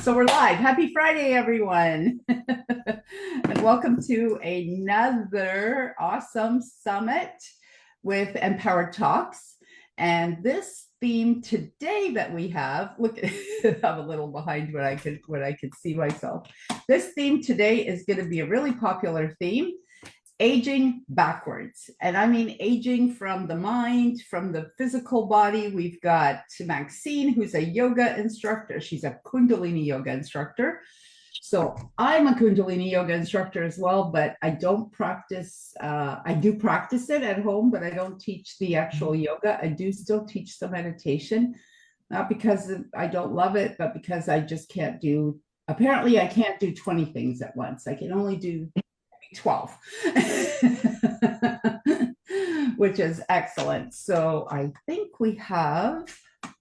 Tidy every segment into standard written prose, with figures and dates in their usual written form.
So we're live. Happy Friday, everyone. And welcome to another awesome summit with Empowered Talks. And this theme today that we have, look, I'm a little behind when I could see myself. This theme today is going to be a really popular theme. Aging backwards. And I mean aging from the mind, from the physical body. We've got Maxine, who's a yoga instructor. She's a Kundalini yoga instructor. So I'm a Kundalini yoga instructor as well, but I don't practice. I do practice it at home, but I don't teach the actual yoga. I do still teach the meditation, not because I don't love it, but because I just can't do, apparently I can't do 20 things at once. I can only do 12, which is excellent. So I think we have,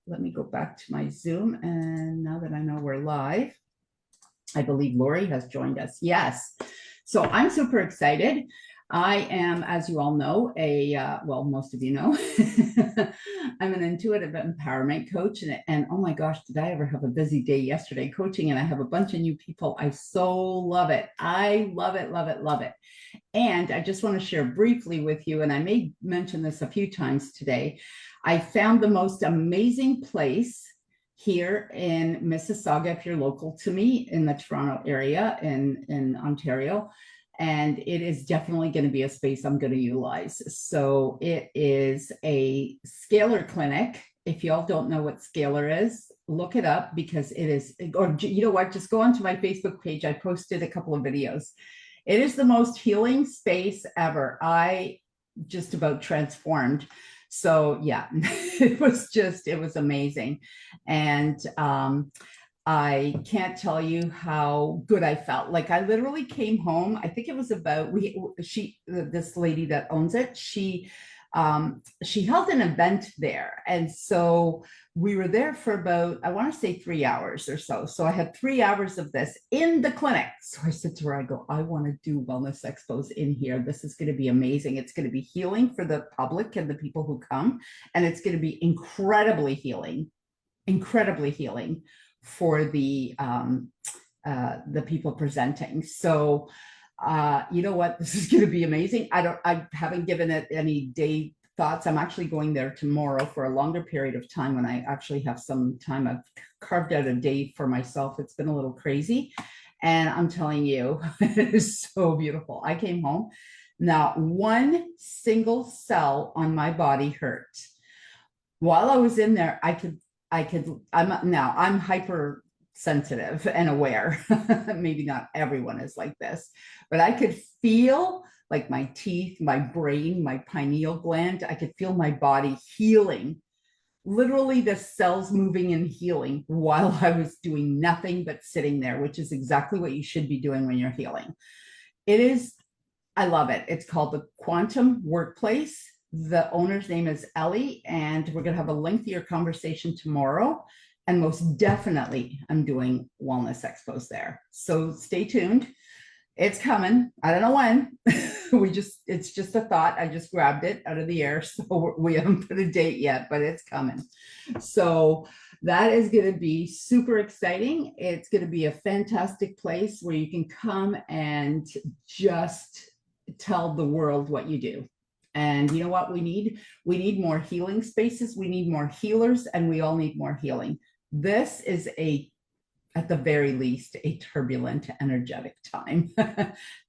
let me go back to my Zoom. And now that I know we're live, I believe Lori has joined us. Yes. So I'm super excited. I am, as you all know, well, most of you know, I'm an intuitive empowerment coach. And oh my gosh, did I ever have a busy day yesterday coaching? And I have a bunch of new people. I so love it. I love it, love it, love it. And I just want to share briefly with you, and I may mention this a few times today. I found the most amazing place here in Mississauga, if you're local to me, in the Toronto area in Ontario. And it is definitely going to be a space I'm going to utilize. So it is a scalar clinic. If y'all don't know what scalar is, look it up, because it is, or you know what, just go onto my Facebook page. I posted a couple of videos. It is the most healing space ever. I just about transformed. So yeah, it was amazing. And I can't tell you how good I felt. Like I literally came home. I think it was about, this lady that owns it, she held an event there. And so we were there for about, I want to say 3 hours or so. So I had 3 hours of this in the clinic. So I said to her, I go, I want to do wellness expos in here. This is going to be amazing. It's going to be healing for the public and the people who come. And it's going to be incredibly healing for the people presenting. So you know what, this is going to be amazing. I haven't given it any day thoughts. I'm actually going there tomorrow for a longer period of time when I actually have some time. I've carved out a day for myself. It's been a little crazy. And I'm telling you, it is so beautiful. I came home. Not one single cell on my body hurt. While I was in there, I'm hypersensitive and aware. Maybe not everyone is like this, but I could feel like my teeth, my brain, my pineal gland. I could feel my body healing, literally the cells moving and healing while I was doing nothing but sitting there, which is exactly what you should be doing when you're healing. I love it. It's called the Quantum Workplace. The owner's name is Ellie, and we're going to have a lengthier conversation tomorrow. And most definitely, I'm doing wellness expos there. So stay tuned. It's coming. I don't know when. It's just a thought. I just grabbed it out of the air. So we haven't put a date yet, but it's coming. So that is going to be super exciting. It's going to be a fantastic place where you can come and just tell the world what you do. And you know what we need? We need more healing spaces. We need more healers, and we all need more healing. This is at the very least, a turbulent, energetic time.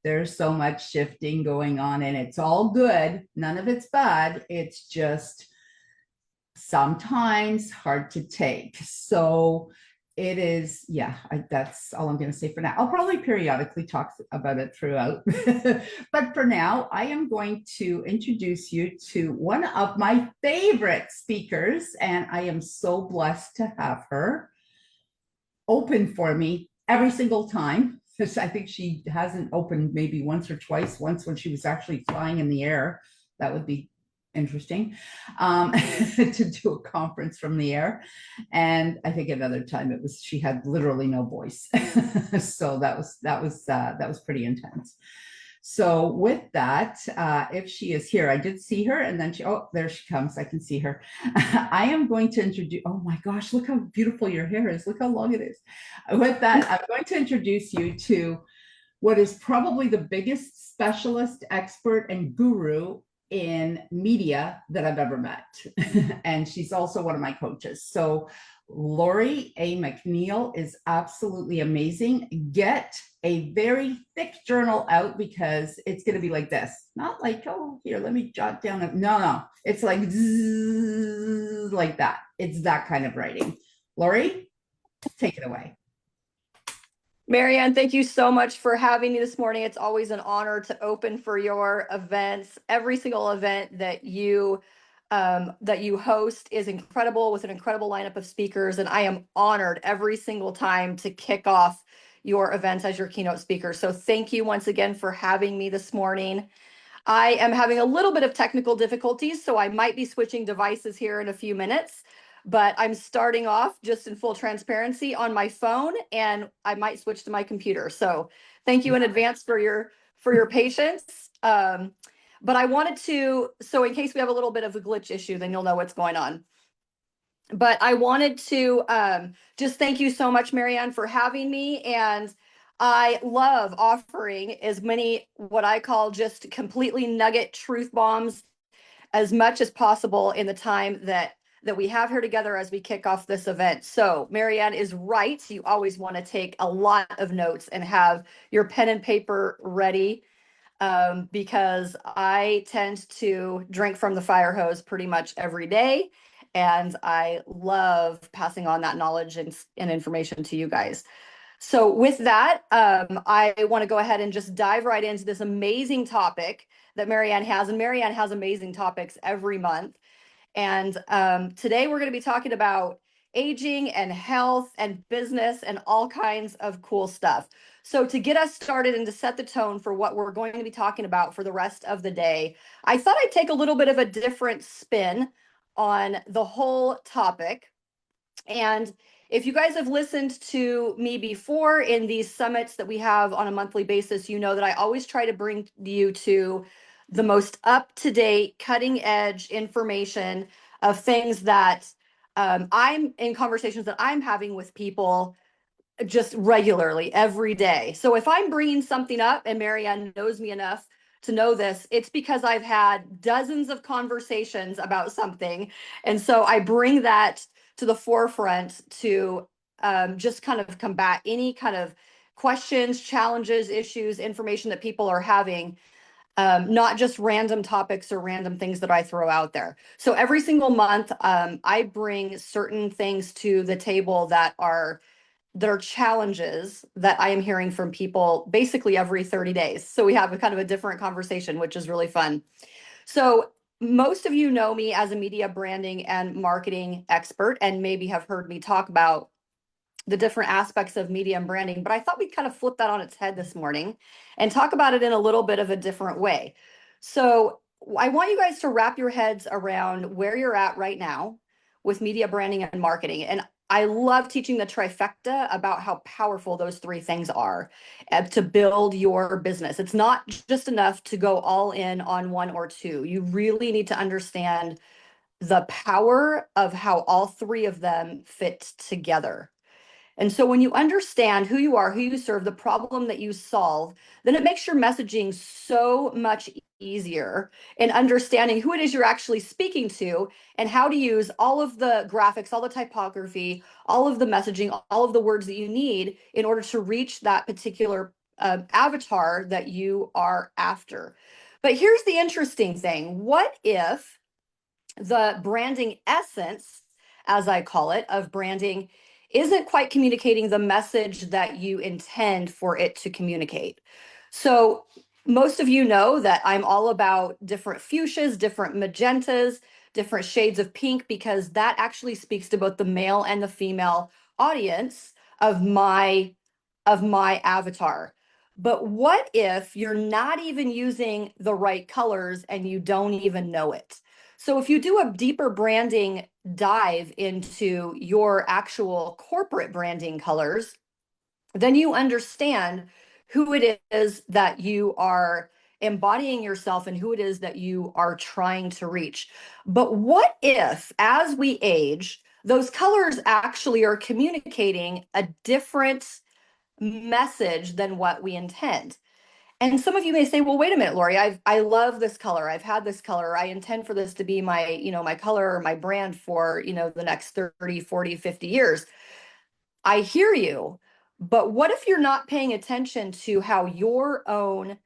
There's so much shifting going on, and it's all good. None of it's bad. It's just sometimes hard to take. So it is, yeah, that's all I'm going to say for now. I'll probably periodically talk about it throughout. But for now, I am going to introduce you to one of my favorite speakers, and I am so blessed to have her open for me every single time. Because I think she hasn't opened maybe once or twice, once when she was actually flying in the air. That would be interesting, to do a conference from the air. And I think another time she had literally no voice. So that was pretty intense. So with that, if she is here, I did see her and then oh, there she comes. I can see her. I am going to introduce, oh my gosh, look how beautiful your hair is. Look how long it is. With that, I'm going to introduce you to what is probably the biggest specialist, expert, and guru in media that I've ever met. And she's also one of my coaches. So Lori A. McNeil is absolutely amazing. Get a very thick journal out because it's going to be like this. Not like, oh, here, let me jot down. No. It's like zzz, like that. It's that kind of writing. Lori, take it away. Marianne, thank you so much for having me this morning. It's always an honor to open for your events. Every single event that you host is incredible, with an incredible lineup of speakers, and I am honored every single time to kick off your events as your keynote speaker. So thank you once again for having me this morning. I am having a little bit of technical difficulties, so I might be switching devices here in a few minutes, but I'm starting off just in full transparency on my phone, and I might switch to my computer. So thank you in advance for your patience. But I wanted to, so in case we have a little bit of a glitch issue, then you'll know what's going on. But I wanted to just thank you so much, Marianne, for having me. And I love offering as many what I call just completely nugget truth bombs as much as possible in the time that we have here together as we kick off this event. So Marianne is right. You always want to take a lot of notes and have your pen and paper ready, because I tend to drink from the fire hose pretty much every day. And I love passing on that knowledge and information to you guys. So with that, I want to go ahead and just dive right into this amazing topic that Marianne has. And Marianne has amazing topics every month. And today we're going to be talking about aging and health and business and all kinds of cool stuff. So to get us started and to set the tone for what we're going to be talking about for the rest of the day, I thought I'd take a little bit of a different spin on the whole topic. And if you guys have listened to me before in these summits that we have on a monthly basis, you know that I always try to bring you to the most up-to-date, cutting-edge information of things that I'm in conversations that I'm having with people just regularly every day. So if I'm bringing something up, and Marianne knows me enough to know this, it's because I've had dozens of conversations about something. And so I bring that to the forefront to just kind of combat any kind of questions, challenges, issues, information that people are having, not just random topics or random things that I throw out there. So every single month, I bring certain things to the table that are challenges that I am hearing from people basically every 30 days. So we have a kind of a different conversation, which is really fun. So most of you know me as a media branding and marketing expert, and maybe have heard me talk about the different aspects of media and branding, but I thought we'd kind of flip that on its head this morning and talk about it in a little bit of a different way. So I want you guys to wrap your heads around where you're at right now with media branding and marketing. And I love teaching the trifecta about how powerful those three things are to build your business. It's not just enough to go all in on one or two. You really need to understand the power of how all three of them fit together. And so when you understand who you are, who you serve, the problem that you solve, then it makes your messaging so much easier in understanding who it is you're actually speaking to and how to use all of the graphics, all the typography, all of the messaging, all of the words that you need in order to reach that particular avatar that you are after. But here's the interesting thing. What if the branding essence, as I call it, of branding isn't quite communicating the message that you intend for it to communicate? So most of you know that I'm all about different fuchsias, different magentas, different shades of pink, because that actually speaks to both the male and the female audience of my avatar. But what if you're not even using the right colors and you don't even know it? So if you do a deeper branding dive into your actual corporate branding colors, then you understand who it is that you are embodying yourself and who it is that you are trying to reach. But what if, as we age, those colors actually are communicating a different message than what we intend? And some of you may say, well, wait a minute, Lori, I love this color. I've had this color. I intend for this to be my, my color or my brand for, the next 30, 40, 50 years. I hear you, but what if you're not paying attention to how your own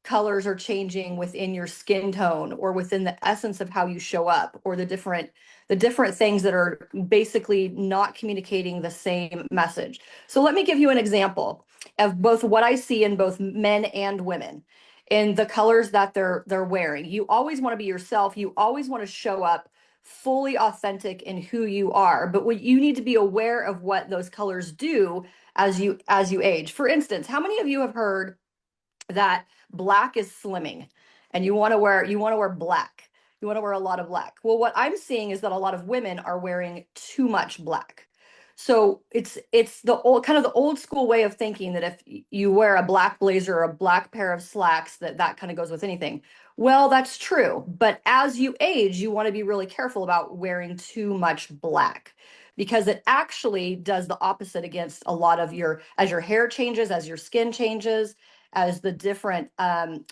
colors are changing within your skin tone or within the essence of how you show up, or the different things that are basically not communicating the same message? So let me give you an example of both what I see in both men and women in the colors that they're wearing. You always want to be yourself. You always want to show up fully authentic in who you are, but what you need to be aware of what those colors do as you age. For instance, how many of you have heard that black is slimming and you want to wear black? You want to wear a lot of black. Well, what I'm seeing is that a lot of women are wearing too much black. So it's the old school way of thinking that if you wear a black blazer or a black pair of slacks, that kind of goes with anything. Well, that's true. But as you age, you want to be really careful about wearing too much black, because it actually does the opposite against a lot of as your hair changes, as your skin changes, as the different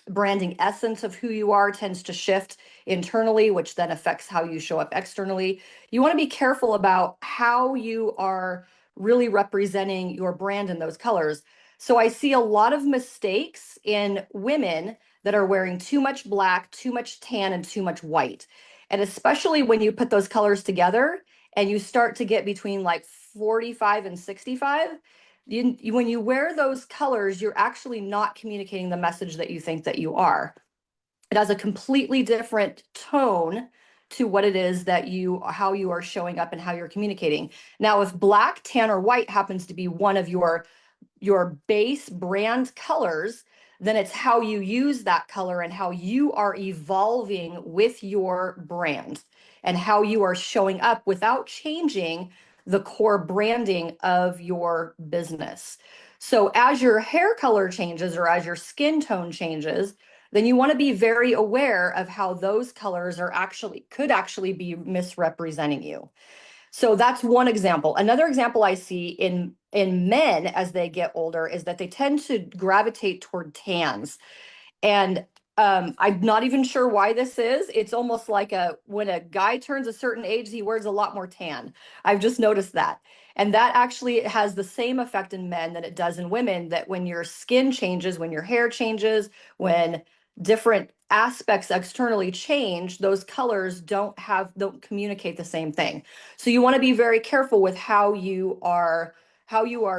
branding essence of who you are tends to shift internally, which then affects how you show up externally. You want to be careful about how you are really representing your brand in those colors. So I see a lot of mistakes in women that are wearing too much black, too much tan, and too much white. And especially when you put those colors together and you start to get between like 45 and 65, when you wear those colors, you're actually not communicating the message that you think that you are. It has a completely different tone to what it is that how you are showing up and how you're communicating. Now, if black, tan, or white happens to be one of your base brand colors, then it's how you use that color and how you are evolving with your brand and how you are showing up without changing the core branding of your business. So as your hair color changes or as your skin tone changes, then you want to be very aware of how those colors could actually be misrepresenting you. So that's one example. Another example I see in men as they get older is that they tend to gravitate toward tans. And I'm not even sure why this is. It's almost like when a guy turns a certain age, he wears a lot more tan. I've just noticed that. And that actually has the same effect in men that it does in women, that when your skin changes, when your hair changes, when different aspects externally change, those colors don't communicate the same thing. So you want to be very careful with how you are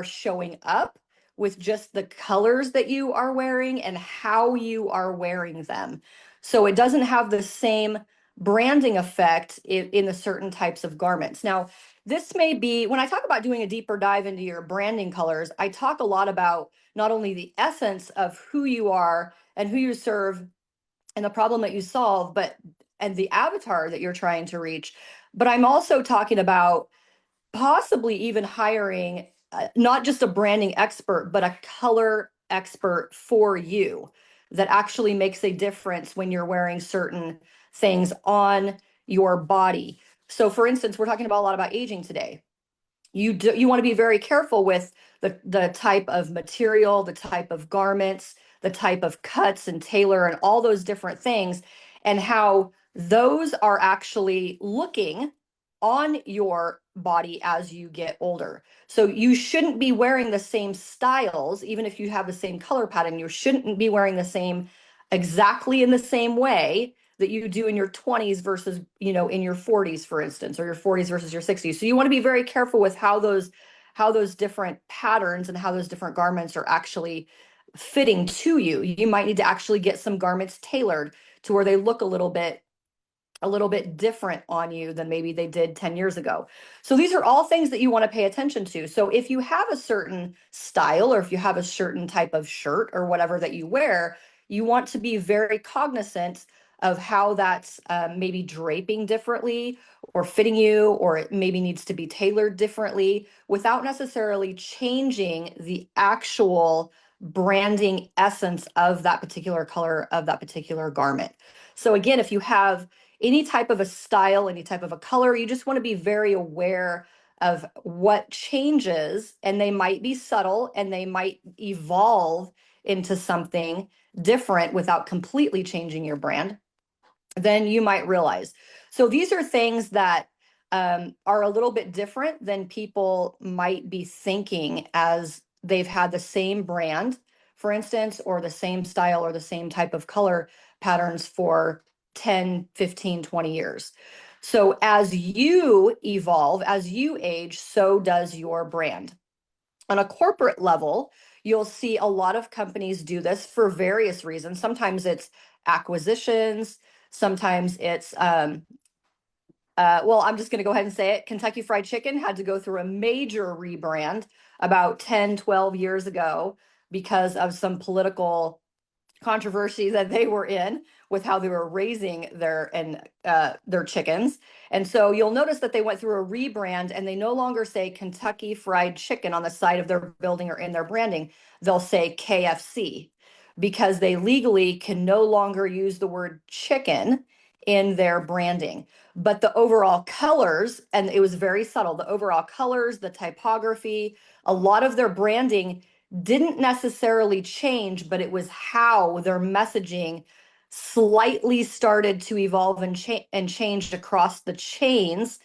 showing up with just the colors that you are wearing and how you are wearing them. So it doesn't have the same branding effect in the certain types of garments. Now, this may be, when I talk about doing a deeper dive into your branding colors, I talk a lot about not only the essence of who you are and who you serve and the problem that you solve, and the avatar that you're trying to reach. But I'm also talking about possibly even hiring not just a branding expert, but a color expert for you that actually makes a difference when you're wearing certain things on your body. So for instance, we're talking about a lot about aging today. You want to be very careful with the type of material, the type of garments, the type of cuts and tailor and all those different things, and how those are actually looking on your body as you get older. So you shouldn't be wearing the same styles, even if you have the same color pattern. You shouldn't be wearing the same exactly in the same way that you do in your 20s versus, in your 40s, for instance, or your 40s versus your 60s. So you want to be very careful with how those different patterns and how those different garments are actually fitting to you. You might need to actually get some garments tailored to where they look a little bit different on you than maybe they did 10 years ago. So these are all things that you want to pay attention to. So if you have a certain style or if you have a certain type of shirt or whatever that you wear, you want to be very cognizant of how that's maybe draping differently or fitting you, or it maybe needs to be tailored differently without necessarily changing the actual branding essence of that particular color of that particular garment. So again, if you have any type of a style, any type of a color, you just want to be very aware of what changes, and they might be subtle and they might evolve into something different without completely changing your brand, then you might realize. So these are things that are a little bit different than people might be thinking as they've had the same brand, for instance, or the same style or the same type of color patterns for 10, 15, 20 years. So as you evolve, as you age, so does your brand. On a corporate level, you'll see a lot of companies do this for various reasons. Sometimes it's acquisitions, sometimes it's well, I'm just going to go ahead and say it. Kentucky Fried Chicken had to go through a major rebrand about 10, 12 years ago because of some political controversy that they were in with how they were raising their chickens. And so you'll notice that they went through a rebrand, and they no longer say Kentucky Fried Chicken on the side of their building or in their branding. They'll say KFC, because they legally can no longer use the word chicken in their branding. But the overall colors, and it was very subtle, the overall colors, the typography, a lot of their branding didn't necessarily change, but it was how their messaging slightly started to evolve and changed across the chains,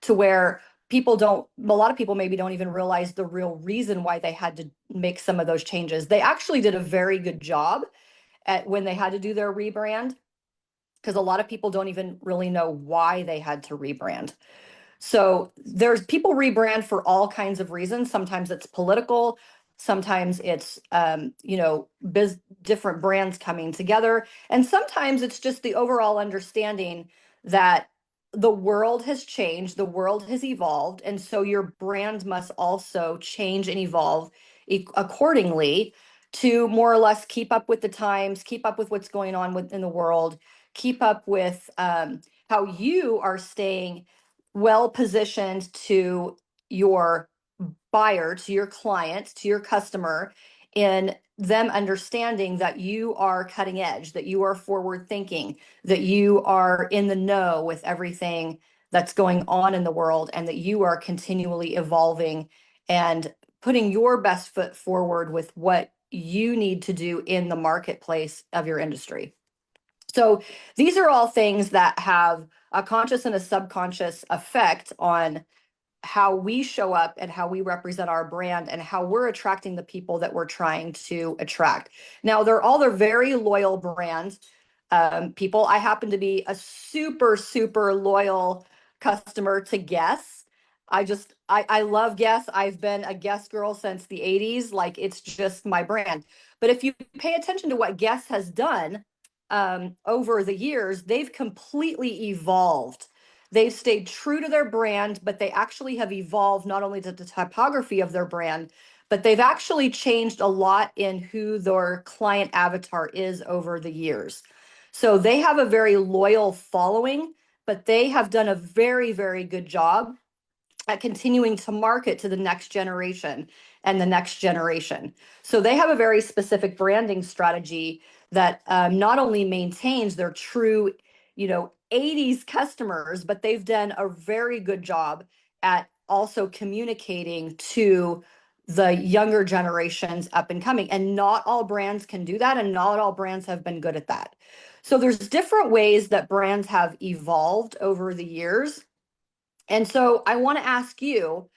to where people don't, a lot of people maybe don't even realize the real reason why they had to make some of those changes. They actually did a very good job at when they had to do their rebrand, because a lot of people don't even really know why they had to rebrand. So there's people rebrand for all kinds of reasons. Sometimes it's political, sometimes it's different brands coming together, and sometimes it's just the overall understanding that the world has changed, the world has evolved, and so your brand must also change and evolve accordingly to more or less keep up with the times, keep up with what's going on within the world, keep up with how you are staying well positioned to your buyer, to your client, to your customer, in them understanding that you are cutting edge, that you are forward thinking, that you are in the know with everything that's going on in the world, and that you are continually evolving and putting your best foot forward with what you need to do in the marketplace of your industry. So these are all things that have a conscious and a subconscious effect on how we show up and how we represent our brand and how we're attracting the people that we're trying to attract. Now, they're very loyal brands. People, I happen to be a super, super loyal customer to Guess. I love Guess. I've been a Guess girl since the 80s. Like, it's just my brand. But if you pay attention to what Guess has done over the years, they've completely evolved. They've stayed true to their brand, but they actually have evolved not only to the typography of their brand, but they've actually changed a lot in who their client avatar is over the years. So they have a very loyal following, but they have done a very, very good job at continuing to market to the next generation and the next generation. So they have a very specific branding strategy that not only maintains their true, 80s customers, but they've done a very good job at also communicating to the younger generations up and coming. And not all brands can do that, and not all brands have been good at that. So there's different ways that brands have evolved over the years. And so I want to ask you,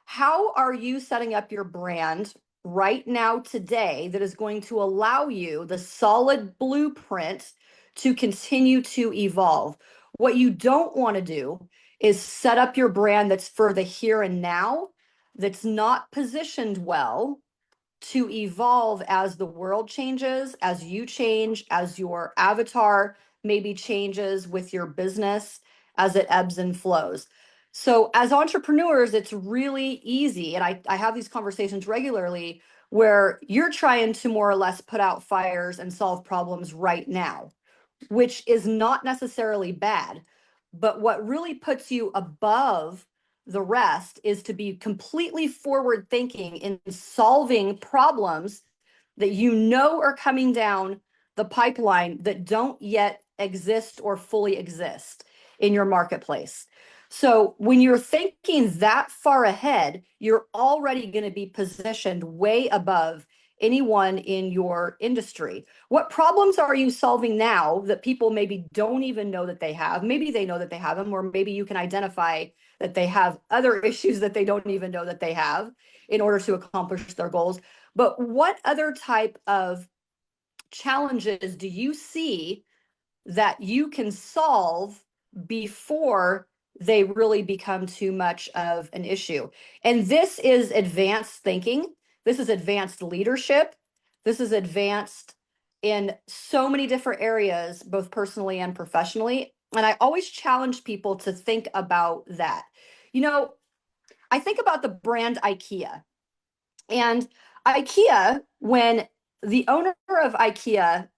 how are you setting up your brand right now today that is going to allow you the solid blueprint to continue to evolve? What you don't want to do is set up your brand that's for the here and now, that's not positioned well to evolve as the world changes, as you change, as your avatar maybe changes with your business, as it ebbs and flows. So as entrepreneurs, it's really easy, and I have these conversations regularly, where you're trying to more or less put out fires and solve problems right now, which is not necessarily bad. But what really puts you above the rest is to be completely forward thinking in solving problems that you know are coming down the pipeline that don't yet exist or fully exist in your marketplace. So when you're thinking that far ahead, you're already going to be positioned way above anyone in your industry. What problems are you solving now that people maybe don't even know that they have? Maybe they know that they have them, or maybe you can identify that they have other issues that they don't even know that they have in order to accomplish their goals. But what other type of challenges do you see that you can solve before they really become too much of an issue? And this is advanced thinking. This is advanced leadership. This is advanced in so many different areas, both personally and professionally. And I always challenge people to think about that. You know, I think about the brand IKEA. And IKEA, when the owner of IKEA,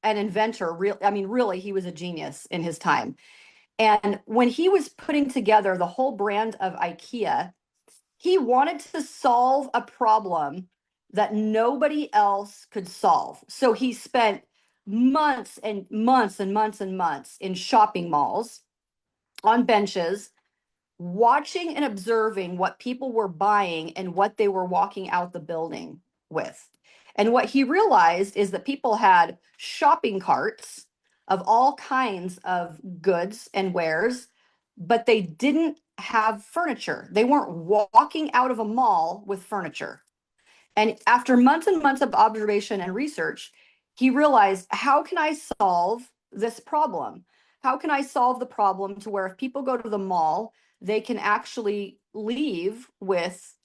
an inventor, really, he was a genius in his time. And when he was putting together the whole brand of IKEA, he wanted to solve a problem that nobody else could solve. So he spent months and months and months and months in shopping malls on benches, watching and observing what people were buying and what they were walking out the building with. And what he realized is that people had shopping carts of all kinds of goods and wares, but they didn't have furniture. They weren't walking out of a mall with furniture. And after months and months of observation and research, he realized, how can I solve this problem? How can I solve the problem to where if people go to the mall, they can actually leave with,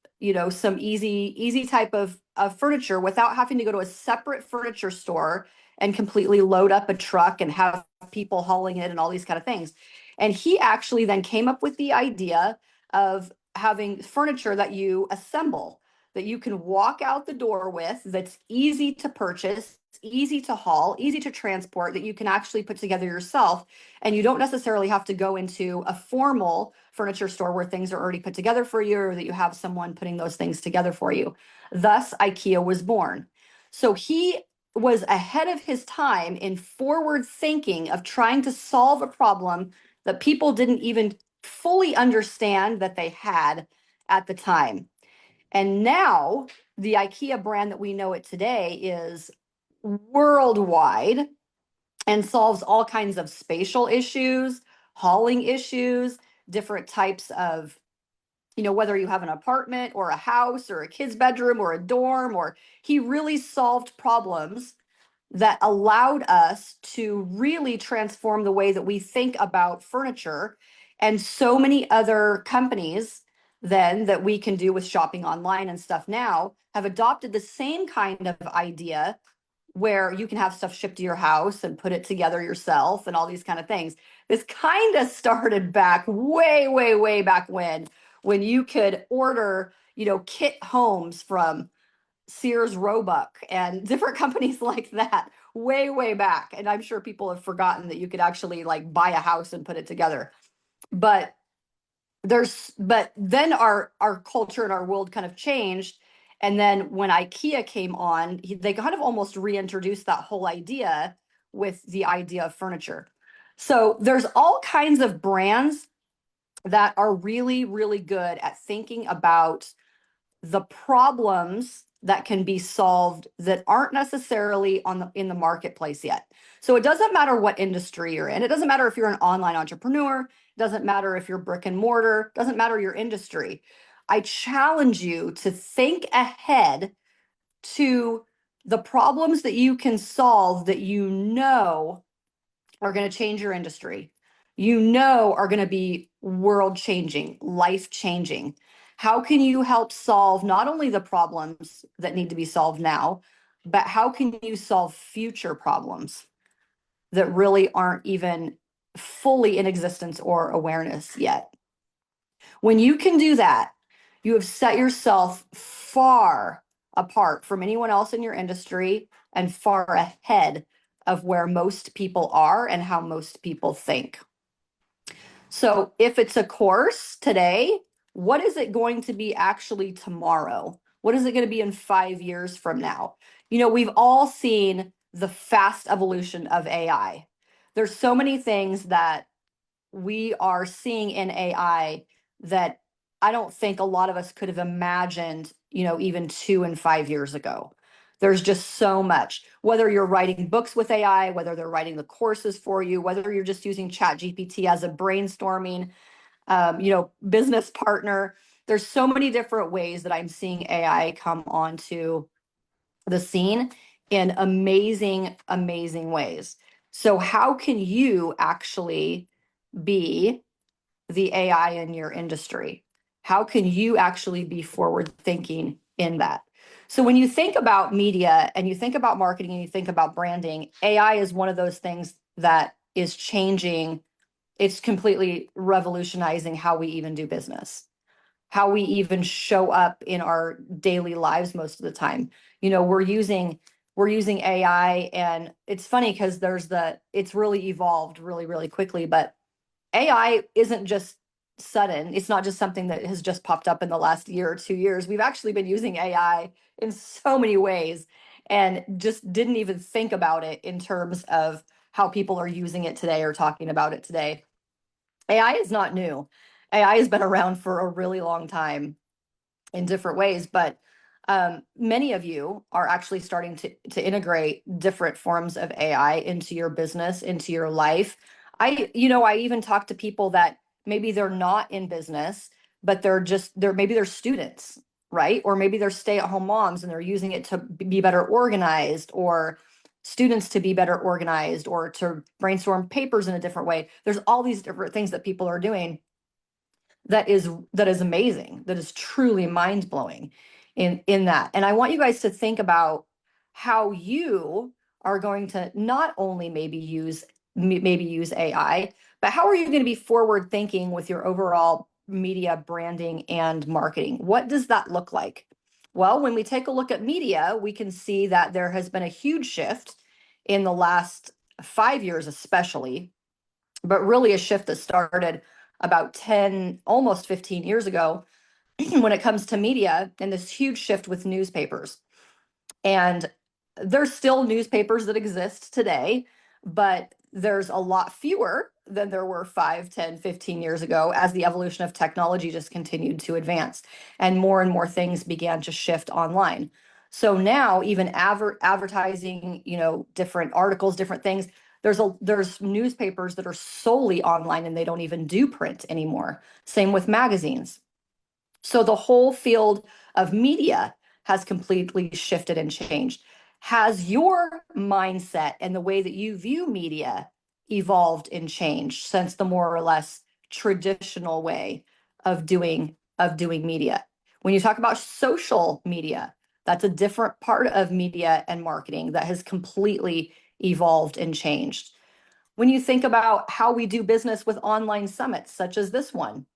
some easy type of furniture without having to go to a separate furniture store and completely load up a truck and have people hauling it and all these kind of things. And he actually then came up with the idea of having furniture that you assemble, that you can walk out the door with, that's easy to purchase, easy to haul, easy to transport, that you can actually put together yourself. And you don't necessarily have to go into a formal furniture store where things are already put together for you, or that you have someone putting those things together for you. Thus, IKEA was born. So he was ahead of his time in forward thinking of trying to solve a problem that people didn't even fully understand that they had at the time. And now the IKEA brand that we know it today is worldwide and solves all kinds of spatial issues, hauling issues, different types of, whether you have an apartment or a house or a kid's bedroom or a dorm, or he really solved problems that allowed us to really transform the way that we think about furniture. And so many other companies then that we can do with shopping online and stuff now have adopted the same kind of idea, where you can have stuff shipped to your house and put it together yourself and all these kind of things. This kind of started back way back when you could order, kit homes from Sears Roebuck and different companies like that way back. And I'm sure people have forgotten that you could actually like buy a house and put it together. But then our culture and our world kind of changed. And then when IKEA came on, they kind of almost reintroduced that whole idea with the idea of furniture. So there's all kinds of brands that are really good at thinking about the problems that can be solved that aren't necessarily in the marketplace yet. So it doesn't matter what industry you're in. It doesn't matter if you're an online entrepreneur. It doesn't matter if you're brick and mortar. It doesn't matter your industry. I challenge you to think ahead to the problems that you can solve that are going to change your industry, are going to be world changing, life changing. How can you help solve not only the problems that need to be solved now, but how can you solve future problems that really aren't even fully in existence or awareness yet? When you can do that, you have set yourself far apart from anyone else in your industry and far ahead of where most people are and how most people think. So if it's a course today, what is it going to be actually tomorrow What is it going to be in 5 years from now? We've all seen the fast evolution of AI. There's so many things that we are seeing in AI that I don't think a lot of us could have imagined, even 2 and 5 years ago. There's just so much, whether you're writing books with AI, whether they're writing the courses for you, whether you're just using ChatGPT as a brainstorming, business partner. There's so many different ways that I'm seeing AI come onto the scene in amazing, amazing ways. So how can you actually be the AI in your industry? How can you actually be forward thinking in that? So when you think about media and you think about marketing and you think about branding, AI is one of those things that is changing. It's completely revolutionizing how we even do business, how we even show up in our daily lives most of the time. We're using AI, and it's funny because it's really evolved really, really quickly, but AI isn't just sudden. It's not just something that has just popped up in the last year or 2 years. We've actually been using AI in so many ways and just didn't even think about it in terms of how people are using it today or talking about it today. AI is not new. AI has been around for a really long time in different ways, but many of you are actually starting to integrate different forms of AI into your business, into your life. I even talk to people that maybe they're not in business, but maybe they're students, right? Or maybe they're stay-at-home moms and they're using it to be better organized, or students to be better organized, or to brainstorm papers in a different way. There's all these different things that people are doing that is amazing, that is truly mind-blowing in that. And I want you guys to think about how you are going to not only maybe use AI, but how are you going to be forward thinking with your overall media branding and marketing? What does that look like? Well, when we take a look at media, we can see that there has been a huge shift in the last 5 years, especially, but really a shift that started about 10, almost 15 years ago when it comes to media, and this huge shift with newspapers. And there's still newspapers that exist today, but there's a lot fewer than there were 5, 10, 15 years ago as the evolution of technology just continued to advance and more things began to shift online. So now even advertising, different articles, different things, there's newspapers that are solely online and they don't even do print anymore. Same with magazines. So the whole field of media has completely shifted and changed. Has your mindset and the way that you view media evolved and changed since the more or less traditional way of doing media? When you talk about social media, that's a different part of media and marketing that has completely evolved and changed. When you think about how we do business with online summits, such as this one,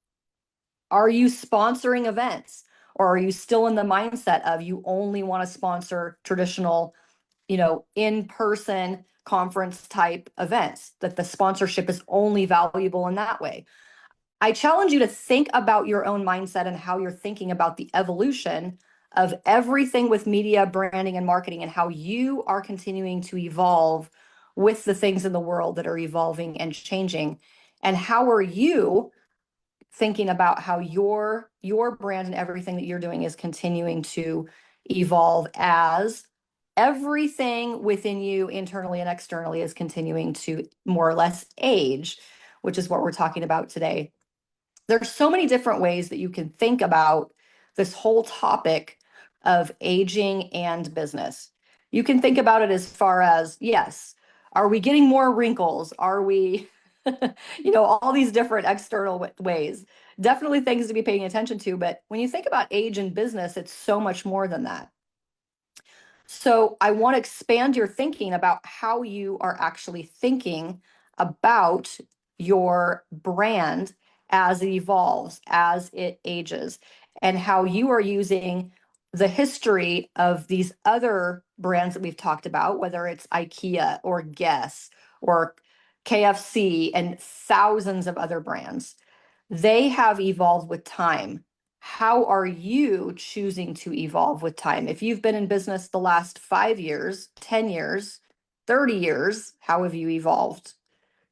are you sponsoring events, or are you still in the mindset of you only want to sponsor traditional, in-person conference type events, that the sponsorship is only valuable in that way? I challenge you to think about your own mindset and how you're thinking about the evolution of everything with media, branding, and marketing, and how you are continuing to evolve with the things in the world that are evolving and changing. And how are you thinking about how your brand and everything that you're doing is continuing to evolve as everything within you internally and externally is continuing to more or less age, which is what we're talking about today. There's so many different ways that you can think about this whole topic of aging and business. You can think about it as far as, yes, are we getting more wrinkles? Are we, all these different external ways? Definitely things to be paying attention to. But when you think about age in business, it's so much more than that. So I want to expand your thinking about how you are actually thinking about your brand as it evolves, as it ages, and how you are using the history of these other brands that we've talked about, whether it's IKEA or Guess or KFC and thousands of other brands. They have evolved with time. how are you choosing to evolve with time? If you've been in business the last 5 years, 10 years, 30 years, how have you evolved?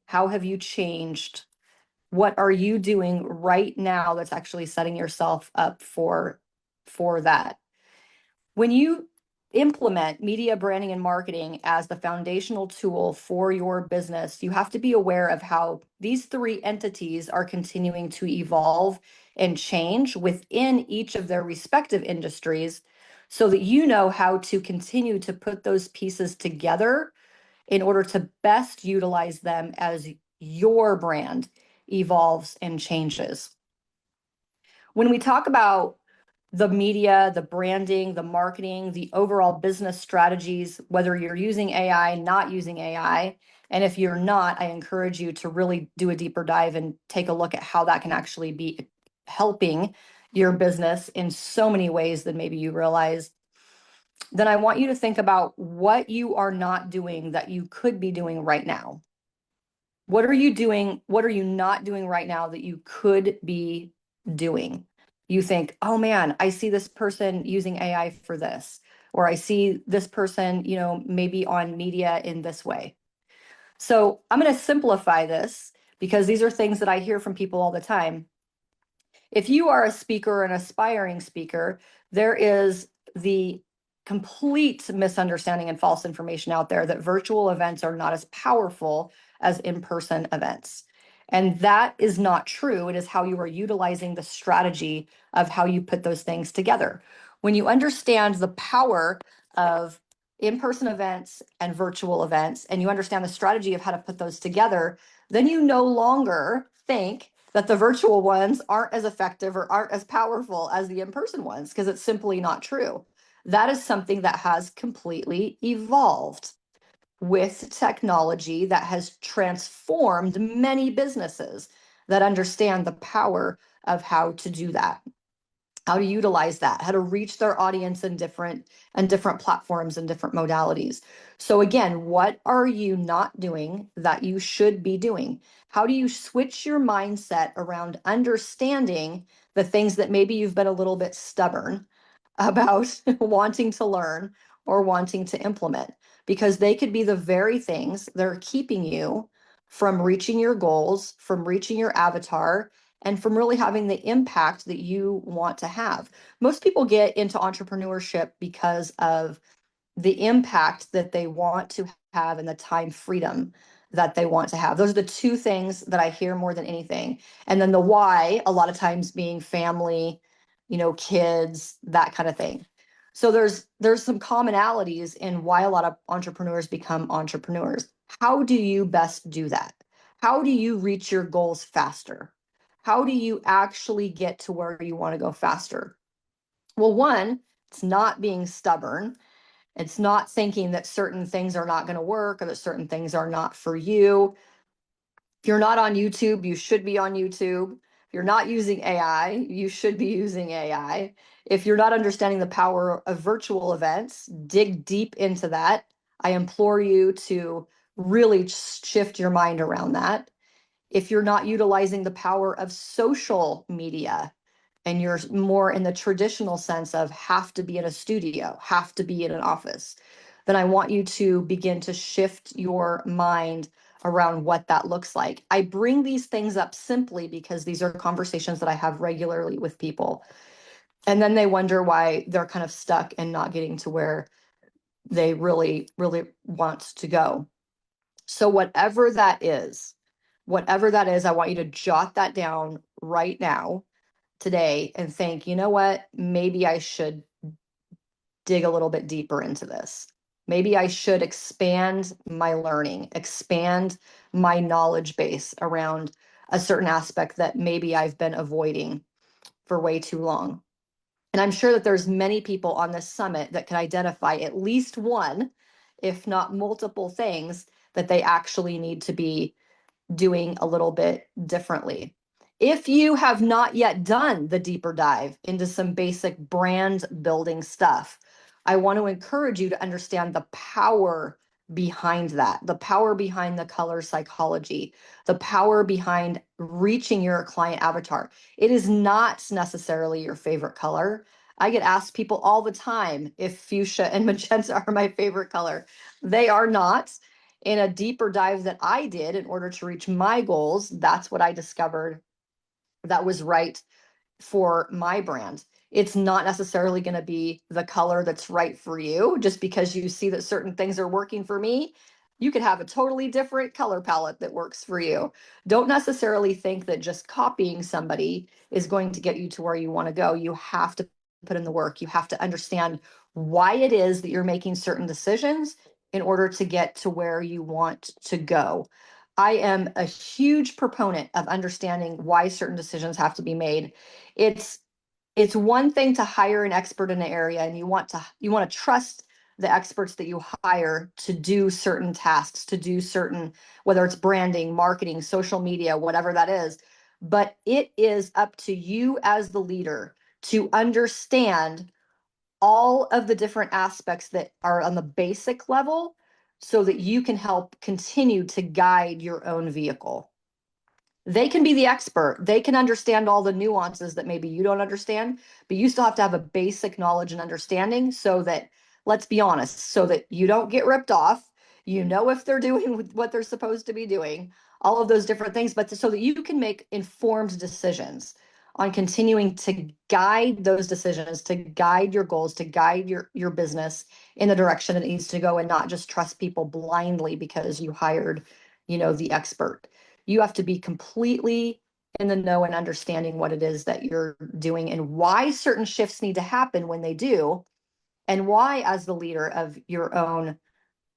How have you changed? What are you doing right now that's actually setting yourself up for that? When you implement media branding and marketing as the foundational tool for your business, you have to be aware of how these three entities are continuing to evolve and change within each of their respective industries so that you know how to continue to put those pieces together in order to best utilize them as your brand evolves and changes. When we talk about the media, the branding, the marketing, the overall business strategies, whether you're using AI, not using AI. And if you're not, I encourage you to really do a deeper dive and take a look at how that can actually be helping your business in so many ways than maybe you realize. Then I want you to think about what you are not doing that you could be doing right now. What are you doing? What are you not doing right now that you could be doing? You think, oh man, I see this person using AI for this, or I see this person, maybe on media in this way. So I'm going to simplify this because these are things that I hear from people all the time. If you are a speaker or an aspiring speaker, there is the complete misunderstanding and false information out there that virtual events are not as powerful as in-person events. And that is not true. It is how you are utilizing the strategy of how you put those things together. When you understand the power of in-person events and virtual events, and you understand the strategy of how to put those together, then you no longer think that the virtual ones aren't as effective or aren't as powerful as the in-person ones, because it's simply not true. That is something that has completely evolved with technology that has transformed many businesses that understand the power of how to do that, how to utilize that, how to reach their audience in different platforms and different modalities. So again, what are you not doing that you should be doing? How do you switch your mindset around understanding the things that maybe you've been a little bit stubborn about wanting to learn or wanting to implement? Because they could be the very things that are keeping you from reaching your goals, from reaching your avatar, and from really having the impact that you want to have. Most people get into entrepreneurship because of the impact that they want to have and the time freedom that they want to have. Those are the two things that I hear more than anything. And then the why, a lot of times being family, kids, that kind of thing. So there's some commonalities in why a lot of entrepreneurs become entrepreneurs. How do you best do that? How do you reach your goals faster? How do you actually get to where you want to go faster? Well, one, it's not being stubborn. It's not thinking that certain things are not going to work or that certain things are not for you. If you're not on YouTube, you should be on YouTube. If you're not using AI, you should be using AI. If you're not understanding the power of virtual events, dig deep into that. I implore you to really shift your mind around that. If you're not utilizing the power of social media and you're more in the traditional sense of have to be in a studio, have to be in an office, then I want you to begin to shift your mind around what that looks like. I bring these things up simply because these are conversations that I have regularly with people. And then they wonder why they're kind of stuck and not getting to where they really, really want to go. So whatever that is, I want you to jot that down right now, today, and think, you know what, maybe I should dig a little bit deeper into this. Maybe I should expand my learning, expand my knowledge base around a certain aspect that maybe I've been avoiding for way too long. And I'm sure that there's many people on this summit that can identify at least one, if not multiple things that they actually need to be doing a little bit differently. If you have not yet done the deeper dive into some basic brand building stuff, I want to encourage you to understand the power behind that, the power behind the color psychology, the power behind reaching your client avatar. It is not necessarily your favorite color. I get asked people all the time if fuchsia and magenta are my favorite color. They are not. In a deeper dive that I did in order to reach my goals, that's what I discovered that was right for my brand. It's not necessarily going to be the color that's right for you. Just because you see that certain things are working for me, you could have a totally different color palette that works for you. Don't necessarily think that just copying somebody is going to get you to where you want to go. You have to put in the work. You have to understand why it is that you're making certain decisions in order to get to where you want to go. I am a huge proponent of understanding why certain decisions have to be made. It's one thing to hire an expert in an area, and you want to trust the experts that you hire to do certain tasks, to do certain, whether it's branding, marketing, social media, whatever that is. But it is up to you as the leader to understand all of the different aspects that are on the basic level so that you can help continue to guide your own vehicle. They can be the expert. They can understand all the nuances that maybe you don't understand, but you still have to have a basic knowledge and understanding so that, let's be honest, so that you don't get ripped off. You know if they're doing what they're supposed to be doing, all of those different things, but so that you can make informed decisions on continuing to guide those decisions, to guide your goals, to guide your business in the direction it needs to go, and not just trust people blindly because you hired, the expert. You have to be completely in the know and understanding what it is that you're doing and why certain shifts need to happen when they do, and why, as the leader of your own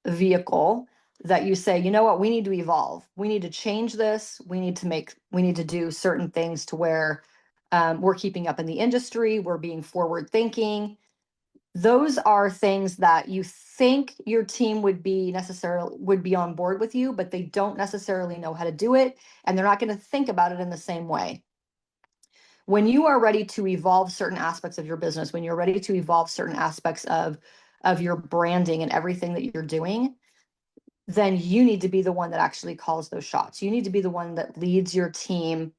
vehicle, that you say, you know what, we need to evolve. We need to change this. We need to do certain things to where we're keeping up in the industry. We're being forward thinking. Those are things that you think your team would be on board with you, but they don't necessarily know how to do it, and they're not going to think about it in the same way. When you are ready to evolve certain aspects of your business, when you're ready to evolve certain aspects of your branding and everything that you're doing, then you need to be the one that actually calls those shots. You need to be the one that leads your team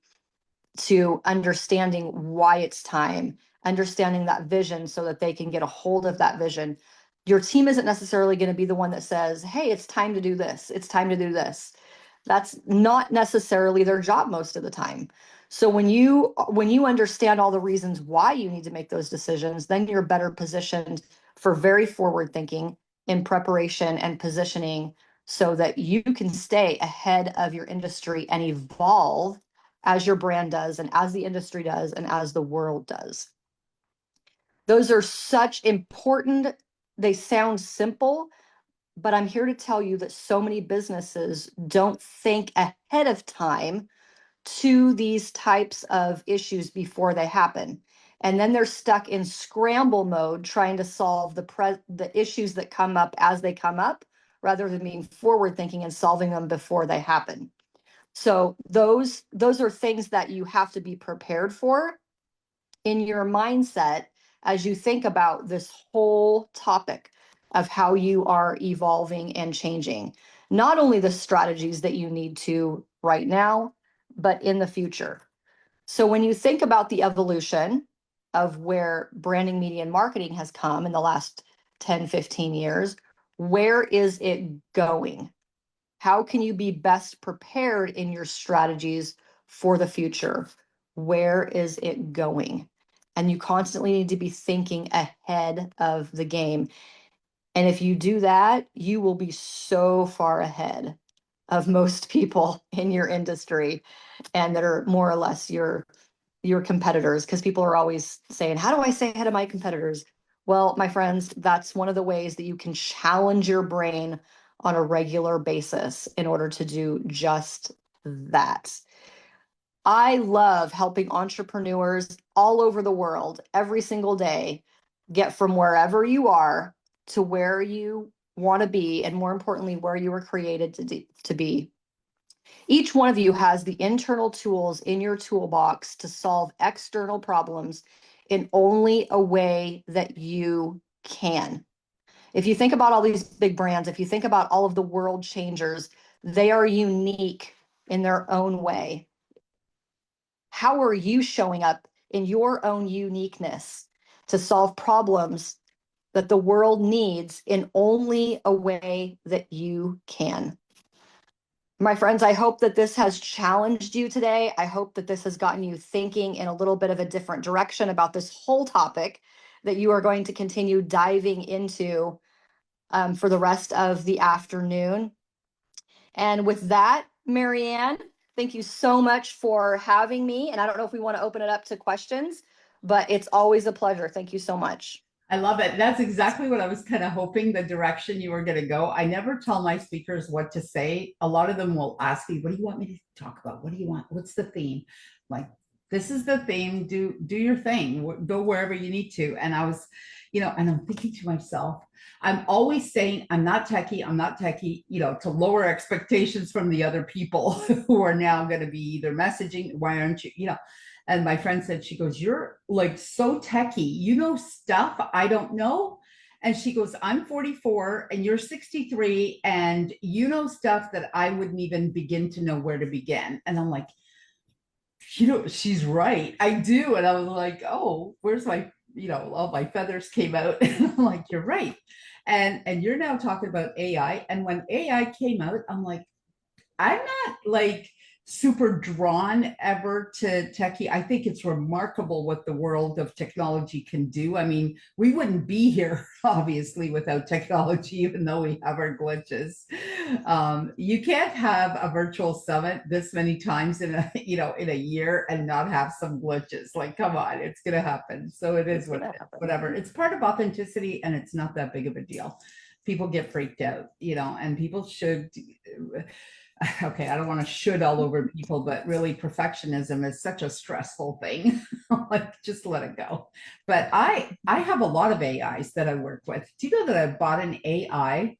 to understanding why it's time, understanding that vision so that they can get a hold of that vision. Your team isn't necessarily going to be the one that says, hey, it's time to do this. It's time to do this. That's not necessarily their job most of the time. So when you understand all the reasons why you need to make those decisions, then you're better positioned for very forward thinking in preparation and positioning so that you can stay ahead of your industry and evolve as your brand does, and as the industry does, and as the world does. Those are such important, they sound simple, but I'm here to tell you that so many businesses don't think ahead of time to these types of issues before they happen. And then they're stuck in scramble mode trying to solve the issues that come up as they come up, rather than being forward thinking and solving them before they happen. So those are things that you have to be prepared for in your mindset as you think about this whole topic of how you are evolving and changing. Not only the strategies that you need to right now, but in the future. So when you think about the evolution of where branding, media, and marketing has come in the last 10, 15 years, where is it going? How can you be best prepared in your strategies for the future? Where is it going? And you constantly need to be thinking ahead of the game. And if you do that, you will be so far ahead of most people in your industry and that are more or less your competitors, because people are always saying, how do I stay ahead of my competitors? Well, my friends, that's one of the ways that you can challenge your brain on a regular basis in order to do just that. I love helping entrepreneurs all over the world every single day get from wherever you are to where you want to be, and more importantly, where you were created to be. Each one of you has the internal tools in your toolbox to solve external problems in only a way that you can. If you think about all these big brands, if you think about all of the world changers, they are unique in their own way. How are you showing up in your own uniqueness to solve problems that the world needs in only a way that you can? My friends, I hope that this has challenged you today. I hope that this has gotten you thinking in a little bit of a different direction about this whole topic that you are going to continue diving into for the rest of the afternoon. And with that, Marianne, thank you so much for having me. And I don't know if we want to open it up to questions, but it's always a pleasure. Thank you so much. I love it. That's exactly what I was kind of hoping, the direction you were going to go. I never tell my speakers what to say. A lot of them will ask me, what do you want me to talk about? What do you want? What's the theme? Like, this is the theme. Do your thing. Go wherever you need to. And I was, and I'm thinking to myself, I'm always saying, I'm not techie, to lower expectations from the other people who are now going to be either messaging, why aren't you, And my friend said, she goes, you're like so techie, you know stuff I don't know. And she goes, I'm 44 and you're 63 and you know stuff that I wouldn't even begin to know where to begin. And I'm like, she's right. I do. And I was like, oh, where's my, all my feathers came out. And I'm like, you're right. And you're now talking about AI. And when AI came out, I'm like, I'm not like super drawn ever to techie. I think it's remarkable what the world of technology can do. I mean, we wouldn't be here obviously without technology, even though we have our glitches. You can't have a virtual summit this many times in a year and not have some glitches. Like, come on, it's going to happen. So it is whatever. It's part of authenticity, and it's not that big of a deal. People get freaked out, and people should. Okay, I don't want to should all over people, but really perfectionism is such a stressful thing. Like, just let it go. But I have a lot of AIs that I work with. Do you know that I bought an AI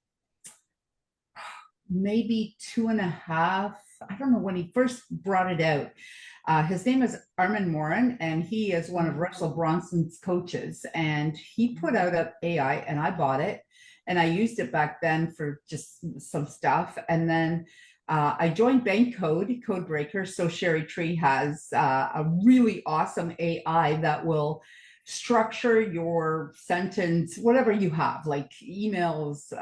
maybe 2.5? I don't know when he first brought it out. His name is Armin Morin, and he is one of Russell Bronson's coaches. And he put out an AI, and I bought it, and I used it back then for just some stuff. And then I joined B.A.N.K Codebreaker. So Sherry Tree has a really awesome AI that will structure your sentence, whatever you have, like emails,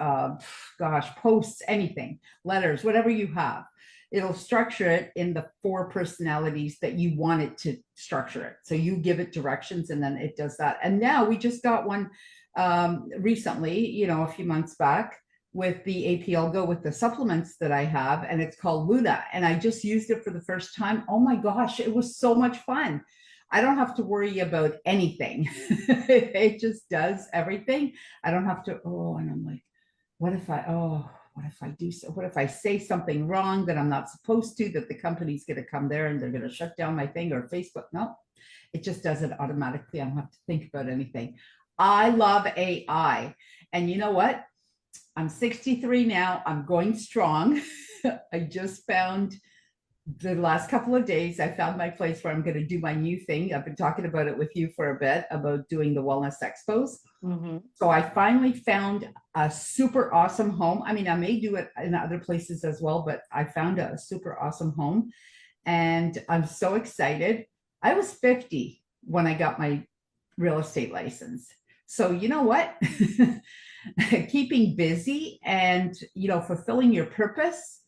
posts, anything, letters, whatever you have. It'll structure it in the 4 personalities that you want it to structure it. So you give it directions and then it does that. And now we just got one recently, a few months back, with the APLGO, with the supplements that I have, and it's called Luna. And I just used it for the first time. Oh my gosh, it was so much fun. I don't have to worry about anything. It just does everything. I don't have to, and I'm like, what if I do so? What if I say something wrong that I'm not supposed to, that the company's going to come there and they're going to shut down my thing, or Facebook? No, it just does it automatically. I don't have to think about anything. I love AI. And you know what? I'm 63 now. I'm going strong. I just found, the last couple of days, I found my place where I'm going to do my new thing. I've been talking about it with you for a bit, about doing the wellness expos. Mm-hmm. So I finally found a super awesome home. I mean, I may do it in other places as well, but I found a super awesome home and I'm so excited. I was 50 when I got my real estate license. So you know what? Keeping busy and, fulfilling your purpose.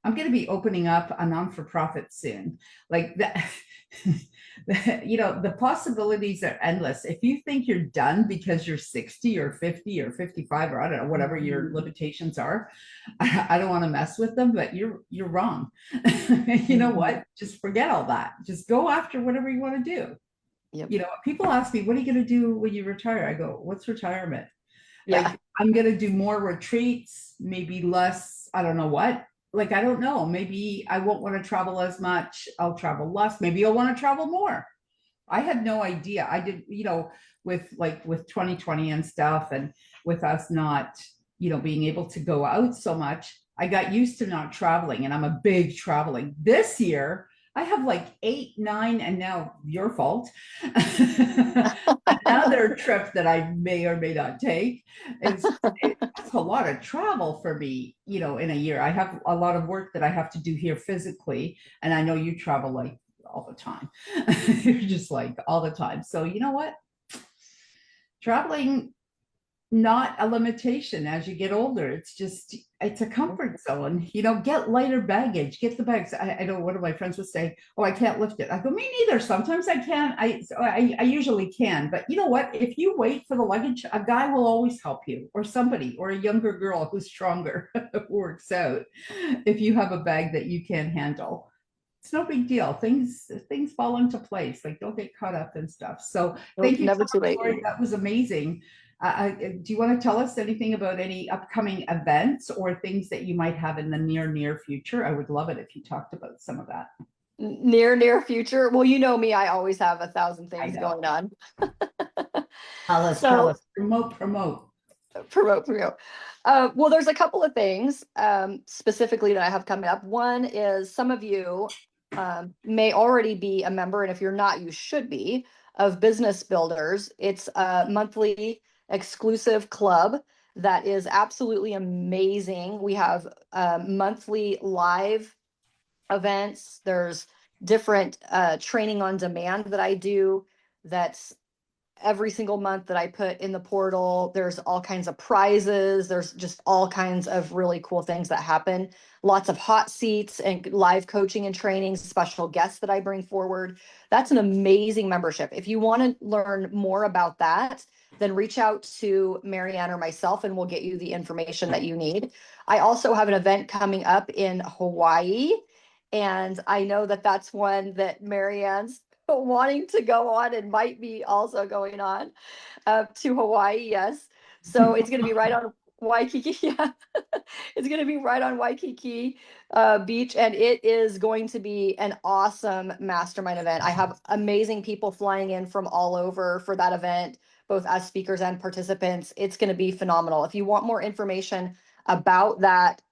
I'm going to be opening up a non-for-profit soon. Like that, the possibilities are endless. If you think you're done because you're 60 or 50 or 55, or I don't know, whatever your limitations are, I don't want to mess with them, but you're wrong. You know what? Just forget all that. Just go after whatever you want to do. Yep. People ask me, what are you going to do when you retire? I go, what's retirement? Yeah. Like, I'm going to do more retreats, maybe less. I don't know what. Like, I don't know. Maybe I won't want to travel as much. I'll travel less. Maybe I'll want to travel more. I had no idea. I did, with 2020 and stuff, and with us not, being able to go out so much, I got used to not traveling, and I'm a big traveling. This year, I have like 8, 9, and now your fault. Another trip that I may or may not take. It's a lot of travel for me, in a year. I have a lot of work that I have to do here physically, and I know you travel like all the time. You're just like all the time. So you know what? Traveling not a limitation as you get older. It's a comfort zone. Get lighter baggage, get the bags. I know one of my friends would say, "Oh, I can't lift it." I go, "Me neither. Sometimes I can. I usually can, but you know what? If you wait for the luggage, a guy will always help you, or somebody, or a younger girl who's stronger works out. If you have a bag that you can handle, it's no big deal. Things fall into place. Like, don't get caught up in stuff." So Nope, thank you so never too much, late. Lori. That was amazing. Do you want to tell us anything about any upcoming events or things that you might have in the near future? I would love it if you talked about some of that. Near future. Well, you know me, I always have 1,000 I things know. going on. Tell So us. Promote. promote. Well, there's a couple of things specifically that I have coming up. One is some of you may already be a member, and if you're not, you should be, of Business Builders. It's a monthly exclusive club that is absolutely amazing. We have monthly live events. There's different training on demand that I do. That's every single month that I put in the portal. There's all kinds of prizes. There's just all kinds of really cool things that happen. Lots of hot seats and live coaching and training, special guests that I bring forward. That's an amazing membership. If you want to learn more about that, then reach out to Marianne or myself and we'll get you the information that you need. I also have an event coming up in Hawaii. And I know that that's one that Marianne's wanting to go on and might be also going on to Hawaii. Yes. So it's going to be right on Waikiki. Yeah. It's going to be right on Waikiki Beach. And it is going to be an awesome mastermind event. I have amazing people flying in from all over for that event, both as speakers and participants. It's going to be phenomenal. If you want more information about that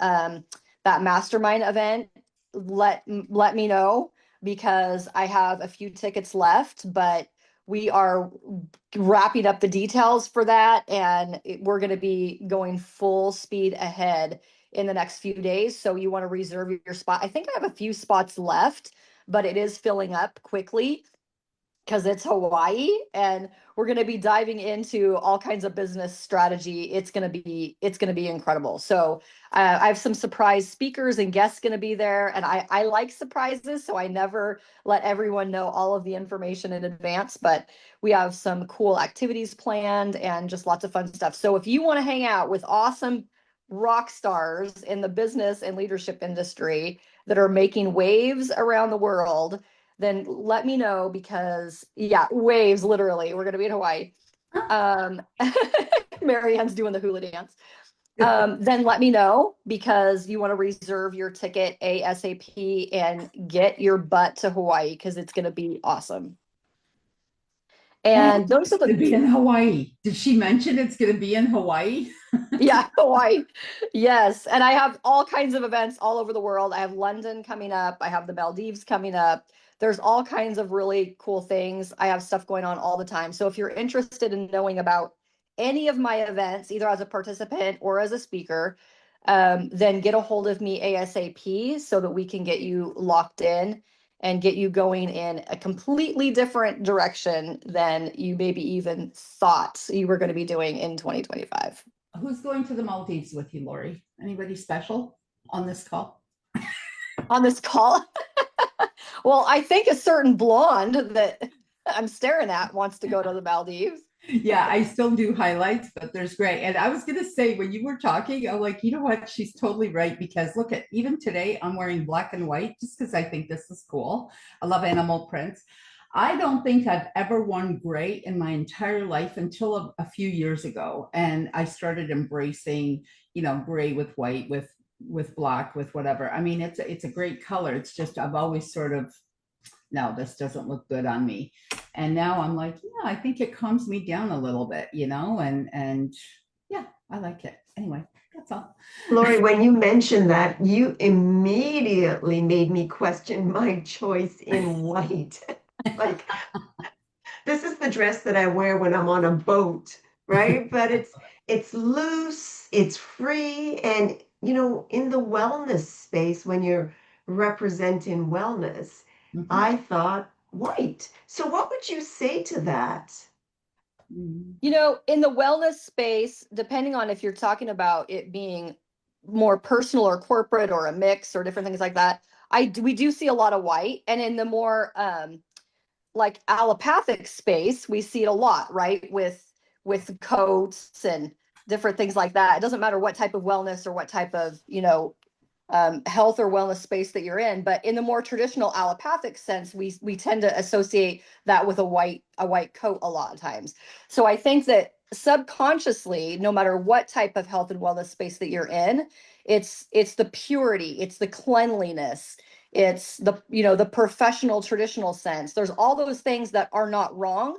mastermind event, let me know because I have a few tickets left, but we are wrapping up the details for that and we're going to be going full speed ahead in the next few days. So you want to reserve your spot. I think I have a few spots left, but it is filling up quickly because it's Hawaii and we're going to be diving into all kinds of business strategy. It's going to be incredible. So I have some surprise speakers and guests going to be there. And I like surprises. So I never let everyone know all of the information in advance, but we have some cool activities planned and just lots of fun stuff. So if you want to hang out with awesome rock stars in the business and leadership industry that are making waves around the world, then let me know because yeah, waves, literally. We're going to be in Hawaii. Marianne's doing the hula dance. Then let me know because you want to reserve your ticket ASAP and get your butt to Hawaii because it's going to be awesome. And those are It's going to be in Hawaii. Did she mention it's going to be in Hawaii? yeah, Hawaii. Yes. And I have all kinds of events all over the world. I have London coming up. I have the Maldives coming up. There's all kinds of really cool things. I have stuff going on all the time. So if you're interested in knowing about any of my events, either as a participant or as a speaker, then get a hold of me ASAP so that we can get you locked in and get you going in a completely different direction than you maybe even thought you were going to be doing in 2025. Who's going to the Maldives with you, Lori? Anybody special on this call? On this call? Well, I think a certain blonde that I'm staring at wants to go to the Maldives. Yeah, I still do highlights, but there's great. And I was going to say, when you were talking, I'm like, you know what? She's totally right. Because look at, even today, I'm wearing black and white just because I think this is cool. I love animal prints. I don't think I've ever worn gray in my entire life until a few years ago. And I started embracing, gray with white, with black, with whatever. I mean, it's a great color. It's just, I've always sort of, no, this doesn't look good on me. And now I'm like, yeah, I think it calms me down a little bit, and yeah, I like it. Anyway, That's all. Lori, when you mentioned that, you immediately made me question my choice in white. Like, this is the dress that I wear when I'm on a boat, right? But it's loose, it's free, and in the wellness space, when you're representing wellness, Mhm. I thought white. So what would you say to that? Mm. In the wellness space, depending on if you're talking about it being more personal or corporate or a mix or different things like that, we do see a lot of white. And in the more like allopathic space, we see it a lot, right? With coats and different things like that. It doesn't matter what type of wellness or what type of, health or wellness space that you're in. But in the more traditional allopathic sense, we tend to associate that with a white coat a lot of times. So I think that subconsciously, no matter what type of health and wellness space that you're in, it's the purity, it's the cleanliness, it's the professional traditional sense. There's all those things that are not wrong,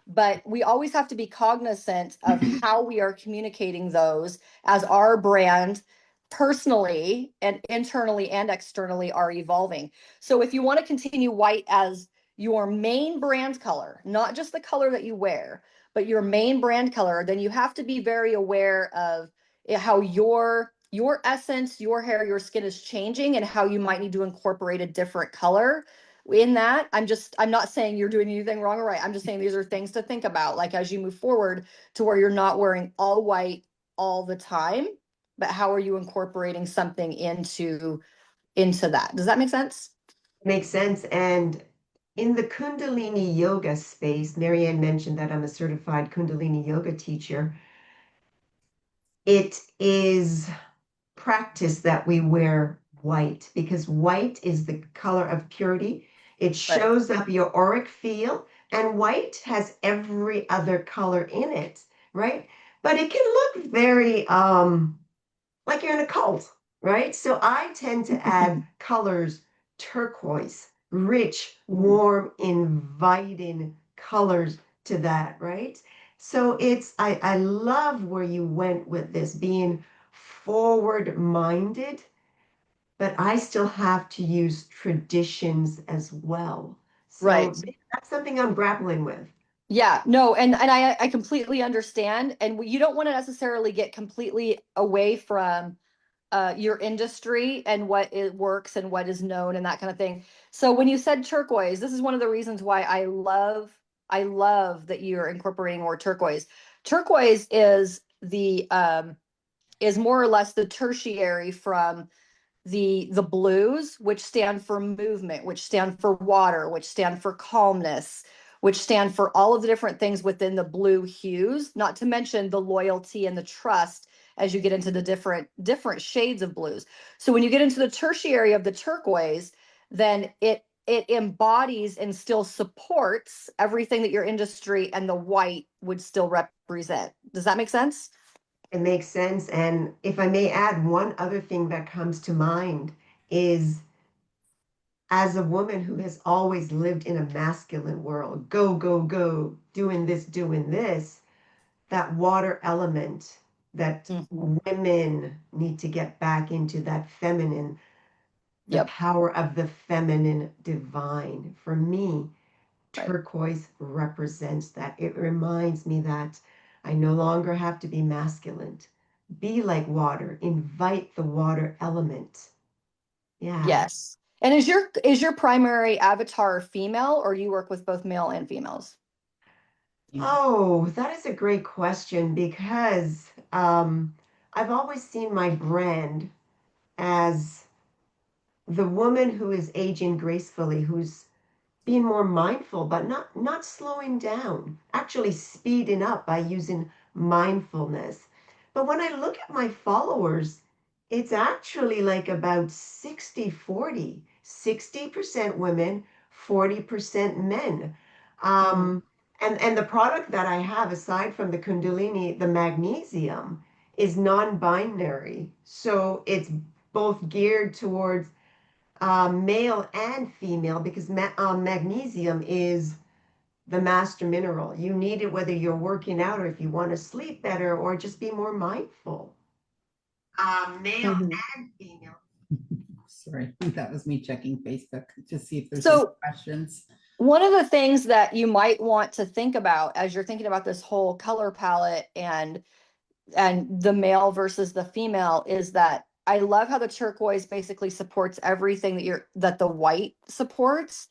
but we always have to be cognizant of how we are communicating those as our brand personally and internally and externally are evolving. So if you want to continue white as your main brand color, not just the color that you wear, but your main brand color, then you have to be very aware of how your essence, your hair, your skin is changing and how you might need to incorporate a different color in that. I'm not saying you're doing anything wrong or right. I'm just saying these are things to think about, like as you move forward to where you're not wearing all white all the time, but how are you incorporating something into that? Does that make sense? Makes sense. And in the Kundalini yoga space, Marianne mentioned that I'm a certified Kundalini yoga teacher. It is practice that we wear white because white is the color of purity. It Right. shows up your auric field, and white has every other color in it, right? But it can look very like you're in a cult, right? So I tend to add colors, turquoise, rich, Mm. warm, inviting colors to that, right? So I love where you went with this being forward minded, but I still have to use traditions as well. Right. So that's something I'm grappling with. Yeah, no, and I completely understand. And you don't want to necessarily get completely away from your industry and what it works and what is known and that kind of thing. So when you said turquoise, this is one of the reasons why I love that you're incorporating more turquoise. Turquoise is more or less the tertiary from the blues, which stand for movement, which stand for water, which stand for calmness, which stand for all of the different things within the blue hues, not to mention the loyalty and the trust as you get into the different shades of blues. So when you get into the tertiary of the turquoise, then it embodies and still supports everything that your industry and the white would still represent. Does that make sense? It makes sense. And if I may add, one other thing that comes to mind is as a woman who has always lived in a masculine world, go, go, go, doing this, that water element that Mhm. women need to get back into that feminine, the Yep. power of the feminine divine. For me, Right. turquoise represents that. It reminds me that I no longer have to be masculine. Be like water, invite the water element. Yeah. Yes. And is your primary avatar female, or do you work with both male and females? Yeah. Oh, that is a great question because I've always seen my brand as the woman who is aging gracefully, who's being more mindful, but not slowing down, actually speeding up by using mindfulness. But when I look at my followers, it's actually like about 60-40, 60% women, 40% men. Mm, And the product that I have, aside from the Kundalini, the magnesium, is non-binary. So it's both geared towards male and female because magnesium is the master mineral. You need it whether you're working out or if you want to sleep better or just be more mindful. male Mhm. and female. Sorry, that was me checking Facebook to see if there's So- any questions. One of the things that you might want to think about as you're thinking about this whole color palette and the male versus the female is that I love how the turquoise basically supports everything that the white supports.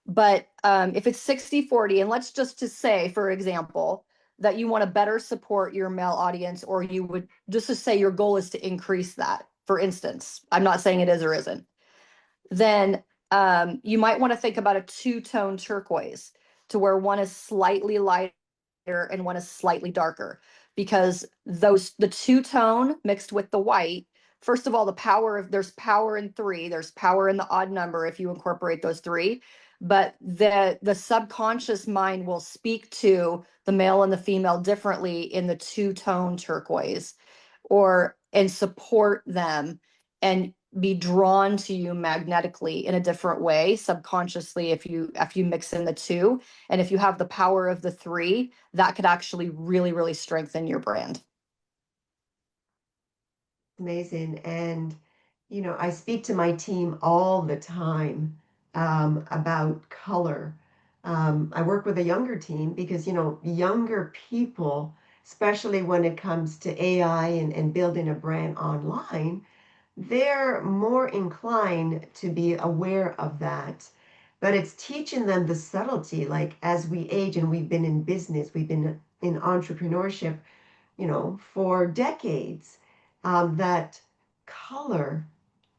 But if it's 60-40, and let's just to say, for example, that you want to better support your male audience, or you would just to say your goal is to increase that, for instance, I'm not saying it is or isn't, then you might want to think about a two-tone turquoise to where one is slightly lighter and one is slightly darker, because the two-tone mixed with the white, first of all, there's power in three, there's power in the odd number if you incorporate those three, but the subconscious mind will speak to the male and the female differently in the two-tone turquoise, and support them and be drawn to you magnetically in a different way subconsciously if you mix in the two. And if you have the power of the three, that could actually really, really strengthen your brand. Amazing. And, I speak to my team all the time about color. I work with a younger team because, younger people, especially when it comes to AI and building a brand online, they're more inclined to be aware of that. But it's teaching them the subtlety, like as we age and we've been in business, we've been in entrepreneurship, for decades, that color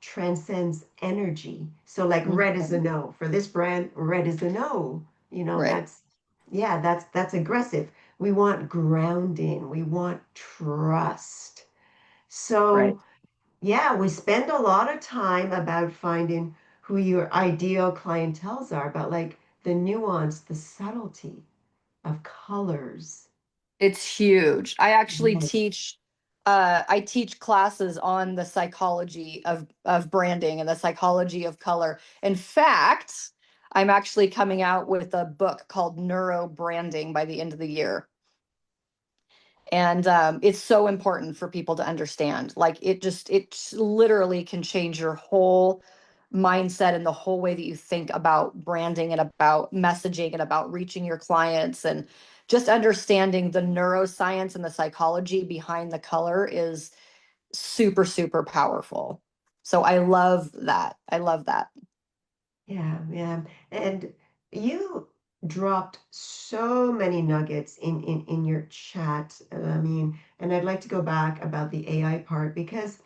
transcends energy. So like red is a no. For this brand, red is a no. Right. That's aggressive. We want grounding. We want trust. Right. So yeah, we spend a lot of time about finding who your ideal clientels are, but like the nuance, the subtlety of colors. It's huge. Yes. I teach classes on the psychology of branding and the psychology of color. In fact, I'm actually coming out with a book called Neuro Branding by the end of the year. And it's so important for people to understand. Like it literally can change your whole mindset and the whole way that you think about branding and about messaging and about reaching your clients, and just understanding the neuroscience and the psychology behind the color is super, super powerful. So I love that. I love that. Yeah, yeah. And you dropped so many nuggets in your chat. I mean, and I'd like to go back about the AI part because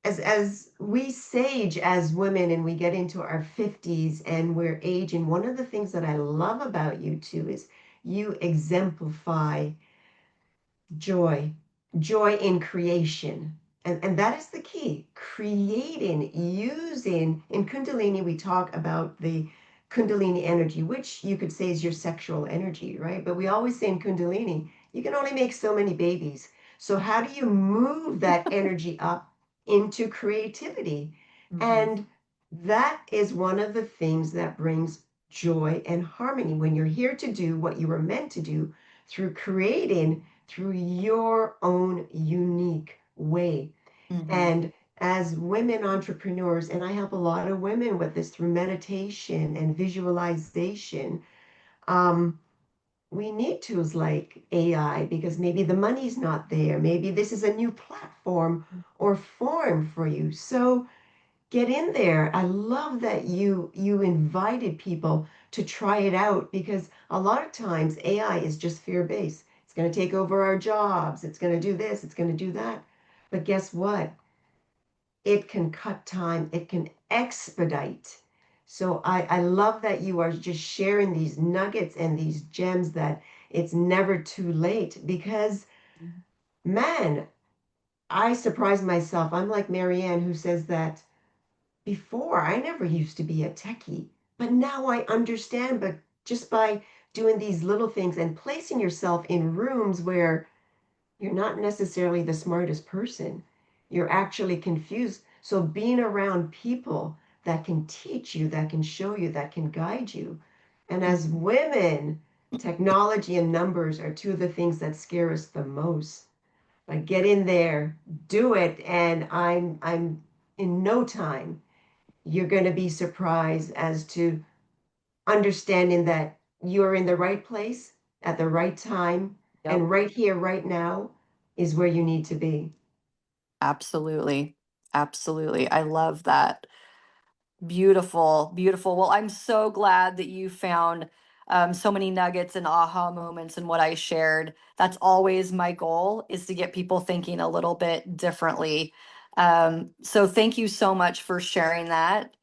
as we sage as women and we get into our 50s and we're aging, one of the things that I love about you too is you exemplify joy, joy in creation. And that is the key. Creating, using, in Kundalini, we talk about the Kundalini energy, which you could say is your sexual energy, right? But we always say in Kundalini, you can only make so many babies. So, how do you move that energy up into creativity? And that is one of the things that brings joy and harmony when you're here to do what you were meant to do through creating through your own unique way. And as women entrepreneurs, and I help a lot of women with this through meditation and visualization, um, we need tools like AI because maybe the money's not there. Maybe this is a new platform or form for you. So get in there. I love that you invited people to try it out because a lot of times AI is just fear-based. It's going to take over our jobs. It's going to do this, it's going to do that. But guess what? It can cut time, it can expedite. So I love that you are just sharing these nuggets and these gems that it's never too late because man, I surprise myself. I'm like Marianne who says that before, I never used to be a techie, but now I understand. But just by doing these little things and placing yourself in rooms where you're not necessarily the smartest person, you're actually confused. So being around people that can teach you, that can show you, that can guide you. And as women, technology and numbers are two of the things that scare us the most. Like get in there, do it, and I'm in no time you're going to be surprised as to understanding that you're in the right place at the right time, Yep. and right here, right now is where you need to be. Absolutely. Absolutely. I love that. Beautiful, beautiful. Well, I'm so glad that you found so many nuggets and aha moments in what I shared. That's always my goal, is to get people thinking a little bit differently. So thank you so much for sharing that.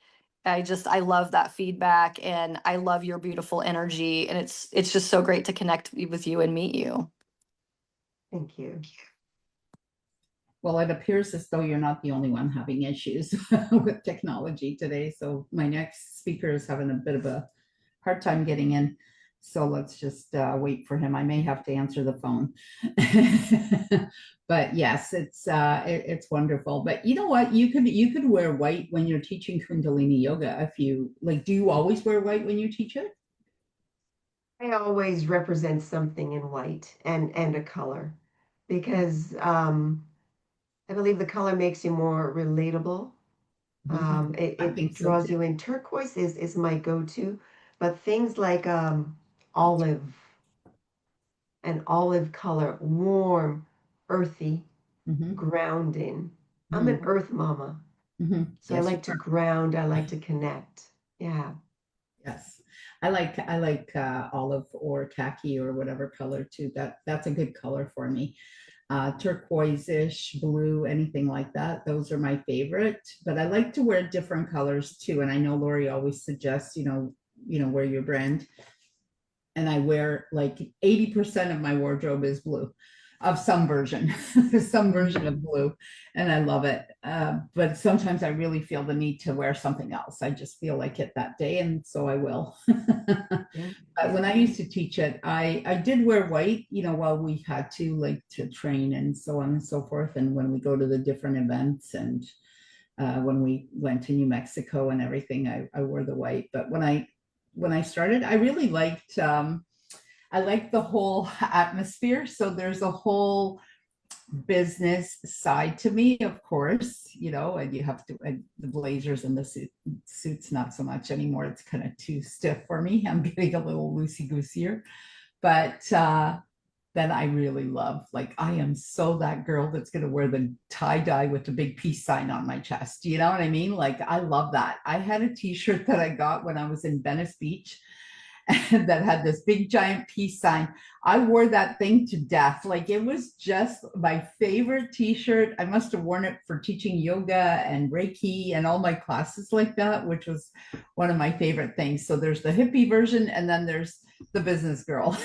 I love that feedback, and I love your beautiful energy, and it's just so great to connect with you and meet you. Thank you. Well, it appears as though you're not the only one having issues with technology today. So my next speaker is having a bit of a hard time getting in. So let's just wait for him. I may have to answer the phone. But yes, it's wonderful. But you know what? You could wear white when you're teaching Kundalini yoga. If you like, do you always wear white when you teach it? I always represent something in white and a color because I believe the color makes you more relatable. I It think so draws too. you in. Turquoise is my go-to, but things like olive, an olive color, warm, earthy, Mhm, grounding. I'm mhm, an earth mama, mhm. so I Yes, you like to are. ground, I like to connect. Yeah. Yes, I like olive or khaki or whatever color too. That's a good color for me. Turquoise-ish, blue, anything like that. Those are my favorite. But I like to wear different colors too. And I know Lori always suggests, wear your brand. And I wear like 80% of my wardrobe is blue of some version, some version of blue. And I love it. But sometimes I really feel the need to wear something else. I just feel like it that day. And so I will. Yeah. But when I used to teach it, I did wear white, while we had to like to train and so on and so forth. And when we go to the different events and when we went to New Mexico and everything, I wore the white. But when I started, I really I liked the whole atmosphere. So there's a whole business side to me, of course, and you have to, and the blazers and the suits, not so much anymore. It's kind of too stiff for me. I'm getting a little loosey gooseier, but then I really love, like, I am so that girl that's going to wear the tie dye with the big peace sign on my chest. You know what I mean? Like, I love that. I had a t-shirt that I got when I was in Venice Beach that had this big giant peace sign. I wore that thing to death. Like, it was just my favorite t-shirt. I must have worn it for teaching yoga and Reiki and all my classes like that, which was one of my favorite things. So there's the hippie version, and then there's the business girl.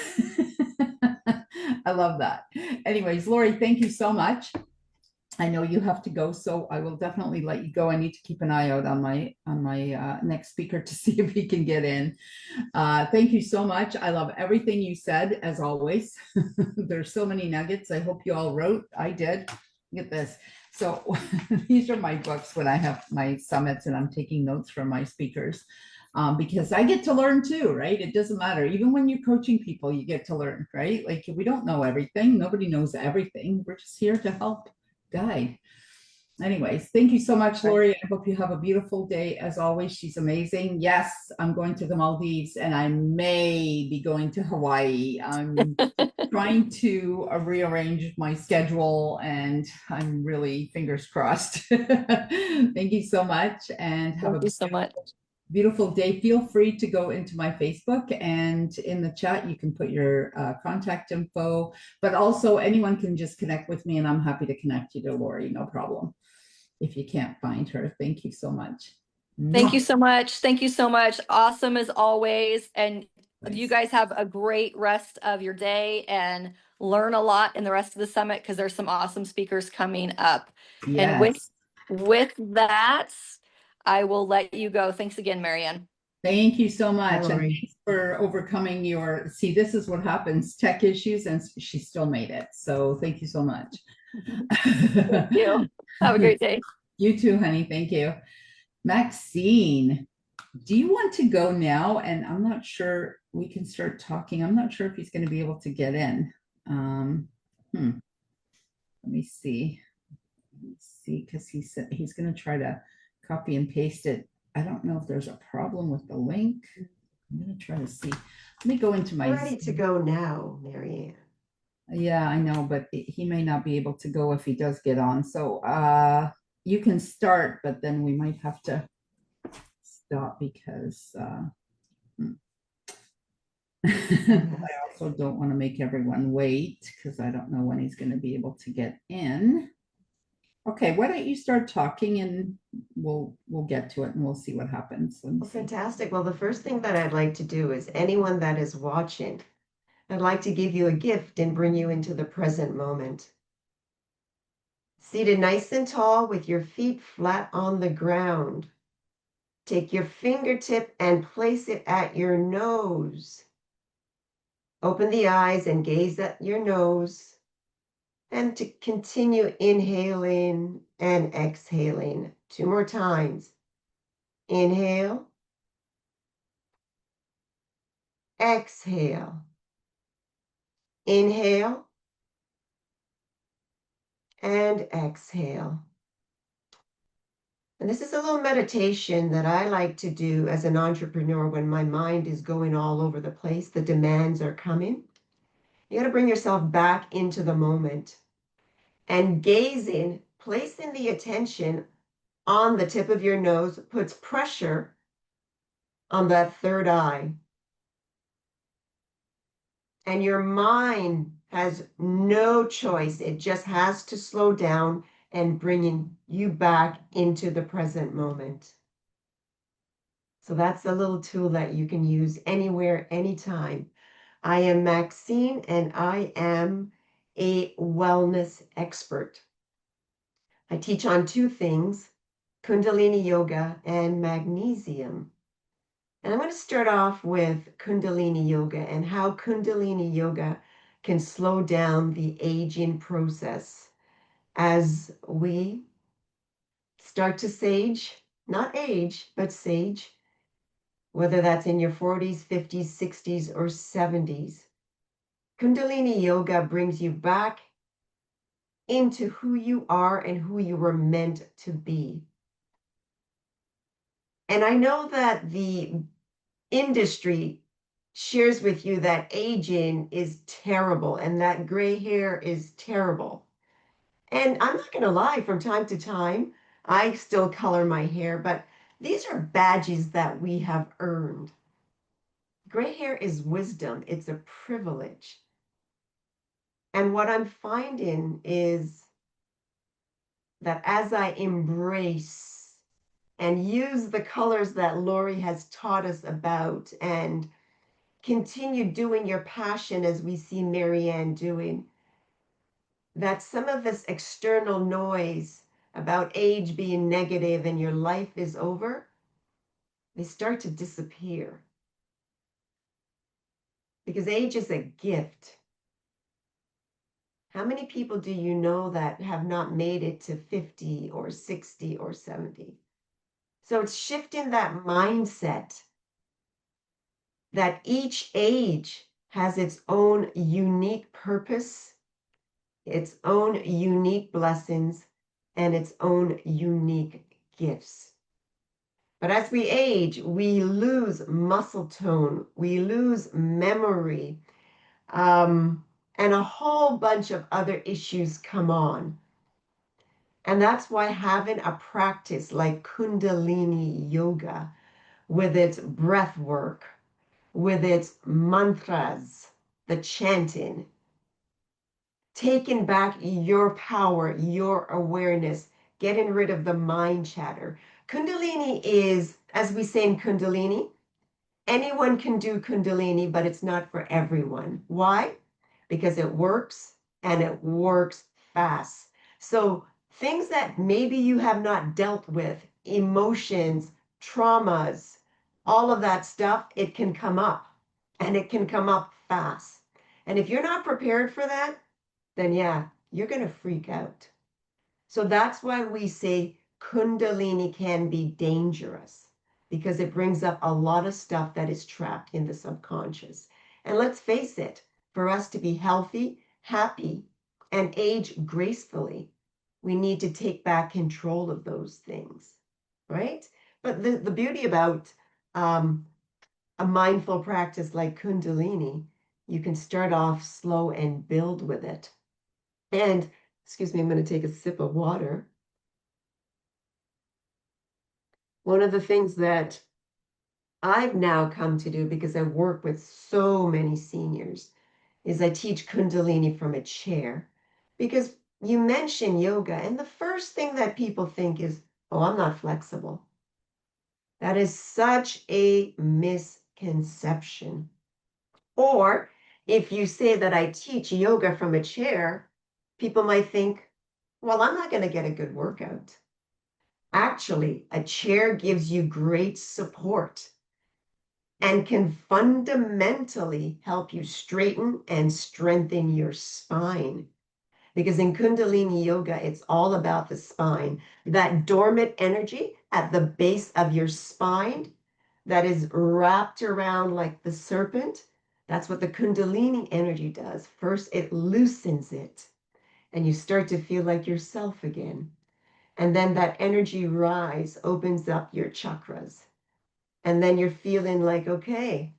I love that. Anyways, Lori, thank you so much. I know you have to go, so I will definitely let you go. I need to keep an eye out on my next speaker to see if he can get in. Thank you so much. I love everything you said, as always. There's so many nuggets. I hope you all wrote. I did. Look at this. So these are my books when I have my summits and I'm taking notes from my speakers. Because I get to learn too, right? It doesn't matter. Even when you're coaching people, you get to learn, right? Like, we don't know everything. Nobody knows everything. We're just here to help guide. Anyways, thank you so much, Right. Lori. I hope you have a beautiful day. As always, she's amazing. Yes, I'm going to the Maldives and I may be going to Hawaii. I'm trying to rearrange my schedule and I'm really fingers crossed. Thank you so much and have Thank a you so much. beautiful day. Feel free to go into my Facebook, and in the chat you can put your contact info, but also anyone can just connect with me and I'm happy to connect you to Lori, no problem, if you can't find her. Thank you so much. Thank you Mwah. so much. Thank you so much. Awesome as always. And you Thanks. guys have a great rest of your day and learn a lot in the rest of the summit, because there's some awesome speakers coming up. And Yes. with that, I will let you go. Thanks again, Marianne. Thank you so Bye, much. And Lori. thanks for overcoming see, this is what happens, tech issues, and she still made it. So thank you so much. Thank you. Have a great day. You too, honey. Thank you. Maxine, do you want to go now? And I'm not sure we can start talking. I'm not sure if he's going to be able to get in. Hmm. Let me see. Because he said he's going to try to copy and paste it. I don't know if there's a problem with the link. I'm going to try to see. Let me go into my. We're ready to go now, Marianne. Yeah, I know, but he may not be able to go if he does get on. So you can start, but then we might have to stop because I also don't want to make everyone wait because I don't know when he's going to be able to get in. Okay, why don't you start talking and we'll get to it and we'll see what happens. Well, fantastic. Well, the first thing that I'd like to do is anyone that is watching, I'd like to give you a gift and bring you into the present moment. Seated nice and tall with your feet flat on the ground. Take your fingertip and place it at your nose. Open the eyes and gaze at your nose. And to continue inhaling and exhaling 2 more times. Inhale. Exhale. Inhale. And exhale. And this is a little meditation that I like to do as an entrepreneur when my mind is going all over the place. The demands are coming. You got to bring yourself back into the moment and gazing, placing the attention on the tip of your nose puts pressure on that third eye. And your mind has no choice. It just has to slow down and bringing you back into the present moment. So that's a little tool that you can use anywhere, anytime. I am Maxine and I am a wellness expert. I teach on 2 things, Kundalini Yoga and magnesium. And I'm going to start off with Kundalini Yoga and how Kundalini Yoga can slow down the aging process as we start to sage, not age, but sage, whether that's in your 40s, 50s, 60s, or 70s. Kundalini Yoga brings you back into who you are and who you were meant to be. And I know that the industry shares with you that aging is terrible and that gray hair is terrible. And I'm not going to lie, from time to time, I still color my hair, but these are badges that we have earned. Gray hair is wisdom. It's a privilege. And what I'm finding is that as I embrace and use the colors that Lori has taught us about and continue doing your passion as we see Marianne doing, that some of this external noise about age being negative and your life is over, they start to disappear. Because age is a gift. How many people do you know that have not made it to 50 or 60 or 70? So it's shifting that mindset that each age has its own unique purpose, its own unique blessings, and its own unique gifts. But as we age, we lose muscle tone, we lose memory, and a whole bunch of other issues come on. And that's why having a practice like Kundalini Yoga, with its breath work, with its mantras, the chanting, taking back your power, your awareness, getting rid of the mind chatter. Kundalini is, as we say in Kundalini, anyone can do Kundalini, but it's not for everyone. Why? Because it works and it works fast. So things that maybe you have not dealt with, emotions, traumas, all of that stuff, it can come up and it can come up fast. And if you're not prepared for that, then yeah, you're going to freak out. So that's why we say Kundalini can be dangerous, because it brings up a lot of stuff that is trapped in the subconscious. And let's face it, for us to be healthy, happy, and age gracefully, we need to take back control of those things, right? But the beauty about a mindful practice like Kundalini, you can start off slow and build with it. And, excuse me, I'm going to take a sip of water. One of the things that I've now come to do, because I work with so many seniors, is I teach Kundalini from a chair. Because you mention yoga, and the first thing that people think is, oh, I'm not flexible. That is such a misconception. Or if you say that I teach yoga from a chair, people might think, well, I'm not going to get a good workout. Actually, a chair gives you great support and can fundamentally help you straighten and strengthen your spine. Because in Kundalini Yoga, it's all about the spine. That dormant energy at the base of your spine that is wrapped around like the serpent, that's what the Kundalini energy does. First, it loosens it, and you start to feel like yourself again. And then that energy rise opens up your chakras. And then you're feeling like, okay,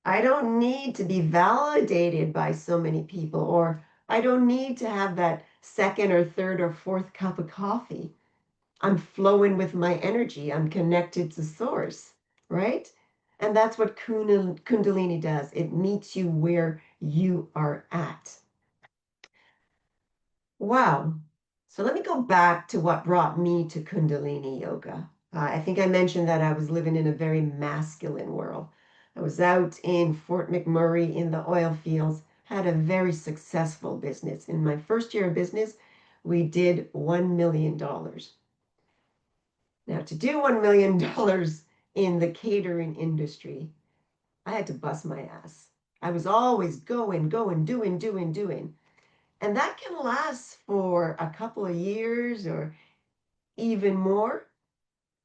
I don't need to be validated by so many people, or I don't need to have that second or third or fourth cup of coffee. I'm flowing with my energy. I'm connected to source, right? And that's what Kundalini does. It meets you where you are at. Wow. So let me go back to what brought me to Kundalini Yoga. I think I mentioned that I was living in a very masculine world. I was out in Fort McMurray in the oil fields, had a very successful business. In my first year of business, we did $1 million. Now, to do $1 million in the catering industry, I had to bust my ass. I was always going, doing. And that can last for a couple of years or even more,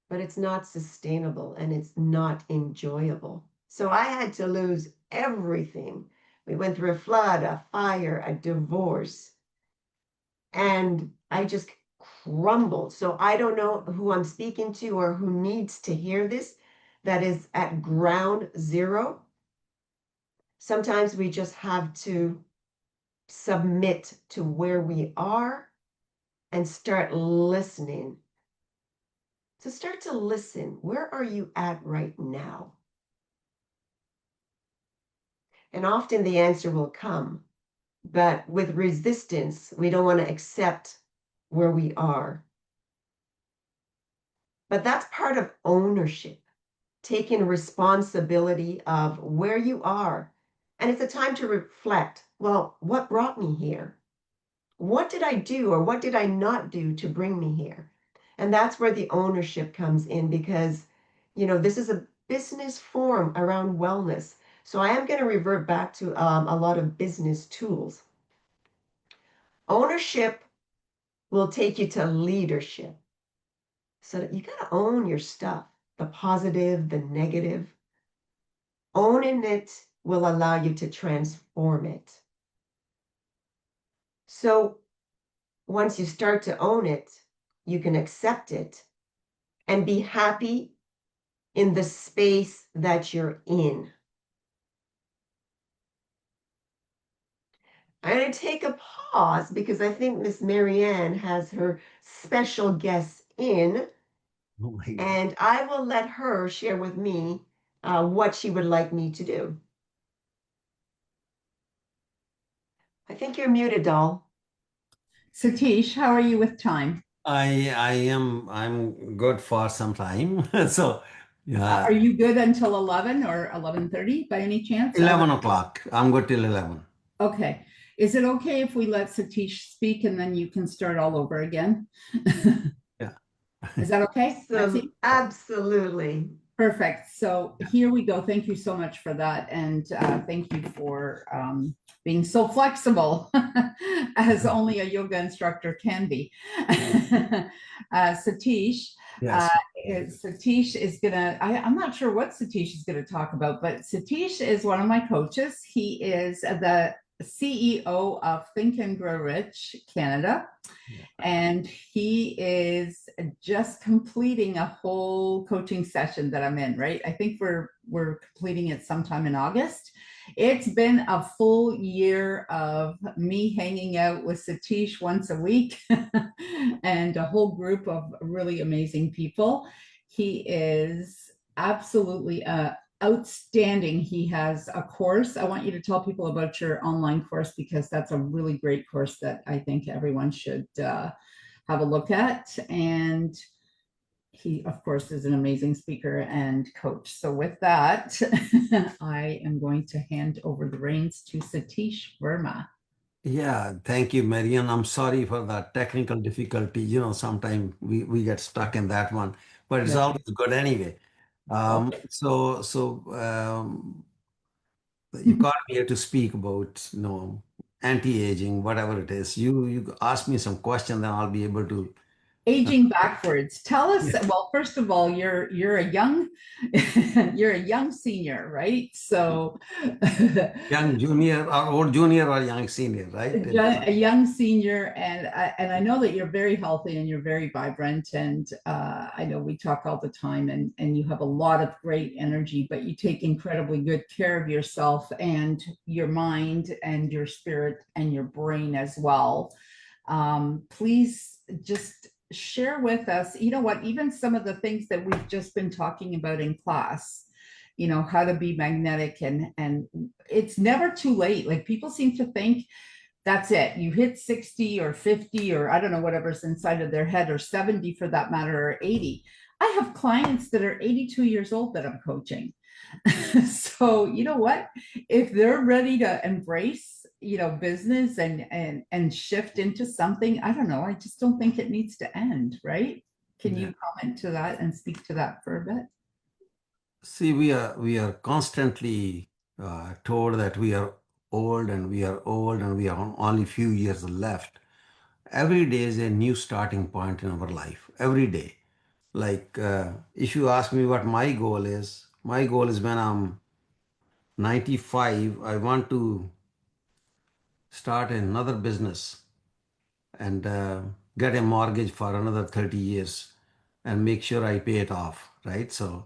but it's not sustainable and it's not enjoyable. So I had to lose everything. We went through a flood, a fire, a divorce, and I just crumbled. So I don't know who I'm speaking to or who needs to hear this that is at ground zero. Sometimes we just have to submit to where we are and start listening. So start to listen. Where are you at right now? And often the answer will come, but with resistance, we don't want to accept where we are. But that's part of ownership, taking responsibility of where you are. And it's a time to reflect, well, what brought me here? What did I do or what did I not do to bring me here? And that's where the ownership comes in because, this is a business forum around wellness. So I am going to revert back to a lot of business tools. Ownership will take you to leadership. So that you got to own your stuff, the positive, the negative. Owning it will allow you to transform it. So once you start to own it, you can accept it and be happy in the space that you're in. I'm going to take a pause because I think Miss Marianne has her special guest in, Oh my God. and I will let her share with me what she would like me to do. I think you're muted, doll. Satish, how are you with time? I'm good for some time. So yeah, Are you good until 11 or 11:30 by any chance? 11 o'clock. I'm good till 11. Okay. Is it okay if we let Satish speak and then you can start all over again? Yeah. Is that okay? Betsy? Absolutely. Perfect. So here we go. Thank you so much for that. And thank you for being so flexible as only a yoga instructor can be. Satish, Yes. Satish is gonna, I'm not sure what Satish is gonna talk about, but Satish is one of my coaches. He is the CEO of Think and Grow Rich Canada. Yeah. And he is just completing a whole coaching session that I'm in, right? I think we're completing it sometime in August. It's been a full year of me hanging out with Satish once a week and a whole group of really amazing people. He is absolutely outstanding. He has a course. I want you to tell people about your online course, because that's a really great course that I think everyone should have a look at. And he, of course, is an amazing speaker and coach. So with that, I am going to hand over the reins to Satish Verma. Yeah, thank you, Marian. I'm sorry for that technical difficulty. Sometimes we get stuck in that one, but it's Yeah. always good anyway. You called me here to speak about, anti-aging, whatever it is. You ask me some question, then I'll be able to. Aging backwards. Tell us. Yeah. Well, first of all, you're a young you're a young senior, right? So Young junior or old junior or young senior, right? a young senior, and I know that you're very healthy and you're very vibrant, and I know we talk all the time, and you have a lot of great energy, but you take incredibly good care of yourself and your mind and your spirit and your brain as well. Please just share with us, you know what, even some of the things that we've just been talking about in class, how to be magnetic, and it's never too late. Like, people seem to think that's it. You hit 60 or 50 or I don't know, whatever's inside of their head, or 70 for that matter, or 80. I have clients that are 82 years old that I'm coaching. So you know what, if they're ready to embrace business and shift into something, I don't know, I just don't think it needs to end, right? Can you comment to that and speak to that for a bit? See, we are constantly told that we are old and we are old and we are only few years left. Every day is a new starting point in our life. Every day. Like, if you ask me what my goal is when I'm 95, I want to start another business and get a mortgage for another 30 years and make sure I pay it off, right? So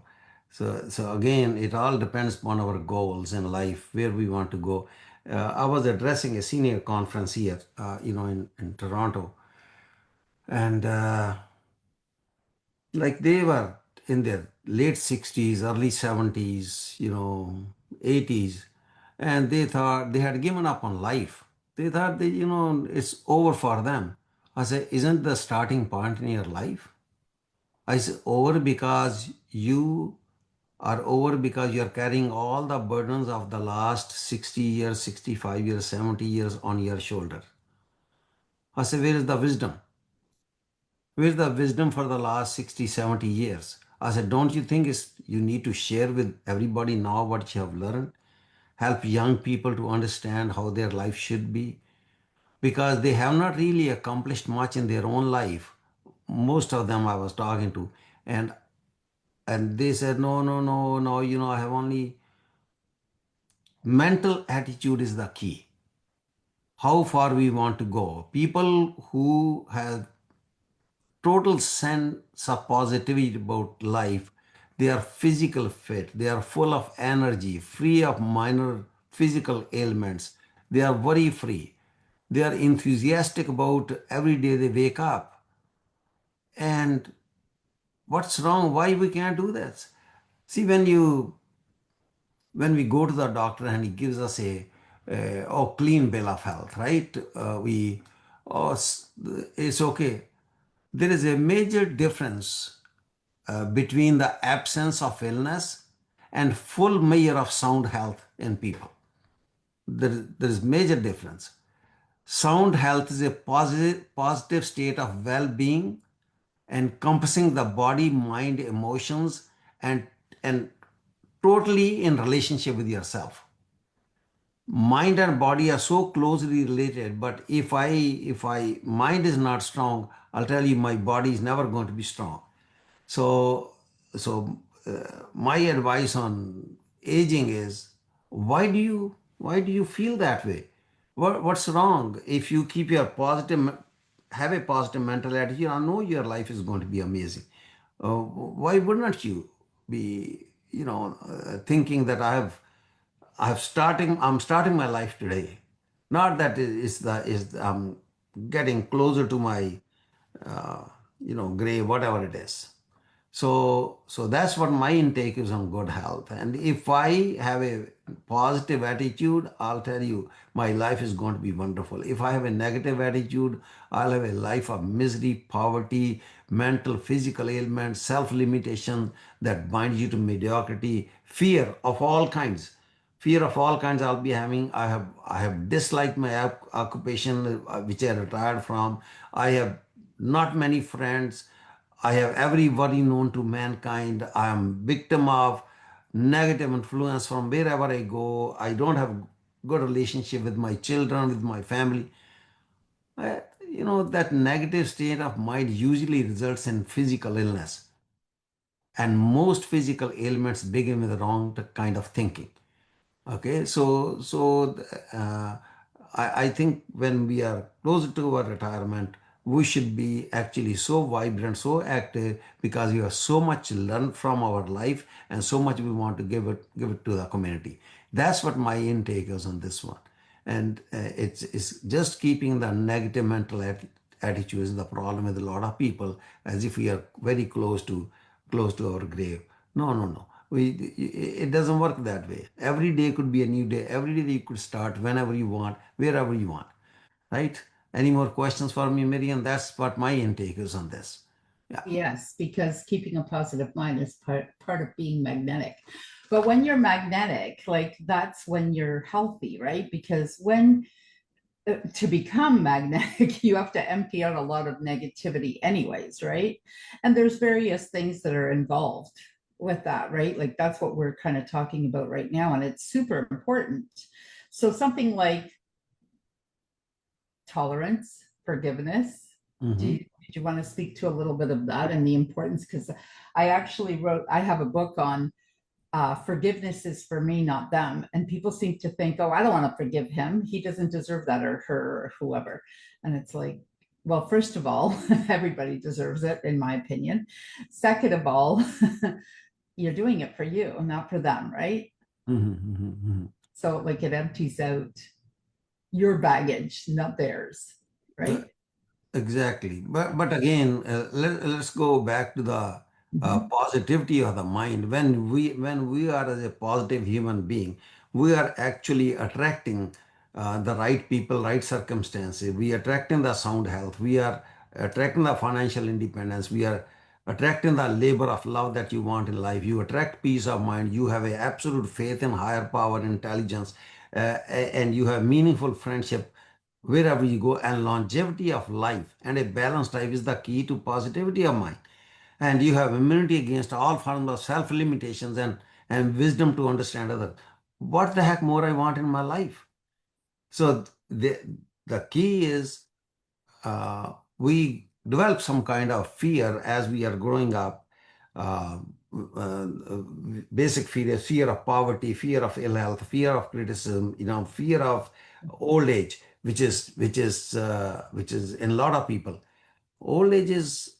again, it all depends upon our goals in life, where we want to go. I was addressing a senior conference here, in Toronto, and like they were in their late 60s, early 70s, 80s, and they thought they had given up on life. They thought that, it's over for them. I said, isn't the starting point in your life? I said, over because you are over because you're carrying all the burdens of the last 60 years, 65 years, 70 years on your shoulder. I said, where is the wisdom? Where's the wisdom for the last 60, 70 years? I said, don't you think you need to share with everybody now what you have learned? Help young people to understand how their life should be? Because they have not really accomplished much in their own life. Most of them I was talking to. And they said, no, no, no, no, I have only... Mental attitude is the key. How far we want to go. People who have total sense of positivity about life, they are physical fit, they are full of energy, free of minor physical ailments, they are worry free, they are enthusiastic about every day they wake up. And what's wrong? Why we can't do this? See, when we go to the doctor and he gives us a clean bill of health, right? It's okay. There is a major difference between the absence of illness and full measure of sound health in people. There is major difference. Sound health is a positive state of well-being encompassing the body, mind, emotions, and totally in relationship with yourself. Mind and body are so closely related, but if I mind is not strong, I'll tell you my body is never going to be strong. So my advice on aging is, why do you feel that way? What's wrong if you keep your have a positive mental attitude? I know your life is going to be amazing. Why wouldn't you be, thinking that I'm starting my life today. Not that I'm getting closer to my, uh, grave, whatever it is. So that's what my intake is on good health. And if I have a positive attitude, I'll tell you, my life is going to be wonderful. If I have a negative attitude, I'll have a life of misery, poverty, mental, physical ailments, self-limitation that binds you to mediocrity, fear of all kinds. Fear of all kinds I'll be having. I have disliked my occupation, which I retired from. I have not many friends. I have every worry known to mankind. I am victim of negative influence from wherever I go. I don't have good relationship with my children, with my family. That negative state of mind usually results in physical illness. And most physical ailments begin with the wrong kind of thinking. Okay, so I think when we are closer to our retirement, we should be actually so vibrant, so active, because we have so much learned from our life and so much we want to give it to the community. That's what my intake is on this one, and it's just keeping the negative mental attitude is the problem with a lot of people, as if we are very close to our grave. No, no, no. It doesn't work that way. Every day could be a new day. Every day you could start whenever you want, wherever you want. Right? Any more questions for me, Miriam? That's what my intake is on this. Yeah. Yes, because keeping a positive mind is part of being magnetic. But when you're magnetic, like that's when you're healthy, right? Because when to become magnetic, you have to empty out a lot of negativity anyways, right? And there's various things that are involved with that, right? Like that's what we're kind of talking about right now, and it's super important. So something like tolerance, forgiveness. Mm-hmm. Did you want to speak to a little bit of that and the importance? Because I have a book on forgiveness is for me, not them. And people seem to think, oh, I don't want to forgive him. He doesn't deserve that, or her, or whoever. And it's like, well, first of all, everybody deserves it, in my opinion. Second of all, you're doing it for you, not for them, right? Mm-hmm. Mm-hmm. So, like, it empties out your baggage, not theirs, right? Exactly. But again, let's go back to the Mhm. positivity of the mind. When we are as a positive human being, we are actually attracting the right people, right circumstances. We are attracting the sound health. We are attracting the financial independence. We are attracting the labor of love that you want in life. You attract peace of mind. You have a absolute faith in higher power, intelligence, and you have meaningful friendship wherever you go. And longevity of life and a balanced life is the key to positivity of mind. And you have immunity against all forms of self limitations and wisdom to understand others. What the heck more I want in my life? So the key is, we develop some kind of fear as we are growing up. Uh, uh, Basic fear of poverty, fear of ill health, fear of criticism, fear of old age, which is in a lot of people. Old age is,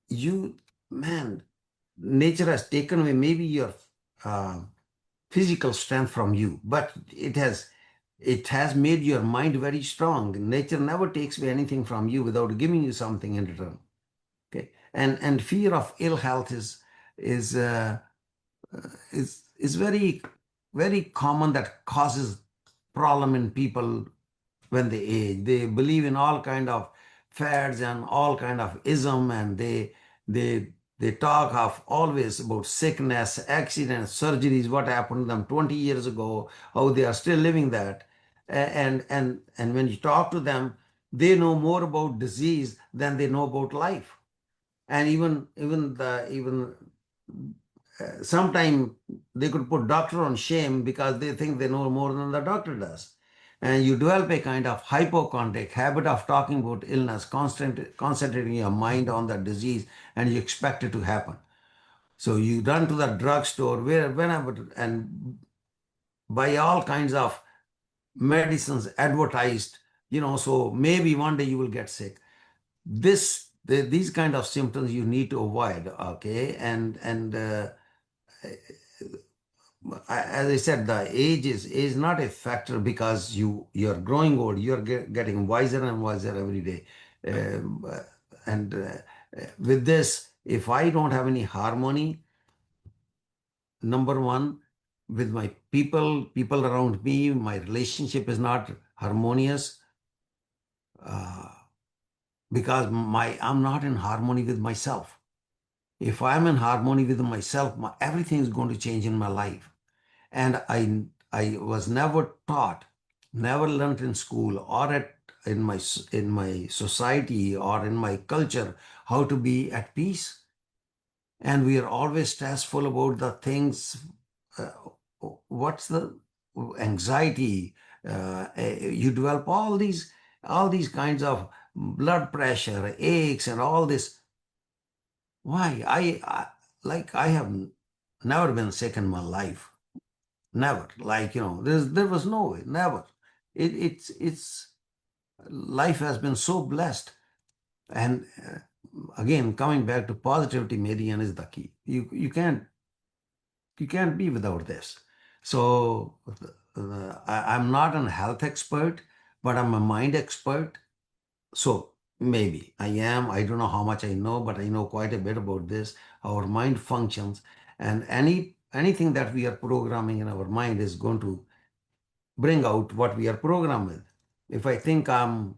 you man, nature has taken away maybe your uh, physical strength from you, but it has made your mind very strong. Nature never takes away anything from you without giving you something in return. Okay, and fear of ill health is uh, is very very common, that causes problem in people when they age. They believe in all kind of fads and all kind of ism, and they they talk of always about sickness, accidents, surgeries, what happened to them 20 years ago, how they are still living that. And when you talk to them, they know more about disease than they know about life. And even sometime they could put doctor on shame because they think they know more than the doctor does. And you develop a kind of hypochondriac habit of talking about illness, concentrating your mind on the disease, and you expect it to happen. So you run to the drugstore whenever and buy all kinds of medicines advertised, so maybe one day you will get sick. These kind of symptoms you need to avoid, okay? And as I said, the age is not a factor, because you're growing old, you're getting wiser and wiser every day. Um, uh, and with this, if I don't have any harmony, number one, with my people around me, my relationship is not harmonious, uh, because I'm not in harmony with myself. If I'm in harmony with myself, everything is going to change in my life. And I was never taught, never learned in school or in my society or in my culture how to be at peace. And we are always stressful about the things. Uh, what's the anxiety? You develop all these kinds of blood pressure, aches, and all this. Why? I have never been sick in my life. Never. There was no way. Never. It's life has been so blessed. And again, coming back to positivity, Marianne, is the key. You can't be without this. So I'm not a health expert, but I'm a mind expert. So maybe I am. I don't know how much I know, but I know quite a bit about this. Our mind functions, and anything that we are programming in our mind is going to bring out what we are programmed with. If I think I'm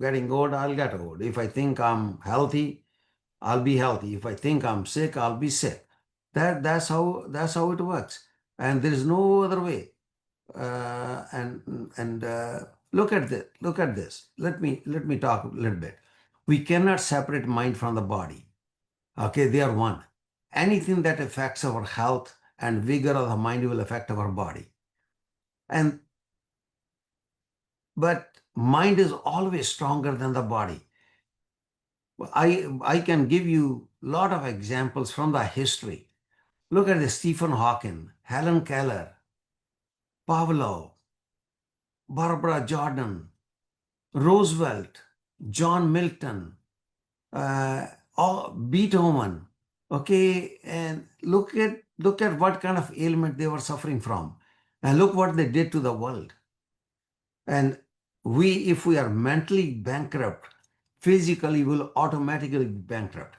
getting old, I'll get old. If I think I'm healthy, I'll be healthy. If I think I'm sick, I'll be sick. That's how it works, and there is no other way. And look at this. Look at this. Let me talk a little bit. We cannot separate mind from the body. Okay, they are one. Anything that affects our health and vigor of the mind will affect our body. But mind is always stronger than the body. I can give you a lot of examples from the history. Look at this: Stephen Hawking, Helen Keller, Pavlov, Barbara Jordan, Roosevelt, John Milton, Beethoven. Okay, and look at what kind of ailment they were suffering from, and look what they did to the world. And if we are mentally bankrupt, physically will automatically be bankrupt.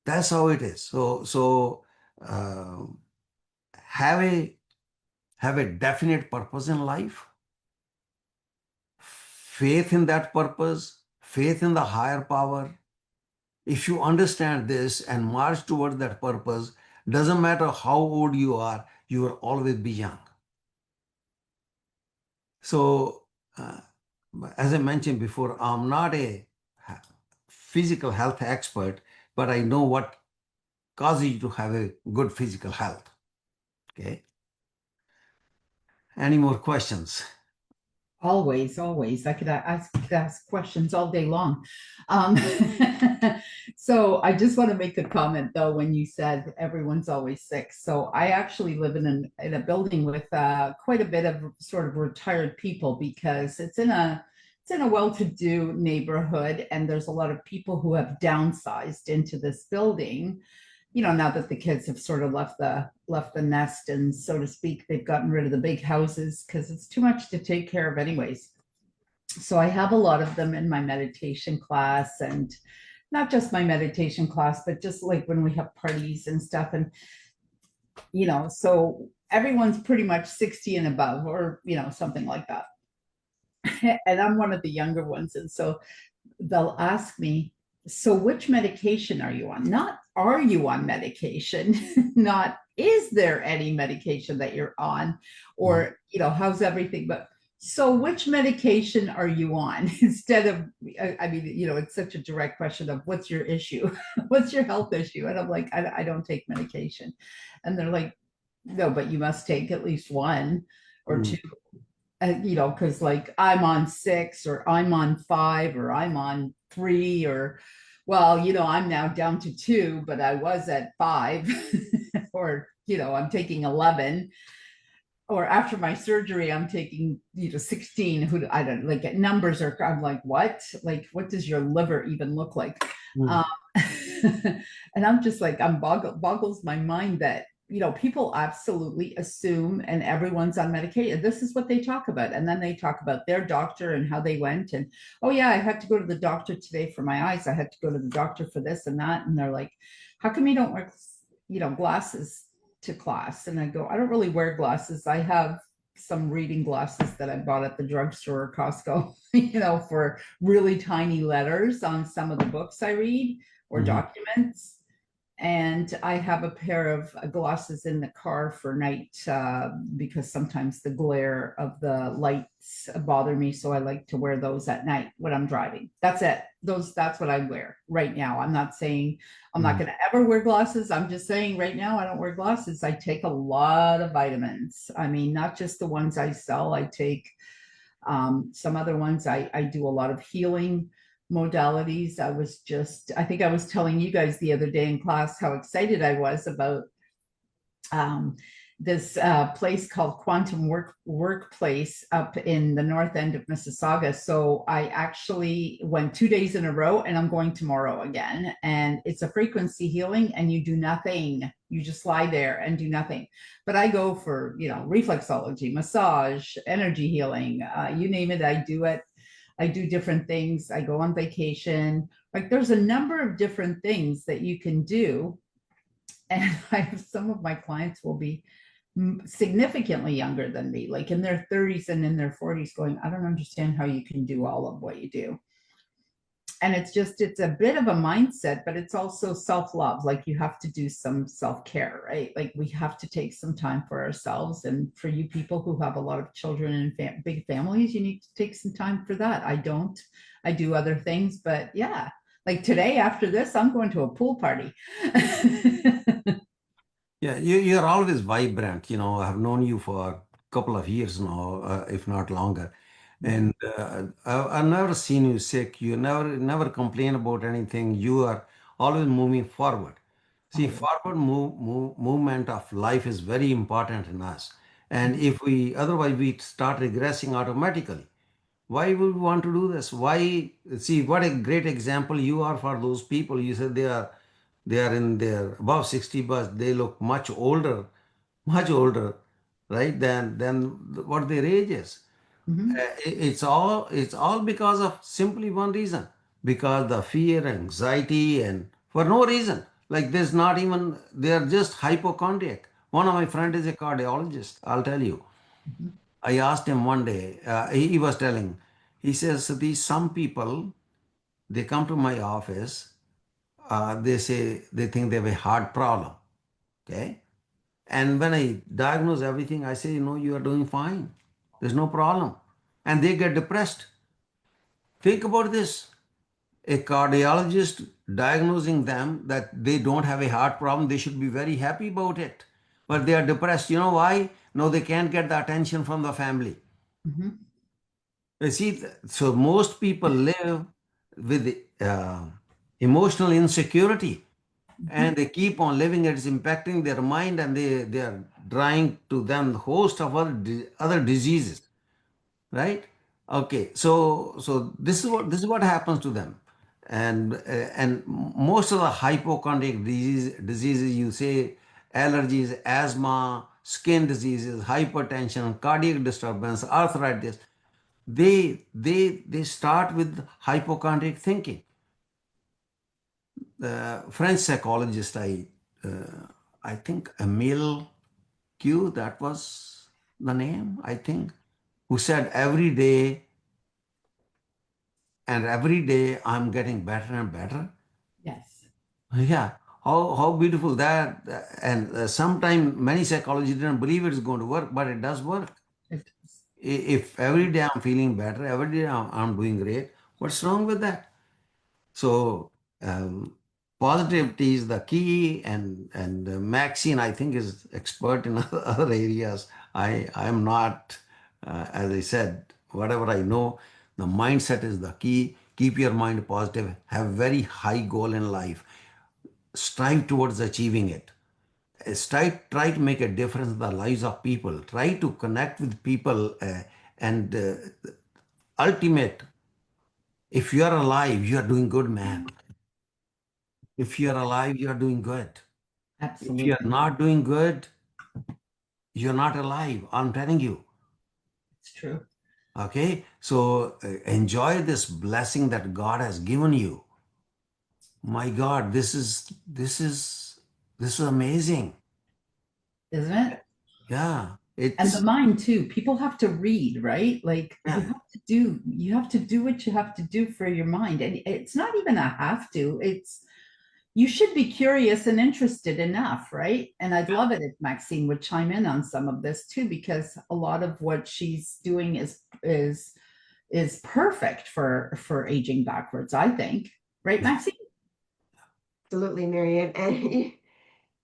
That's how it is. So have a definite purpose in life, faith in that purpose, faith in the higher power. If you understand this and march towards that purpose, doesn't matter how old you are, you will always be young. So as I mentioned before, I'm not a physical health expert, but I know what causes you to have a good physical health. Okay. Any more questions? Always. I could ask questions all day long. So I just want to make a comment though, when you said everyone's always sick. So I actually live in a building with quite a bit of sort of retired people, because it's in a well-to-do neighborhood, and there's a lot of people who have downsized into this building. Now that the kids have sort of left the nest, and so to speak, they've gotten rid of the big houses because it's too much to take care of anyways. So I have a lot of them in my meditation class, and not just my meditation class, but just like when we have parties and stuff. And, so everyone's pretty much 60 and above, or, something like that. And I'm one of the younger ones. And so they'll ask me, so which medication are you on? Not, are you on medication? Not, is there any medication that you're on? Or, how's everything? But so which medication are you on? Instead of, it's such a direct question of what's your issue? What's your health issue? And I'm like, I don't take medication. And they're like, no, but you must take at least one or two. Because like I'm on 6, or I'm on 5, or I'm on 3, or, well, I'm now down to 2, but I was at 5, or, I'm taking 11. or after my surgery, I'm taking, 16, I don't like numbers are, I'm like, what? Like, what does your liver even look like? Mm. And I'm just like, boggles my mind that, people absolutely assume and everyone's on medication. This is what they talk about. And then they talk about their doctor and how they went. And, oh yeah, I had to go to the doctor today for my eyes. I had to go to the doctor for this and that. And they're like, how come you don't wear, glasses to class? And I go, I don't really wear glasses. I have some reading glasses that I bought at the drugstore or Costco, for really tiny letters on some of the books I read or documents. And I have a pair of glasses in the car for night because sometimes the glare of the lights bother me. So I like to wear those at night when I'm driving. That's it. That's what I wear right now. I'm not saying I'm not going to ever wear glasses. I'm just saying right now I don't wear glasses. I take a lot of vitamins. I mean, not just the ones I sell. I take some other ones. I do a lot of healing modalities. I think I was telling you guys the other day in class how excited I was about this place called Quantum Workplace up in the north end of Mississauga. So I actually went 2 days in a row, and I'm going tomorrow again. And it's a frequency healing, and you do nothing. You just lie there and do nothing. But I go for, reflexology, massage, energy healing, you name it, I do it. I do different things. I go on vacation. Like, there's a number of different things that you can do. And I have some of my clients will be significantly younger than me, like in their 30s and in their 40s, going, I don't understand how you can do all of what you do. And it's a bit of a mindset, but it's also self-love. Like, you have to do some self-care, right? Like, we have to take some time for ourselves. And for you people who have a lot of children and big families, you need to take some time for that. I don't. I do other things, but yeah, like today after this, I'm going to a pool party. Yeah, you're always vibrant. I've known you for a couple of years now, if not longer. And I've never seen you sick. You never complain about anything. You are always moving forward. See, forward movement of life is very important in us. And if otherwise we start regressing automatically. Why would we want to do this? Why? See, what a great example you are for those people. You said they are in their above 60, but they look much older, right? Than what their age is. It's all because of simply one reason, because the fear, anxiety, and for no reason. Like, there's not even, they're just hypochondriac. One of my friend is a cardiologist, I'll tell you. I asked him one day, he was telling, he says, these some people, they come to my office, they say they think they have a heart problem. Okay. And when I diagnose everything, I say, you are doing fine. There's no problem. And they get depressed. Think about this. A cardiologist diagnosing them that they don't have a heart problem, they should be very happy about it. But they are depressed. You know why? No, they can't get the attention from the family. You see, so most people live with emotional insecurity, and they keep on living. It's impacting their mind, and they are drawing to them the host of other diseases, right? Okay, so this is what happens to them, and most of the hypochondriac diseases, you say allergies, asthma, skin diseases, hypertension, cardiac disturbance, arthritis, they start with hypochondriac thinking. The French psychologist, I think McNeil, that was the name, I think, who said every day I'm getting better and better. Yes. Yeah, how beautiful that. And sometimes many psychologists didn't believe it's going to work, but it does work. If every day I'm feeling better, every day I'm doing great, what's wrong with that? So positivity is the key, and Maxine, I think, is expert in other areas. I am not, as I said, whatever I know, the mindset is the key. Keep your mind positive. Have very high goal in life. Strive towards achieving it. try to make a difference in the lives of people. Try to connect with people, and ultimate. If you are alive, you are doing good, man. If you are alive, you are doing good. If you are Absolutely. not doing good, you're not alive. I'm telling you. It's true. Okay, so enjoy this blessing that God has given you. My God, this is amazing. Isn't it? Yeah, And the it's mind too. People have to read, right? Like yeah, you have to do what you have to do for your mind. And it's not even a have to. It's you should be curious and interested enough, right? And I'd love it if Maxine would chime in on some of this too, because a lot of what she's doing is perfect for aging backwards, I think. Right, Maxine? Absolutely, Marianne. And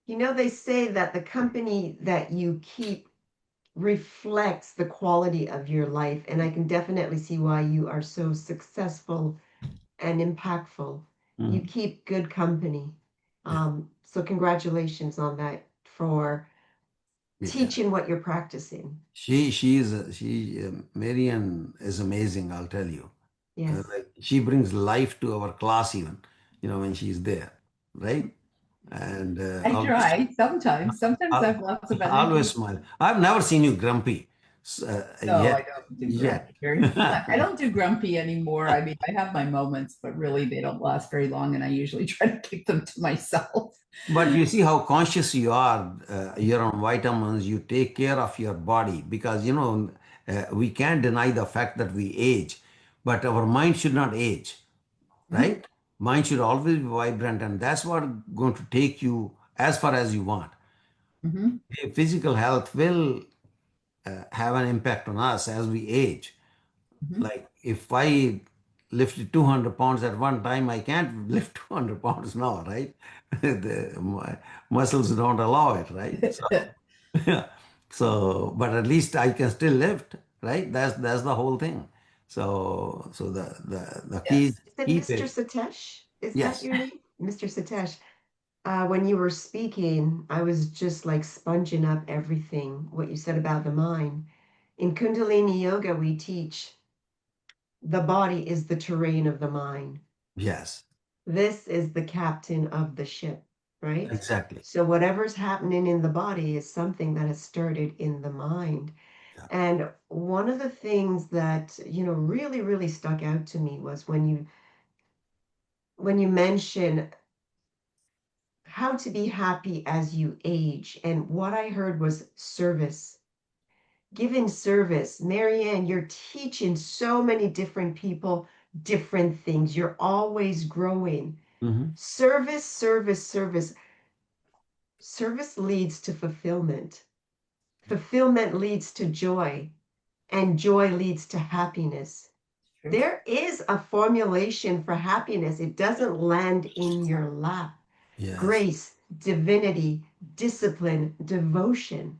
you know, they say that the company that you keep reflects the quality of your life. And I can definitely see why you are so successful and impactful. You mhm, keep good company. yeah, So congratulations on that for yeah. teaching what you're practicing. Marian is amazing. I'll tell you. Yes. Like she brings life to our class even, when she's there, right? And I try sometimes. Sometimes I I'll have lots of always energy. smile. I've never seen you grumpy No, I yet. don't do Yet. grumpy very much. I don't do grumpy anymore. I mean, I have my moments, but really they don't last very long, and I usually try to keep them to myself. But you see how conscious you are. You're on vitamins. You take care of your body because we can't deny the fact that we age, but our mind should not age, Mhm, right? Mind should always be vibrant, and that's what going to take you as far as you want. mhm, Physical health will have an impact on us as we age. mhm. Like if I lifted 200 pounds at one time, I can't lift 200 pounds now, right? My muscles don't allow it, right? So, yeah. So, but at least I can still lift, right? That's the whole thing. So the key is Yes. Is it keep Mr. it. Satesh? Is that Yes. your name? Mr. Satesh. When you were speaking, I was just like sponging up everything, what you said about the mind. In Kundalini Yoga, we teach the body is the terrain of the mind. Yes. This is the captain of the ship, right? Exactly. So whatever's happening in the body is something that has started in the mind. Yeah. And one of the things that, really, really stuck out to me was when you mention how to be happy as you age. And what I heard was service, giving service. Marianne, you're teaching so many different people different things. You're always growing. Hmm. Service, service, service. Service leads to fulfillment. Fulfillment leads to joy, and joy leads to happiness. True. There is a formulation for happiness. It doesn't land in your lap. Yes. Grace, divinity, discipline, devotion.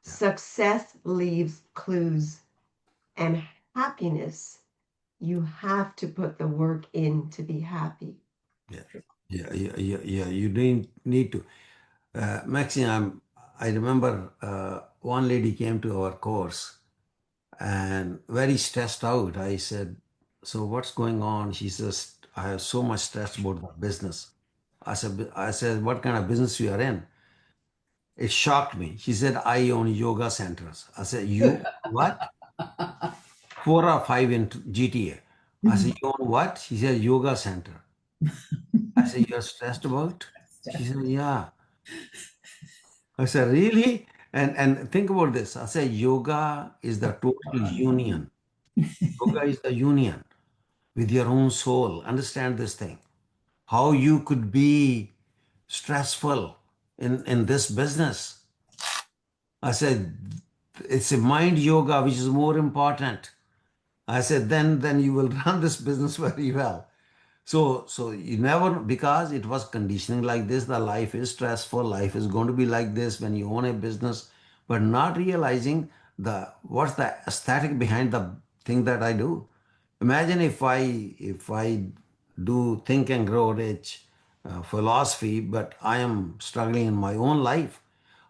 Yeah. Success leaves clues, and happiness, you have to put the work in to be happy. Yeah. Yeah. Yeah. Yeah. Yeah. You need to. Maxine, I remember one lady came to our course and very stressed out. I said, "So what's going on?" She says, "I have so much stress about the business." I said, "What kind of business you are in?" It shocked me. She said, "I own yoga centers." I said, "You what?" 4 or 5 in GTA. I said, "You own what?" She said, "Yoga center." I said, "You're stressed about?" She said, "Yeah." I said, "Really?" And think about this. I said, "Yoga is the total union. Yoga is the union with your own soul. Understand this thing. How you could be stressful in this business." I said, "It's a mind yoga which is more important." I said, then you will run this business very well. So you never, because it was conditioning like this, the life is stressful, life is going to be like this when you own a business, but not realizing what's the aesthetic behind the thing that I do. Imagine if I do Think and Grow Rich philosophy, but I am struggling in my own life,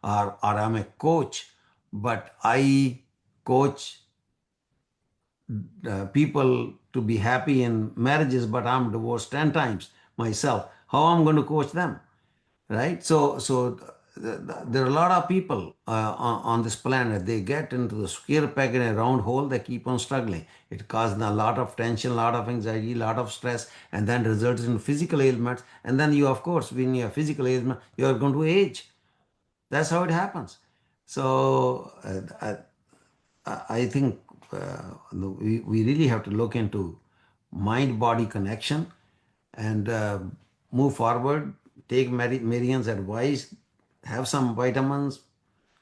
or I'm a coach, but I coach people to be happy in marriages, but I'm divorced 10 times myself. How I'm going to coach them, right? There are a lot of people on this planet. They get into the square peg in a round hole. They keep on struggling. It causes a lot of tension, a lot of anxiety, a lot of stress, and then results in physical ailments. And then you, of course, when you have physical ailment, you are going to age. That's how it happens. So I think we really have to look into mind-body connection and move forward. Take Marian's advice, have some vitamins,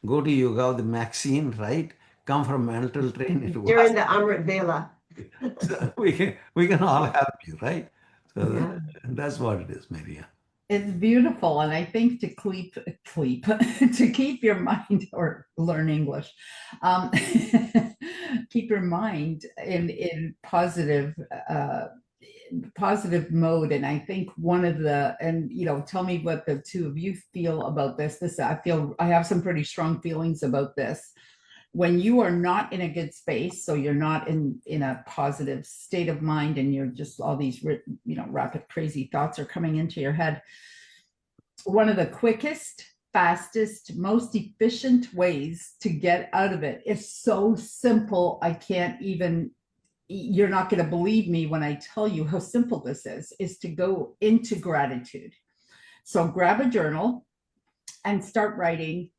go to yoga with Maxine, right? Come from mental train. It You're was in the Amrit Vela. so we can all help you, right? So Yeah. that's what it is, Marian. It's beautiful, and I think to to keep your mind or learn English, um, keep your mind in positive mode. And I think one of the, and tell me what the two of you feel about this. I have some pretty strong feelings about this. When you are not in a good space, so you're not in a positive state of mind, and you're just all these rapid crazy thoughts are coming into your head, one of the quickest, fastest, most efficient ways to get out of it is so simple. You're not going to believe me when I tell you how simple this is to go into gratitude. So grab a journal and start writing.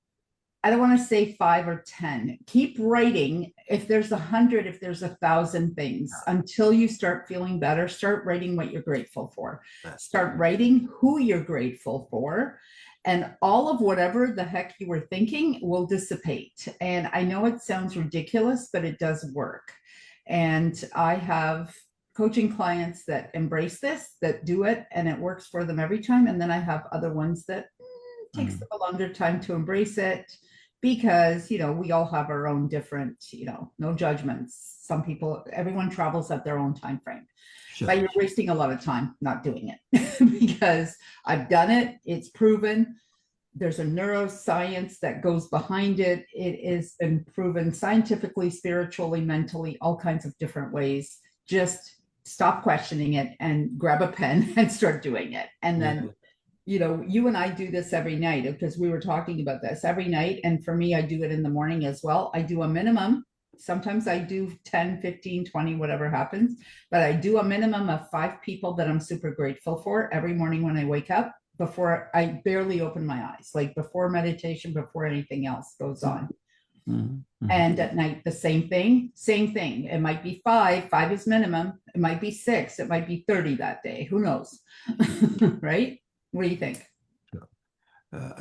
I don't want to say 5 or 10. Keep writing. If there's 100, if there's 1,000 things, until you start feeling better, start writing what you're grateful for. Start writing who you're grateful for. And all of whatever the heck you were thinking will dissipate. And I know it sounds ridiculous, but it does work. And I have coaching clients that embrace this, that do it, and it works for them every time. And then I have other ones that takes them a longer time to embrace it, because we all have our own different, no judgments. Everyone travels at their own time frame. Sure. But you're wasting a lot of time not doing it because I've done it. It's proven. There's a neuroscience that goes behind it. It has been proven scientifically, spiritually, mentally, all kinds of different ways. Just stop questioning it and grab a pen and start doing it. And then you and I do this every night, because we were talking about this every night. And for me, I do it in the morning as well. I do a minimum. Sometimes I do 10, 15, 20, whatever happens, but I do a minimum of 5 people that I'm super grateful for every morning when I wake up, before I barely open my eyes, like before meditation, before anything else goes on. Mm-hmm. And at night, the same thing. It might be 5 is minimum. It might be 6. It might be 30 that day. Who knows? Right? What do you think?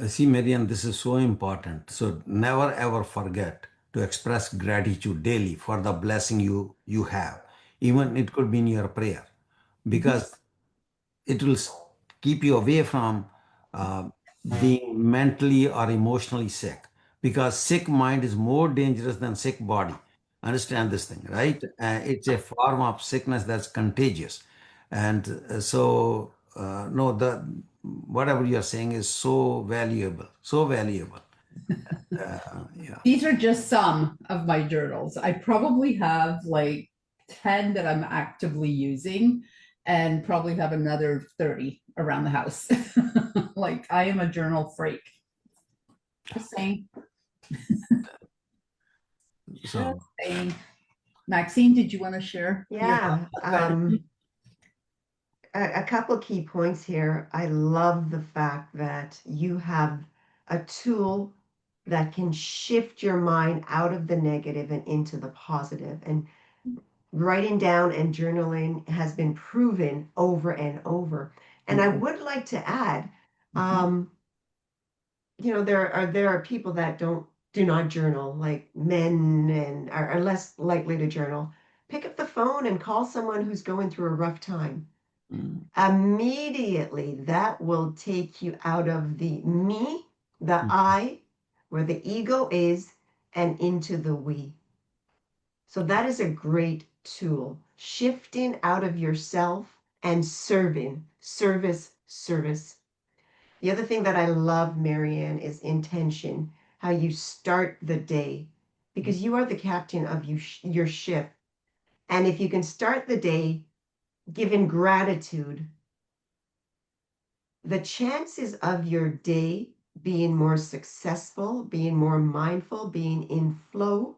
See, Marian, this is so important. So never ever forget to express gratitude daily for the blessing you have. Even it could be in your prayer, because it will keep you away from being mentally or emotionally sick. Because sick mind is more dangerous than sick body. Understand this thing, right? It's a form of sickness that's contagious. And no, whatever you're saying is so valuable, so valuable. Yeah. These are just some of my journals. I probably have like 10 that I'm actively using, and probably have another 30 around the house. Like, I am a journal freak. Just saying. So, Maxine, did you want to share? Yeah. A couple key points here. I love the fact that you have a tool that can shift your mind out of the negative and into the positive. And writing down and journaling has been proven over and over. And I would like to add, there are people that do not journal, like men, and are less likely to journal. Pick up the phone and call someone who's going through a rough time. Immediately, that will take you out of the me, the I, where the ego is, and into the we. So that is a great tool. Shifting out of yourself and service, service. The other thing that I love, Marianne, is intention, how you start the day, because you are the captain of your ship. And if you can start the day given gratitude, the chances of your day being more successful, being more mindful, being in flow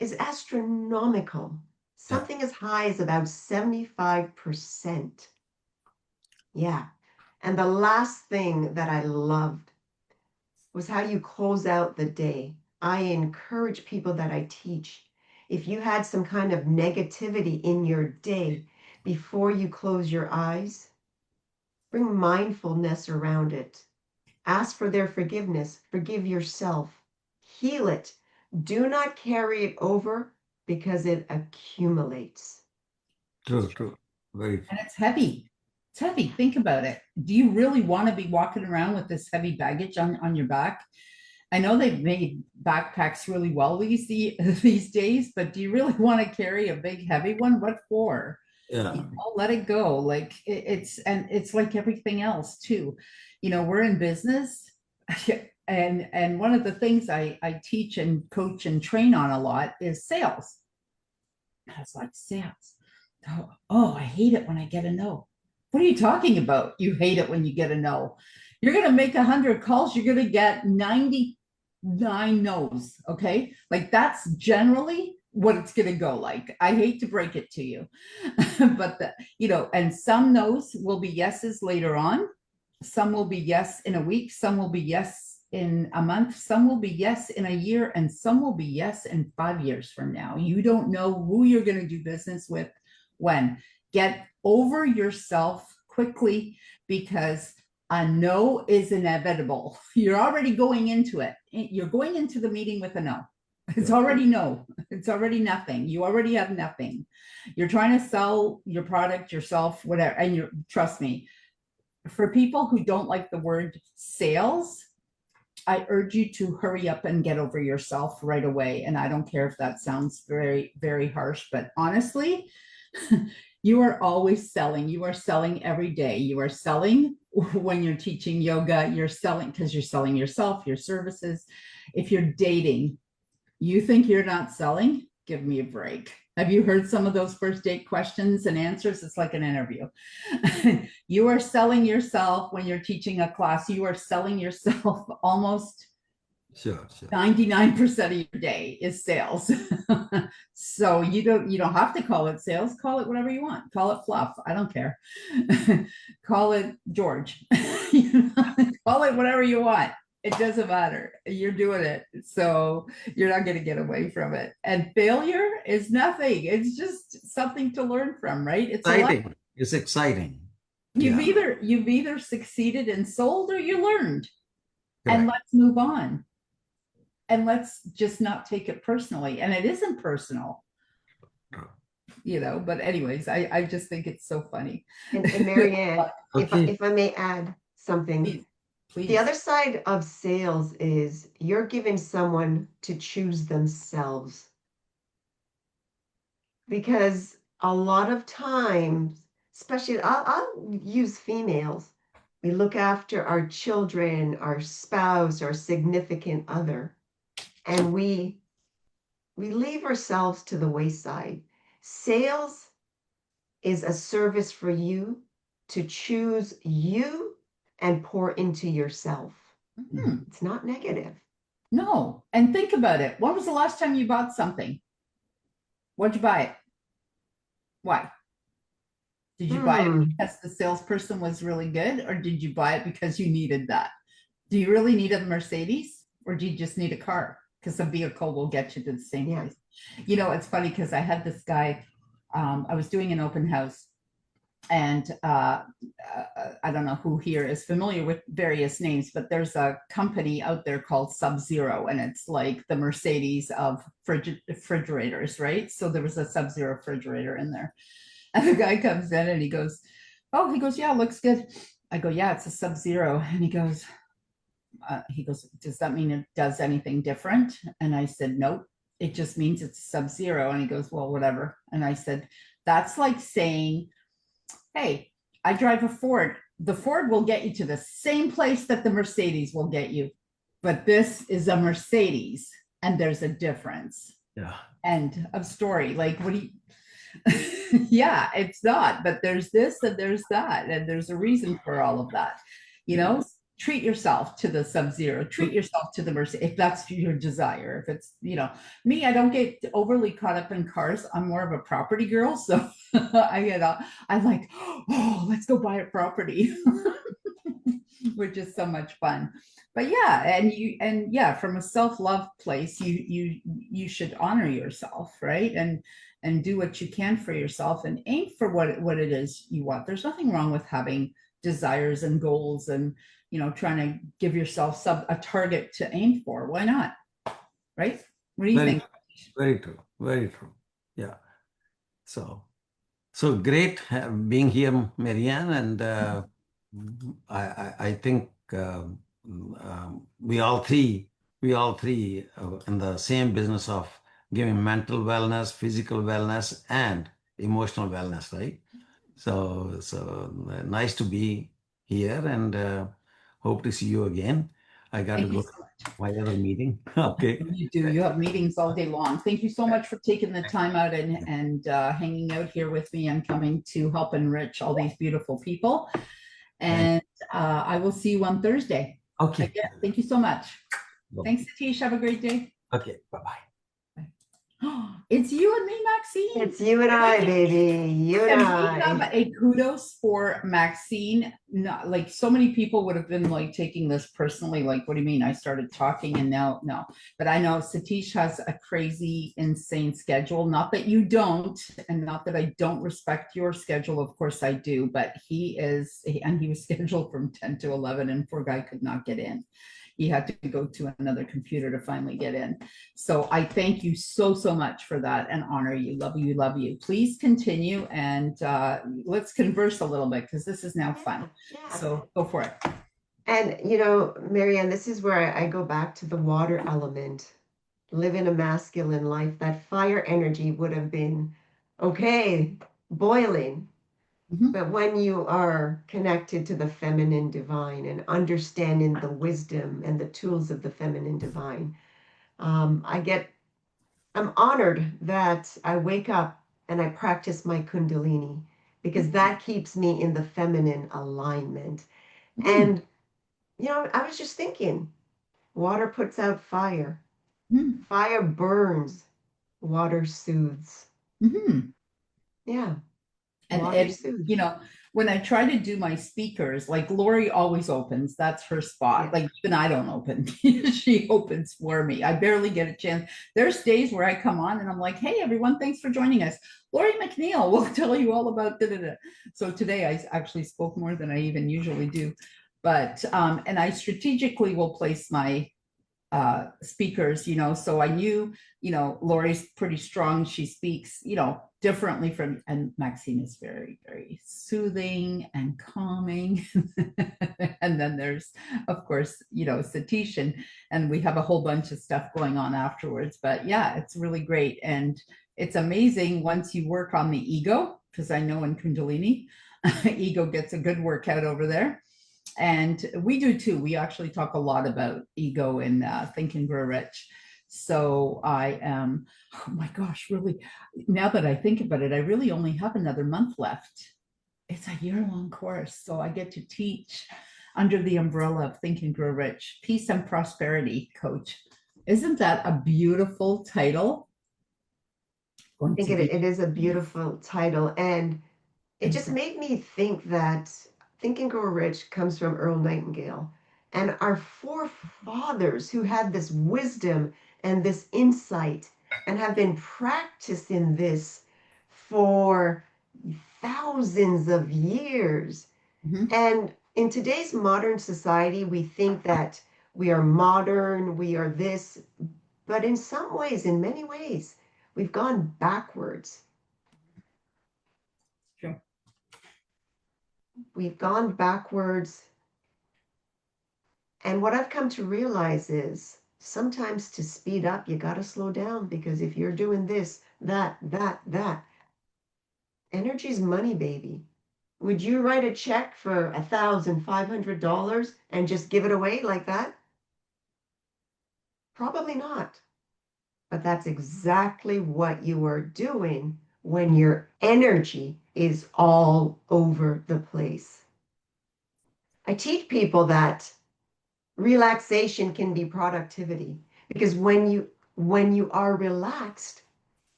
is astronomical. Yeah. Something as high as about 75%. Yeah. And the last thing that I loved was how you close out the day. I encourage people that I teach, if you had some kind of negativity in your day, before you close your eyes, bring mindfulness around it. Ask for their forgiveness. Forgive yourself. Heal it. Do not carry it over because it accumulates. True, true. Very true. And it's heavy. It's heavy. Think about it. Do you really want to be walking around with this heavy baggage on your back? I know they've made backpacks really well these days, but do you really want to carry a big heavy one? What for? Yeah. Let it go. Like it's like everything else too. We're in business, and one of the things I teach and coach and train on a lot is sales. I was like, sales. Oh, I hate it when I get a no. What are you talking about? You hate it when you get a no. You're going to make 100 calls. You're going to get 99 no's. Okay. Like that's generally what it's going to go like. I hate to break it to you, but and some no's will be yeses later on. Some will be yes in a week. Some will be yes in a month. Some will be yes in a year, and some will be yes in 5 years from now. You don't know who you're going to do business with when. Get over yourself quickly, because a no is inevitable. You're already going into it. You're going into the meeting with a no. It's already no. It's already nothing. You already have nothing. You're trying to sell your product, yourself, whatever. And trust me, for people who don't like the word sales, I urge you to hurry up and get over yourself right away. And I don't care if that sounds very, very harsh, but honestly, you are always selling. You are selling every day. You are selling when you're teaching yoga. You're selling because you're selling yourself, your services. If you're dating, you think you're not selling? Give me a break. Have you heard some of those first date questions and answers? It's like an interview. You are selling yourself when you're teaching a class. You are selling yourself almost Sure. 99% of your day is sales. So you don't have to call it sales. Call it whatever you want. Call it fluff. I don't care. Call it George. Call it whatever you want. It doesn't matter. You're doing it. So you're not going to get away from it. And failure is nothing. It's just something to learn from, right? It's exciting. It's exciting. You've either succeeded and sold, or you learned. Correct. And let's move on. And let's just not take it personally. And it isn't personal, but anyways, I just think it's so funny. And Marianne, Okay. if I may add something. Please. The other side of sales is you're giving someone to choose themselves. Because a lot of times, especially I'll use females, we look after our children, our spouse, our significant other, and we leave ourselves to the wayside. Sales is a service for you to choose you and pour into yourself. Mm-hmm. It's not negative. No. And think about it. When was the last time you bought something? What'd you buy it? Why? Did you buy it because the salesperson was really good, or did you buy it because you needed that? Do you really need a Mercedes, or do you just need a car? Because a vehicle will get you to the same place. It's funny because I had this guy, I was doing an open house, and I don't know who here is familiar with various names, but there's a company out there called Sub-Zero, and it's like the Mercedes of refrigerators, right? So there was a Sub-Zero refrigerator in there. And the guy comes in and he goes, yeah, looks good. I go, yeah, it's a Sub-Zero. And he goes, does that mean it does anything different? And I said, nope, it just means it's Sub-Zero. And he goes, well, whatever. And I said, that's like saying, hey, I drive a Ford. the Ford will get you to the same place that the Mercedes will get you, but this is a Mercedes, and there's a difference. Yeah. End of story. Like, what do you? Yeah, it's not, but there's this and there's that, and there's a reason for all of that. You know, treat yourself to the Sub-Zero, treat yourself to the Mercy, if that's your desire. If it's, you know, me, I don't get overly caught up in cars. I'm more of a property girl. So I'm like, oh, let's go buy a property, which is so much fun. But yeah, and yeah, from a self-love place, you should honor yourself, right? And do what you can for yourself and aim for what it is you want. There's nothing wrong with having desires and goals and, you know, trying to give yourself a target to aim for. Why not? Right? What do you think? Very true. Very true. Yeah. So great being here, Marianne, and I think we all three in the same business of giving mental wellness, physical wellness, and emotional wellness, right? So nice to be here, and hope to see you again. I got to Thank you go so to much. my other meeting. Okay. You do. You have meetings all day long. Thank you so much for taking the time out and hanging out here with me and coming to help enrich all these beautiful people. And I will see you on Thursday. Okay. Again, thank you so much. Bye-bye. Thanks, Satish. Have a great day. Okay. Bye-bye. It's you and me, Maxine. It's you and I, baby. You and Can we have I. a kudos for Maxine? Not like so many people would have been like taking this personally, like, what do you mean? I started talking and now no. But I know Satish has a crazy, insane schedule. Not that you don't, and not that I don't respect your schedule. Of course I do, but he was scheduled from 10 to 11, and poor guy could not get in. He had to go to another computer to finally get in. So I thank you so much for that and honor you. Love you, love you. Please continue and let's converse a little bit because this is now fun. Yeah. So go for it. And, you know, Marianne, this is where I go back to the water element. Living a masculine life, that fire energy would have been okay, boiling. But when you are connected to the feminine divine and understanding the wisdom and the tools of the feminine divine, I'm honored that I wake up and I practice my Kundalini because that keeps me in the feminine alignment. And, you know, I was just thinking, water puts out fire, fire burns, water soothes. Yeah. And you know, when I try to do my speakers, like Lori always opens, that's her spot. Yeah. Like even I don't open, she opens for me. I barely get a chance. There's days where I come on and I'm like, hey everyone, thanks for joining us. Lori McNeil will tell you all about da-da-da. So today I actually spoke more than I even usually do. But and I strategically will place my speakers, you know, so I knew, you know, Lori's pretty strong. She speaks, you know, differently from, and Maxine is very, very soothing and calming. And then there's, of course, you know, Satish, and we have a whole bunch of stuff going on afterwards. But yeah, it's really great. And it's amazing once you work on the ego, because I know in Kundalini, ego gets a good workout over there. And we do too. We actually talk a lot about ego in Think and Grow Rich. So I am, oh my gosh, really, now that I think about it, I really only have another month left. It's a year-long course. So I get to teach under the umbrella of Think and Grow Rich, Peace and Prosperity Coach. Isn't that a beautiful title? I think it is a beautiful title. And it just made me think that Think and Grow Rich comes from Earl Nightingale. And our forefathers who had this wisdom and this insight and have been practicing this for thousands of years. And in today's modern society, we think that we are modern, we are this, but in some ways, in many ways, we've gone backwards. Sure. We've gone backwards. And what I've come to realize is sometimes to speed up, you got to slow down, because if you're doing this, that, energy is money, baby. Would you write a check for $1,500 and just give it away like that? Probably not. But that's exactly what you are doing when your energy is all over the place. I teach people that relaxation can be productivity because when you are relaxed,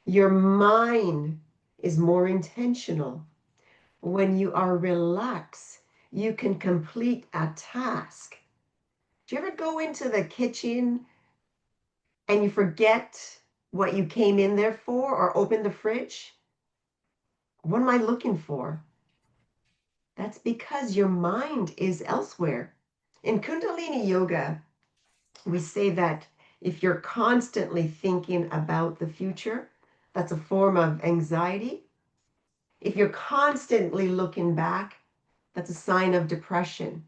your mind is more intentional. When you are relaxed, you can complete a task. Do you ever go into the kitchen and you forget what you came in there for, or open the fridge? What am I looking for? That's because your mind is elsewhere. In Kundalini Yoga, we say that if you're constantly thinking about the future, that's a form of anxiety. If you're constantly looking back, that's a sign of depression.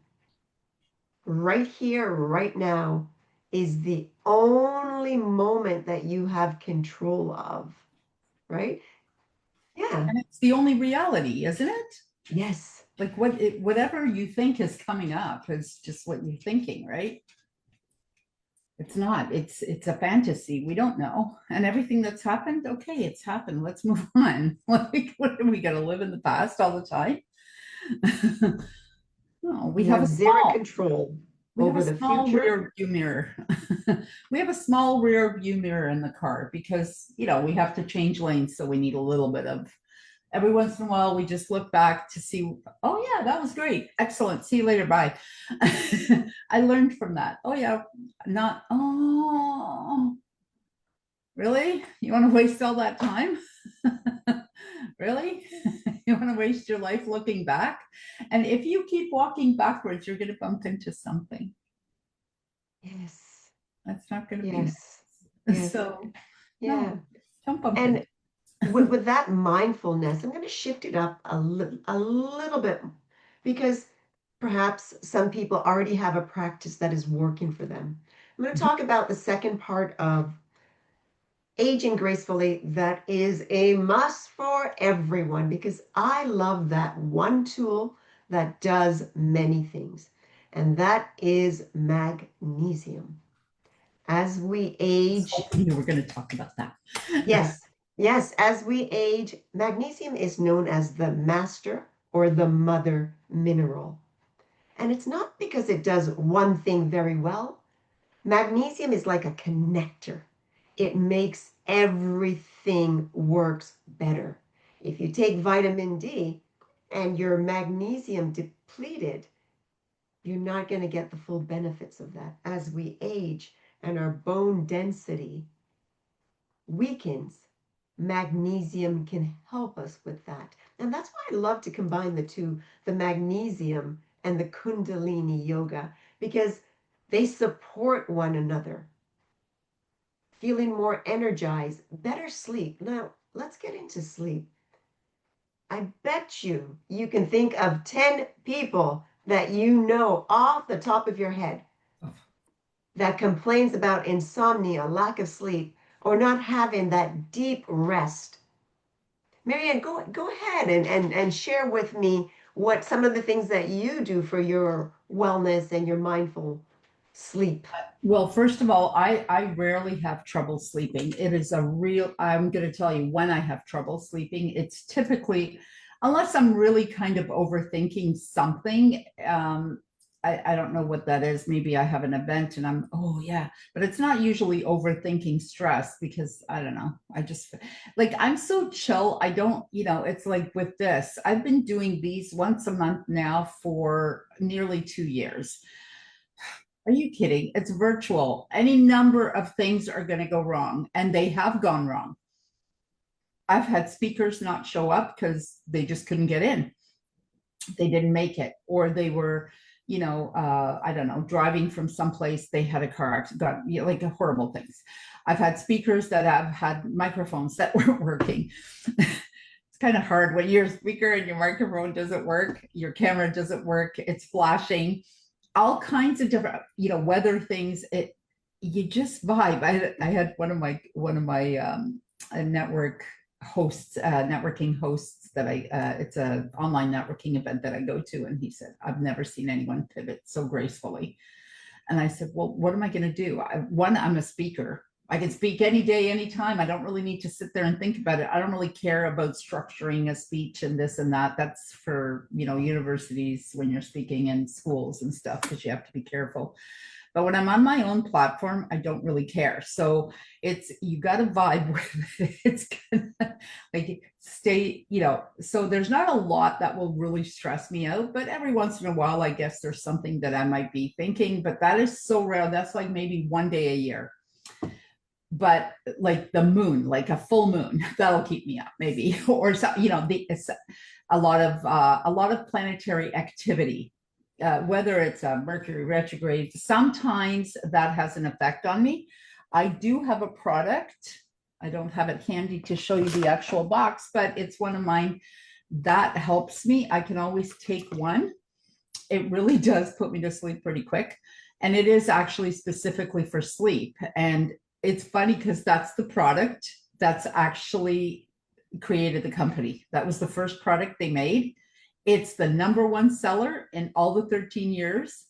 Right here, right now, is the only moment that you have control of, right? Yeah. And it's the only reality, isn't it? Yes. Like whatever you think is coming up is just what you're thinking, right? It's not. It's a fantasy. We don't know. And everything that's happened, okay, it's happened. Let's move on. Like, what are we gonna live in the past all the time? No, we You have have a zero small control we have over a the small future. rear view mirror. We have a small rear view mirror in the car because, you know, we have to change lanes. So we need a little bit of, every once in a while, we just look back to see, oh yeah, that was great. Excellent. See you later. Bye. I learned from that. Oh yeah. Not, oh, really? You want to waste all that time? Really? You want to waste your life looking back? And if you keep walking backwards, you're going to bump into something. Yes. That's not going to be Yes. nice. Yes. So, Yeah. no, don't bump And into. with that mindfulness, I'm going to shift it up a little bit, because perhaps some people already have a practice that is working for them. I'm going to talk about the second part of aging gracefully that is a must for everyone, because I love that one tool that does many things, and that is magnesium. As we age, You were going to talk about that. yes, yes, as we age, magnesium is known as the master or the mother mineral. And it's not because it does one thing very well. Magnesium is like a connector. It makes everything works better. If you take vitamin D and you're magnesium depleted, you're not going to get the full benefits of that. As we age and our bone density weakens, magnesium can help us with that. And that's why I love to combine the two, the magnesium and the Kundalini yoga, because they support one another. Feeling more energized, better sleep. Now, let's get into sleep. I bet you can think of 10 people that you know off the top of your head that complains about insomnia, lack of sleep, or not having that deep rest. Marianne, go ahead and share with me what some of the things that you do for your wellness and your mindful sleep. Well, first of all, I rarely have trouble sleeping. It is a real, I'm going to tell you when I have trouble sleeping, it's typically, unless I'm really kind of overthinking something, I don't know what that is. Maybe I have an event and I'm, oh yeah, but it's not usually overthinking stress because I don't know. I just like, I'm so chill. I don't, you know, it's like with this, I've been doing these once a month now for nearly 2 years. Are you kidding? It's virtual. Any number of things are going to go wrong, and they have gone wrong. I've had speakers not show up because they just couldn't get in. They didn't make it, or they were, you know, I don't know, driving from someplace, they had a car accident, got, you know, like horrible things. I've had speakers that have had microphones that weren't working. It's kind of hard when your speaker and your microphone doesn't work, your camera doesn't work, it's flashing, all kinds of different, you know, weather things. You just vibe. I had one of my network hosts, networking hosts that it's a online networking event that I go to. And he said, I've never seen anyone pivot so gracefully. And I said, well, what am I going to do? I'm a speaker. I can speak any day, anytime. I don't really need to sit there and think about it. I don't really care about structuring a speech and this and that. That's for, universities when you're speaking in schools and stuff, because you have to be careful. But when I'm on my own platform, I don't really care. So you got to vibe with it. It's gonna like stay, so there's not a lot that will really stress me out, but every once in a while, I guess there's something that I might be thinking, but that is so rare. That's like maybe one day a year. But like the moon, like a full moon, that'll keep me up maybe, or so, it's a lot of planetary activity. Whether it's a Mercury retrograde, sometimes that has an effect on me. I do have a product. I don't have it handy to show you the actual box, but it's one of mine that helps me. I can always take one. It really does put me to sleep pretty quick. And it is actually specifically for sleep. And it's funny because that's the product that's actually created the company. That was the first product they made. It's the #1 seller in all the 13 years,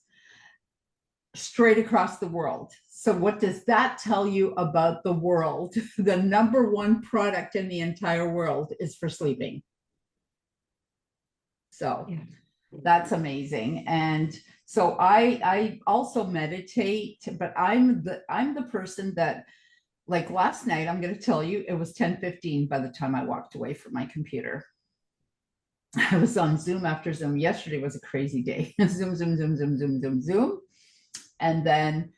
straight across the world. So what does that tell you about the world? The #1 product in the entire world is for sleeping. So that's amazing. And so I also meditate, but I'm the person that, like last night, I'm going to tell you, it was 10:15 by the time I walked away from my computer. I was on Zoom after Zoom. Yesterday was a crazy day. Zoom, Zoom, Zoom, Zoom, Zoom, Zoom, Zoom. And then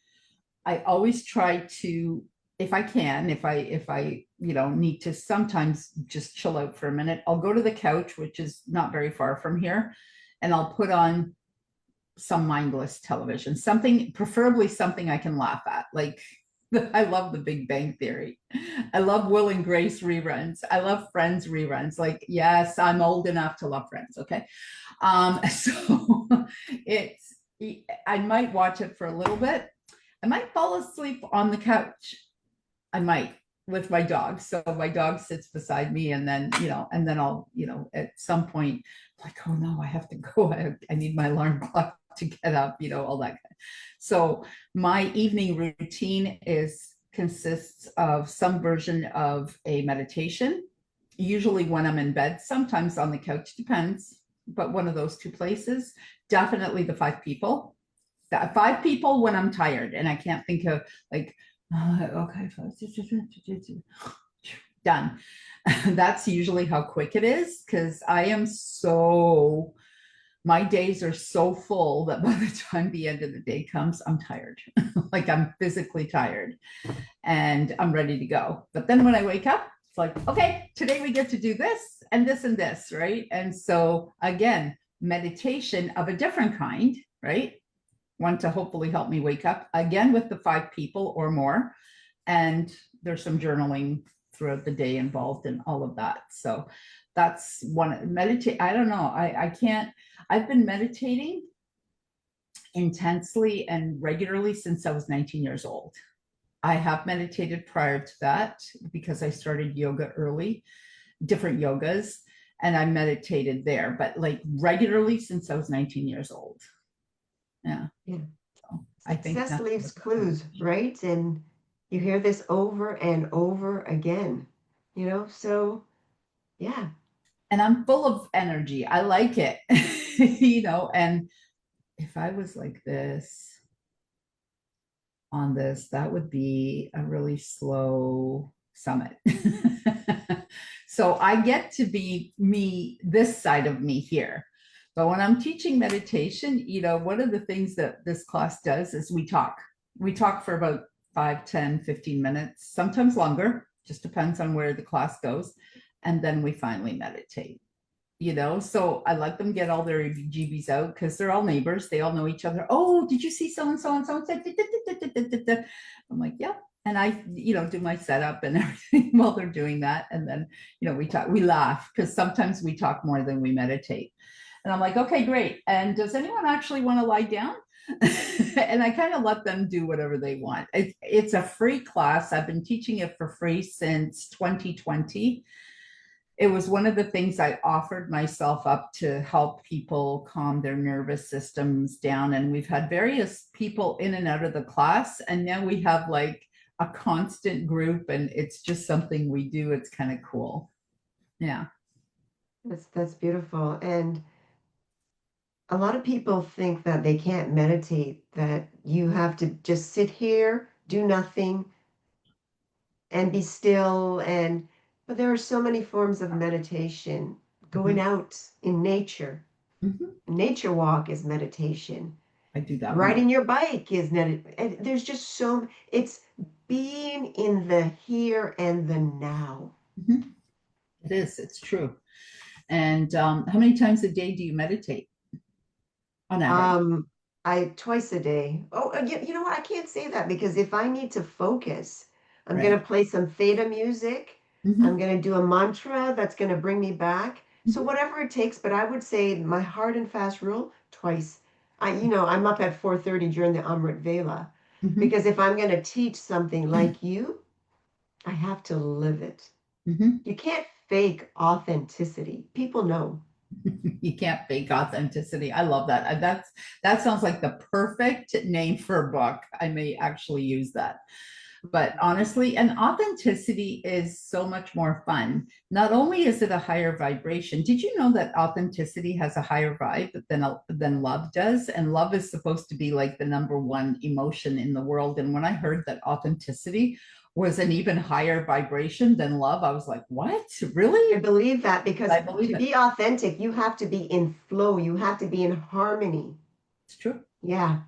I always try to, if I can, if I need to sometimes just chill out for a minute, I'll go to the couch, which is not very far from here, and I'll put on some mindless television, preferably something I can laugh at. Like, I love the Big Bang Theory. I love Will and Grace reruns. I love Friends reruns. Like, yes, I'm old enough to love Friends. Okay. So I might watch it for a little bit. I might fall asleep on the couch. I might, with my dog. So my dog sits beside me, and then, and then I'll, at some point, like, oh no, I have to go. I need my alarm clock to get up, all that. So my evening routine consists of some version of a meditation, usually when I'm in bed, sometimes on the couch, depends, but one of those two places. Definitely the 5 people. 5 people when I'm tired and I can't think of, like, okay, done. That's usually how quick it is, because my days are so full that by the time the end of the day comes, I'm tired. Like, I'm physically tired and I'm ready to go. But then when I wake up, it's like, okay, today we get to do this and this and this, right? And so again, meditation of a different kind, right? One to hopefully help me wake up, again with the 5 people or more. And there's some journaling throughout the day involved in all of that. So that's one. Meditate. I don't know. I've been meditating intensely and regularly since I was 19 years old. I have meditated prior to that because I started yoga early, different yogas, and I meditated there, but like regularly since I was 19 years old. Yeah. So I think success leaves clues, right? And you hear this over and over again, so yeah. And I'm full of energy. I like it, and if I was like this on this, that would be a really slow summit. So I get to be me, this side of me here. But when I'm teaching meditation, one of the things that this class does is we talk for about 5, 10, 15 minutes, sometimes longer, just depends on where the class goes. And then we finally meditate, so I let them get all their GBs out because they're all neighbors. They all know each other. Oh, did you see so-and-so and so-and-so? I'm like, yeah. And I, do my setup and everything while they're doing that. And then, we laugh because sometimes we talk more than we meditate. And I'm like, okay, great. And does anyone actually want to lie down? And I kind of let them do whatever they want. It's a free class. I've been teaching it for free since 2020. It was one of the things I offered myself up to help people calm their nervous systems down. And we've had various people in and out of the class. And now we have like a constant group, and it's just something we do. It's kind of cool. Yeah. That's beautiful. And a lot of people think that they can't meditate, that you have to just sit here, do nothing, and be still. And but there are so many forms of meditation. Going out in nature, nature walk is meditation. I do that one. Riding your bike is meditation. There's just so it's being in the here and the now. It is. It's true. And how many times a day do you meditate on average? I twice a day. Oh, you know what? I can't say that because if I need to focus, I'm Right. going to play some theta music. I'm going to do a mantra that's going to bring me back. So whatever it takes, but I would say my hard and fast rule, twice. I'm up at 4:30 during the Amrit Vela because if I'm going to teach something like you, I have to live it. You can't fake authenticity. People know. You can't fake authenticity. I love that. That sounds like the perfect name for a book. I may actually use that. But honestly, and authenticity is so much more fun. Not only is it a higher vibration, did you know that authenticity has a higher vibe than love does? And love is supposed to be like the number one emotion in the world. And when I heard that authenticity was an even higher vibration than love, I was like, what? Really? I believe that because I believe to it. be authentic, you have to be in flow. You have to be in harmony. It's true. Yeah.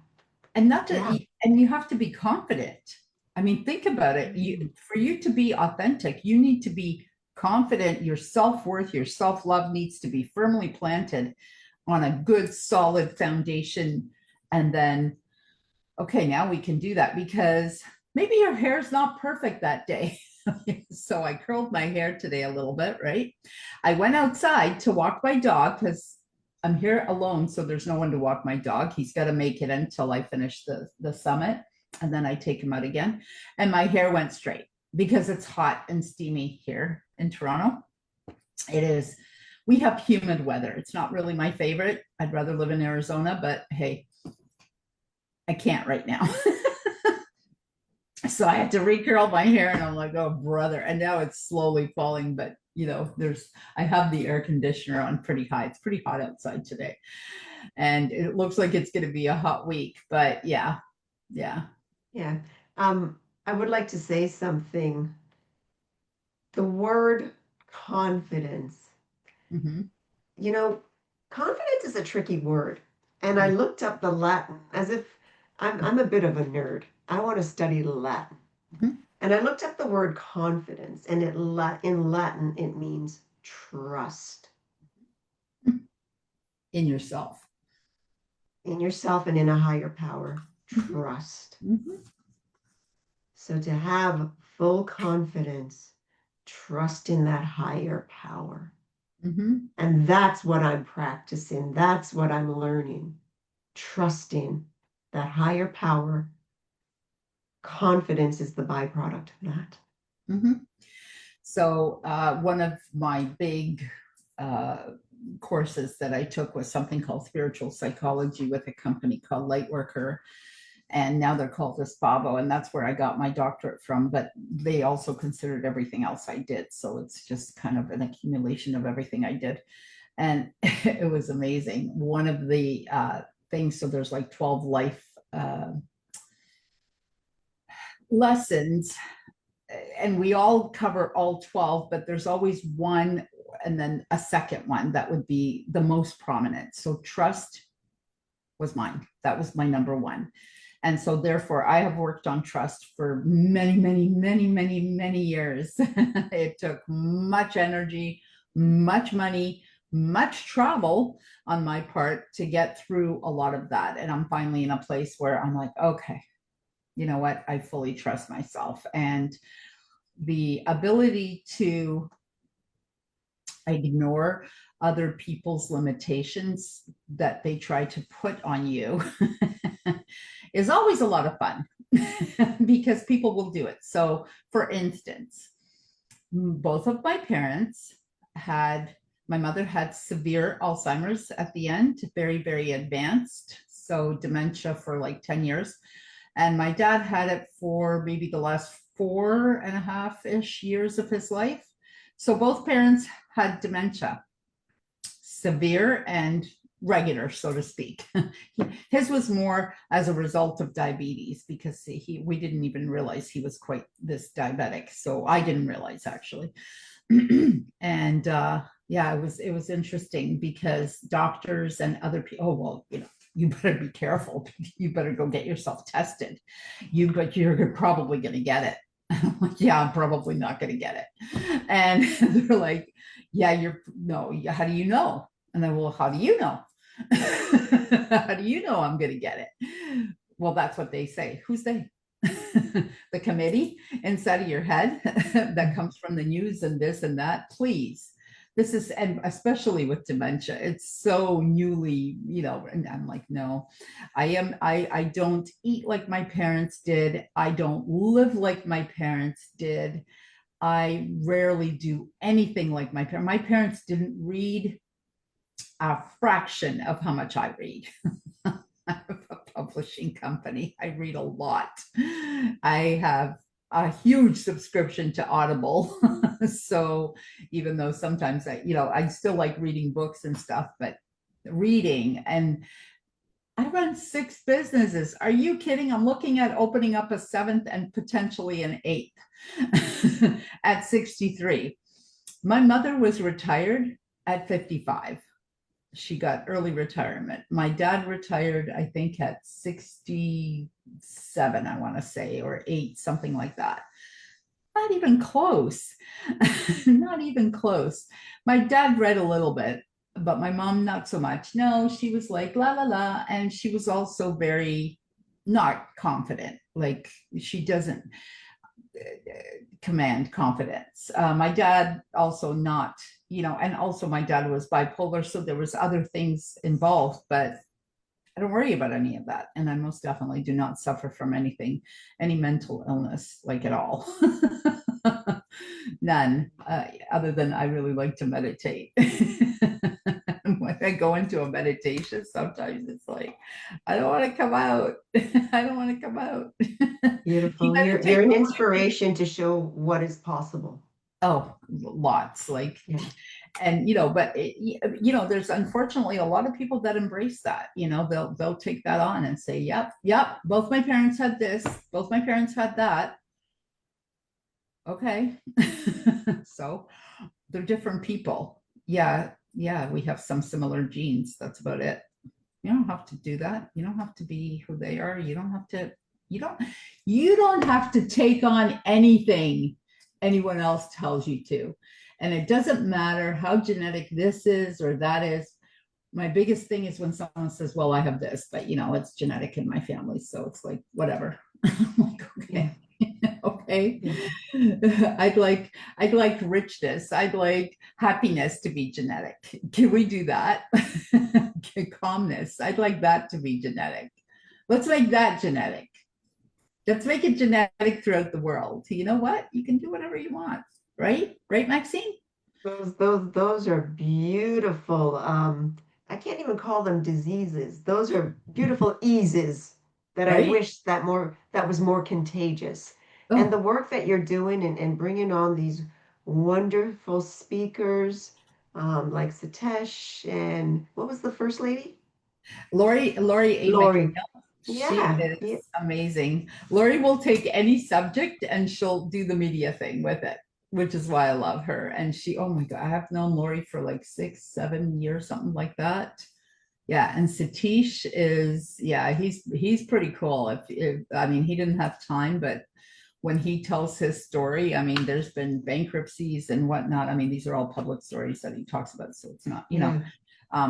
And not to, Yeah. and you have to be confident. I mean, think about it. For you to be authentic, you need to be confident. Your self-worth, your self-love needs to be firmly planted on a good, solid foundation. And then, okay, now we can do that because maybe your hair's not perfect that day. So I curled my hair today a little bit, right? I went outside to walk my dog because I'm here alone, so there's no one to walk my dog. He's got to make it until I finish the summit, and then I take him out again. And my hair went straight because it's hot and steamy here in Toronto. It is. We have humid weather. It's not really my favorite. I'd rather live in Arizona, but hey, I can't right now. So I had to recurl my hair, and I'm like, oh brother. And now it's slowly falling, but I have the air conditioner on pretty high. It's pretty hot outside today. And it looks like it's going to be a hot week, but yeah. Yeah. I would like to say something. The word confidence. Confidence is a tricky word. And I looked up the Latin as if I'm a bit of a nerd. I want to study Latin. And I looked up the word confidence, and in Latin, it means trust. In yourself. In yourself and in a higher power. Trust. So to have full confidence, trust in that higher power. And that's what I'm practicing. That's what I'm learning. Trusting that higher power. Confidence is the byproduct of that. So one of my big courses that I took was something called spiritual psychology with a company called Lightworker. And now they're called Espavo, and that's where I got my doctorate from. But they also considered everything else I did. So it's just kind of an accumulation of everything I did. And it was amazing. One of the things, so there's like 12 life lessons, and we all cover all 12, but there's always one and then a second one that would be the most prominent. So trust was mine. That was my number one. And so therefore I have worked on trust for many, many, many, many, many years. It took much energy, much money, much travel on my part to get through a lot of that. And I'm finally in a place where I'm like, okay, you know what? I fully trust myself. And the ability to ignore other people's limitations that they try to put on you is always a lot of fun because people will do it. So for instance, both of my parents my mother had severe Alzheimer's at the end, very, very advanced. So dementia for like 10 years. And my dad had it for maybe the last 4.5-ish years of his life. So both parents had dementia, severe and regular, so to speak. His was more as a result of diabetes, because we didn't even realize he was quite this diabetic. So I didn't realize, actually. And yeah, it was interesting, because doctors and other people, oh, well, you better be careful. You better go get yourself tested. But you're probably going to get it. I'm like, yeah, I'm probably not going to get it. And they're like, yeah, how do you know? And then, well, how do you know? How do you know I'm going to get it? Well, that's what they say. Who's they? The committee inside of your head that comes from the news and this and that. Please. This is, and especially with dementia, it's so newly, and I'm like, no, I don't eat like my parents did. I don't live like my parents did. I rarely do anything like my parents. My parents didn't read a fraction of how much I read. I have a publishing company. I read a lot. I have a huge subscription to Audible. So even though sometimes I still like reading books and stuff, but reading, and I run 6 businesses. Are you kidding? I'm looking at opening up a 7th and potentially an 8th at 63. My mother was retired at 55. She got early retirement. My dad retired, I think, at 67, I want to say, or 8, something like that. Not even close. Not even close. My dad read a little bit, but my mom, not so much. No, she was like, la, la, la. And she was also very not confident. Like, she doesn't command confidence. My dad also not, and also my dad was bipolar. So there was other things involved, but I don't worry about any of that. And I most definitely do not suffer from any mental illness, like at all. None, other than I really like to meditate. When I go into a meditation, sometimes it's like, I don't want to come out. I don't want to come out. Beautiful. You're an inspiration to show what is possible. Oh, lots. Like, yeah. And but there's unfortunately a lot of people that embrace that. They'll take that on and say, yep, both my parents had this, both my parents had that. Okay. So they're different people. Yeah, we have some similar genes. That's about it. You don't have to do that. You don't have to be who they are. You don't have to take on anything anyone else tells you to. And it doesn't matter how genetic this is or that is. My biggest thing is when someone says, well, I have this, but it's genetic in my family. So it's like, whatever. I'm like, okay. Okay. Yeah. I'd like richness. I'd like happiness to be genetic. Can we do that? Calmness. I'd like that to be genetic. Let's make that genetic. Let's make it genetic throughout the world. You know what? You can do whatever you want. Right, Maxine? Those are beautiful. I can't even call them diseases. Those are beautiful eases that right? I wish that was more contagious. Oh. And the work that you're doing and bringing on these wonderful speakers, like Satesh, and what was the first lady? Lori. McNeil. Yeah, she is amazing. Lori will take any subject and she'll do the media thing with it, which is why I love her. And oh my God, I have known Lori for like 6-7 years, something like that. Yeah. And Satish is, he's pretty cool. I mean, he didn't have time, but when he tells his story, I mean, there's been bankruptcies and whatnot. I mean, these are all public stories that he talks about. So it's not,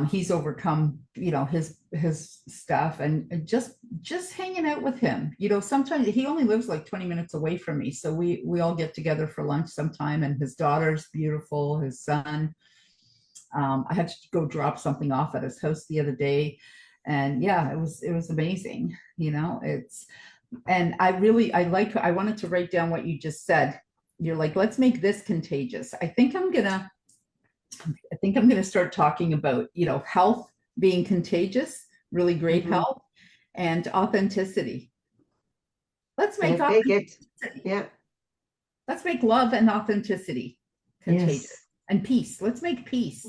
he's overcome, his stuff, and just hanging out with him. Sometimes he only lives like 20 minutes away from me. So we all get together for lunch sometime, and his daughter's beautiful, his son. I had to go drop something off at his house the other day, and yeah, it was amazing. And I wanted to write down what you just said. You're like, let's make this contagious. I think I'm gonna I think I'm going to start talking about, health being contagious, really great Mhm. health, and authenticity. Let's make Can't fake it. authenticity. Yeah. Let's make love and authenticity contagious. Yes. And peace. Let's make peace.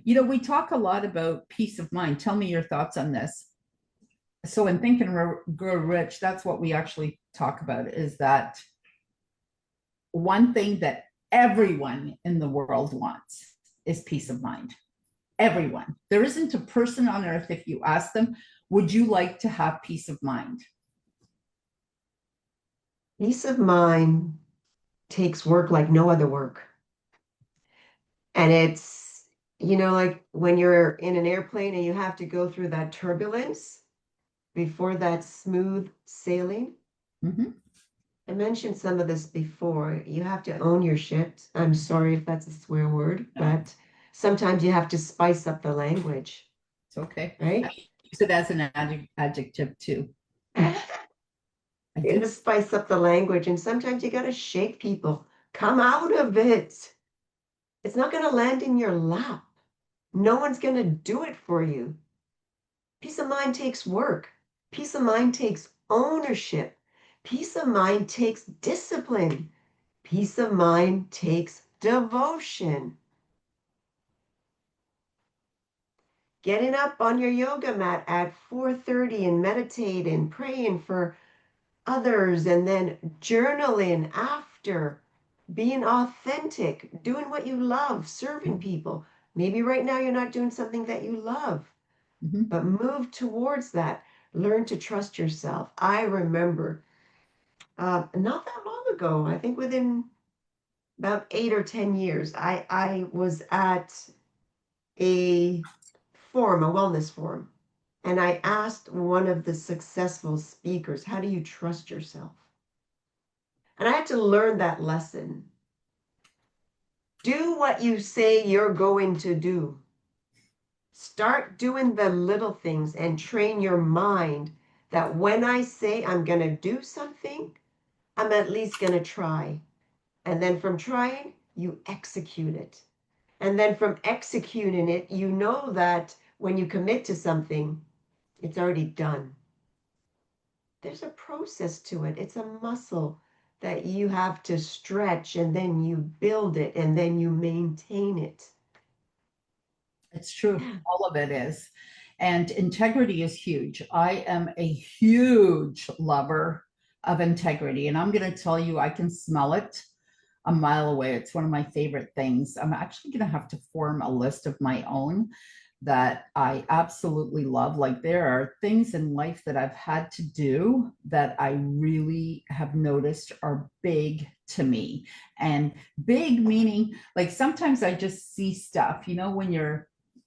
We talk a lot about peace of mind. Tell me your thoughts on this. So in Think and Grow Rich, that's what we actually talk about, is that one thing that everyone in the world wants is peace of mind. Everyone. There isn't a person on earth, if you ask them, would you like to have peace of mind? Peace of mind takes work like no other work. And it's, like when you're in an airplane and you have to go through that turbulence before that smooth sailing. Mm-hmm. I mentioned some of this before. You have to own your shit. I'm sorry if that's a swear word, but sometimes you have to spice up the language. It's okay. Right? I use it as an adjective too. You got to spice up the language, and sometimes you got to shake people. Come out of it. It's not going to land in your lap. No one's going to do it for you. Peace of mind takes work. Peace of mind takes ownership. Peace of mind takes discipline. Peace of mind takes devotion. Getting up on your yoga mat at 4:30 and meditating, praying for others, and then journaling after, being authentic, doing what you love, serving people. Maybe right now you're not doing something that you love, but move towards that. Learn to trust yourself. I remember not that long ago, I think within about 8 or 10 years, I was at a forum, a wellness forum, and I asked one of the successful speakers, how do you trust yourself? And I had to learn that lesson. Do what you say you're going to do. Start doing the little things and train your mind that when I say I'm going to do something, I'm at least going to try. And then from trying, you execute it. And then from executing it, you know that when you commit to something, it's already done. There's a process to it. It's a muscle that you have to stretch, and then you build it, and then you maintain it. It's true. All of it is. And integrity is huge. I am a huge lover of integrity. And I'm going to tell you, I can smell it a mile away. It's one of my favorite things. I'm actually going to have to form a list of my own that I absolutely love. Like, there are things in life that I've had to do that I really have noticed are big to me. And big meaning, like, sometimes I just see stuff,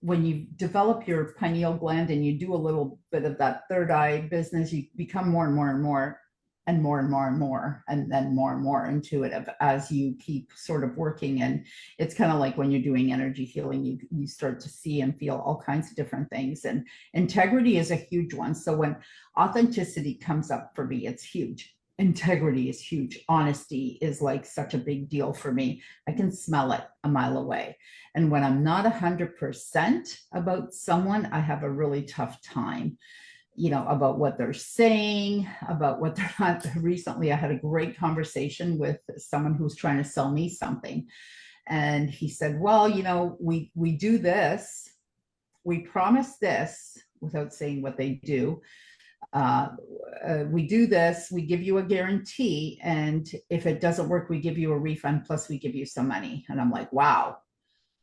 when you develop your pineal gland and you do a little bit of that third eye business, you become more and more and more and more and more and more, and then more and more intuitive as you keep sort of working. And it's kind of like when you're doing energy healing, you start to see and feel all kinds of different things. And integrity is a huge one. So when authenticity comes up for me, it's huge. Integrity is huge. Honesty is like such a big deal for me. I can smell it a mile away. And when I'm not 100% about someone, I have a really tough time, about what they're saying, about what they're not. Recently, I had a great conversation with someone who's trying to sell me something. And he said, well, we do this, we promise this, without saying what they do. We do this, we give you a guarantee, and if it doesn't work, we give you a refund, plus we give you some money. And I'm like, wow,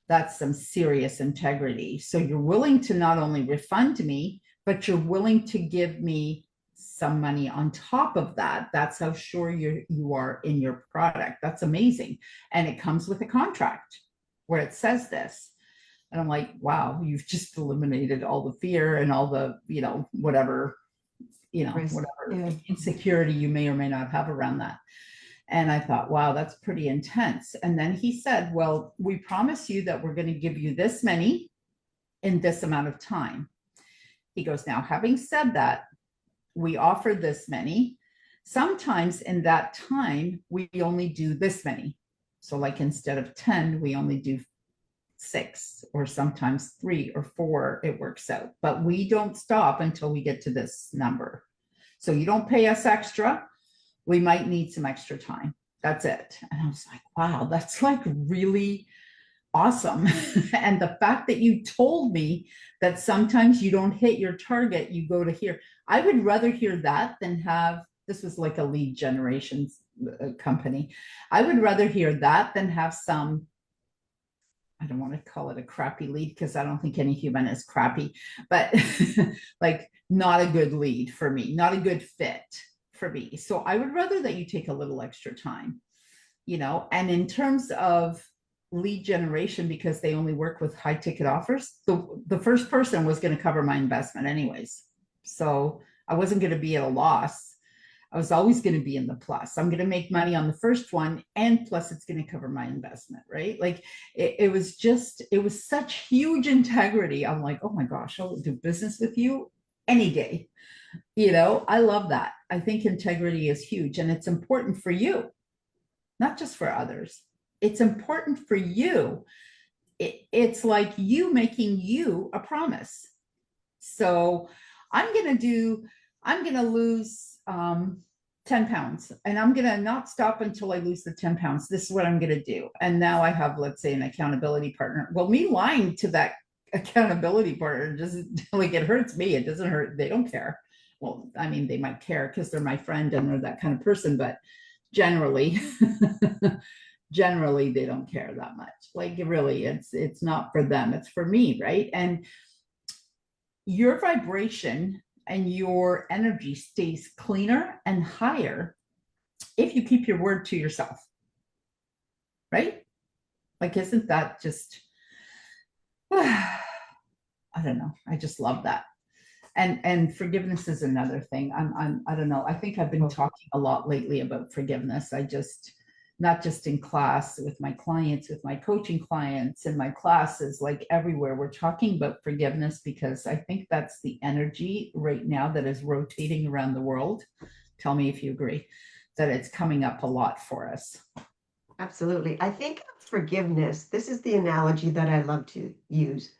that's some serious integrity. So you're willing to not only refund me, but you're willing to give me some money on top of that. That's how sure you are in your product. That's amazing. And it comes with a contract where it says this. And I'm like, wow, you've just eliminated all the fear and all the, whatever insecurity you may or may not have around that. And I thought, wow, that's pretty intense. And then he said, well, we promise you that we're going to give you this many in this amount of time. He goes, now, having said that, we offer this many. Sometimes in that time, we only do this many. So like, instead of 10, we only do 6 or sometimes 3 or 4, it works out. But we don't stop until we get to this number. So you don't pay us extra. We might need some extra time. That's it. And I was like, wow, that's like really awesome. And the fact that you told me that sometimes you don't hit your target, you go to here. I would rather hear that than have, this was like a lead generation company. I would rather hear that than have some, I don't want to call it a crappy lead because I don't think any human is crappy, but like not a good lead for me, not a good fit for me. So I would rather that you take a little extra time, you know. And in terms of lead generation, because they only work with high ticket offers, the first person was going to cover my investment anyways. So I wasn't going to be at a loss. I was always going to be in the plus. I'm going to make money on the first one, and plus it's going to cover my investment, right? Like it was such huge integrity. I'm like, oh my gosh, I'll do business with you any day. You know, I love that. I think integrity is huge, and it's important for you, not just for others. It's important for you. It's like you making you a promise. So I'm going to lose 10 pounds, and I'm going to not stop until I lose the 10 pounds. This is what I'm going to do. And now I have, let's say, an accountability partner. Well, me lying to that accountability partner doesn't, like, it hurts me. It doesn't hurt. They don't care. Well, I mean, they might care because they're my friend and they're that kind of person, but generally, generally they don't care that much. Like, really, it's not for them. It's for me, right? And your vibration and your energy stays cleaner and higher if you keep your word to yourself, right? Like, isn't that just, I don't know. I just love that. And forgiveness is another thing. I don't know. I think I've been talking a lot lately about forgiveness. Not just in class with my clients, with my coaching clients, in my classes, like everywhere, we're talking about forgiveness because I think that's the energy right now that is rotating around the world. Tell me if you agree that it's coming up a lot for us. Absolutely. I think forgiveness, this is the analogy that I love to use.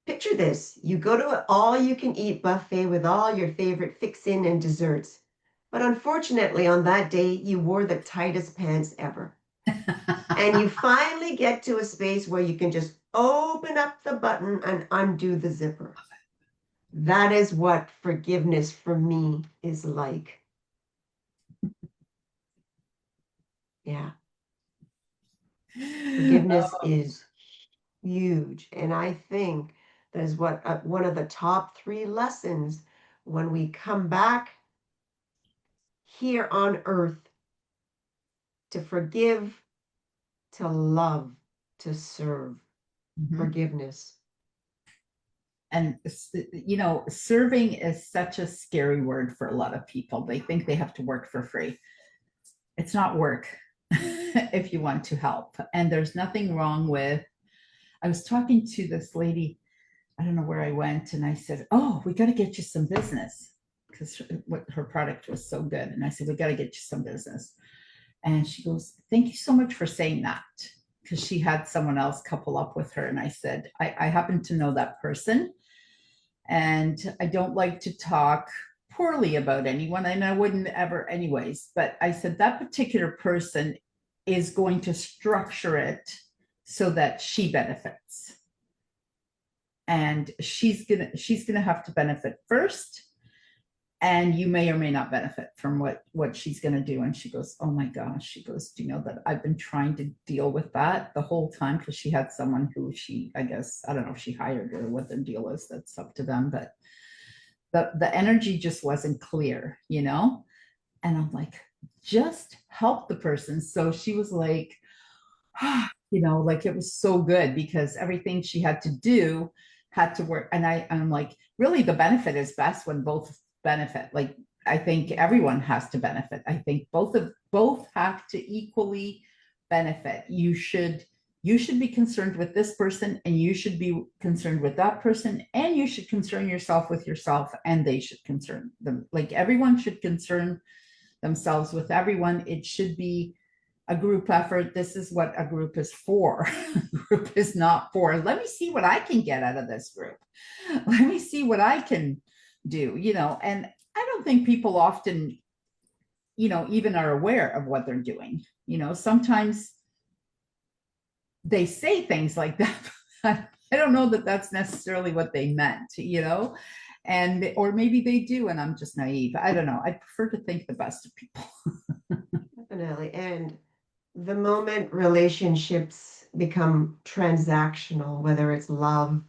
Picture this. You go to an all-you-can-eat buffet with all your favorite fix-in and desserts. But unfortunately, on that day, you wore the tightest pants ever. And you finally get to a space where you can just open up the button and undo the zipper. That is what forgiveness for me is like. Yeah. Forgiveness is huge. And I think that is what one of the top 3 lessons when we come back here on earth, to forgive, to love, to serve. Forgiveness. And, you know, serving is such a scary word for a lot of people. They think they have to work for free. It's not work if you want to help. And there's nothing wrong with, I was talking to this lady, I don't know where I went, and I said, oh, we got to get you some business because her product was so good. And I said, we got to get you some business. And she goes, thank you so much for saying that, because she had someone else couple up with her. And I said, I happen to know that person, and I don't like to talk poorly about anyone, and I wouldn't ever anyways. But I said, that particular person is going to structure it so that she benefits. And she's gonna have to benefit first, and you may or may not benefit from what she's going to do. And she goes, oh my gosh, she goes, do you know that I've been trying to deal with that the whole time, because she had someone who I guess, I don't know if she hired or what their deal is, that's up to them, but the energy just wasn't clear, you know. And I'm like, just help the person. So she was like, you know, like, it was so good because everything she had to do had to work. And I'm like, really, the benefit is best when both benefit. Like, I think everyone has to benefit. I think both have to equally benefit. You should be concerned with this person, and you should be concerned with that person, and you should concern yourself with yourself, and they should concern them. Like, everyone should concern themselves with everyone. It should be a group effort. This is what a group is for. A group is not for, let me see what I can get out of this group. Let me see what I can do, and I don't think people often, even are aware of what they're doing. Sometimes they say things like that. I don't know that that's necessarily what they meant, and or maybe they do, and I'm just naive. I don't know. I prefer to think the best of people. Definitely. And the moment relationships become transactional, whether it's love,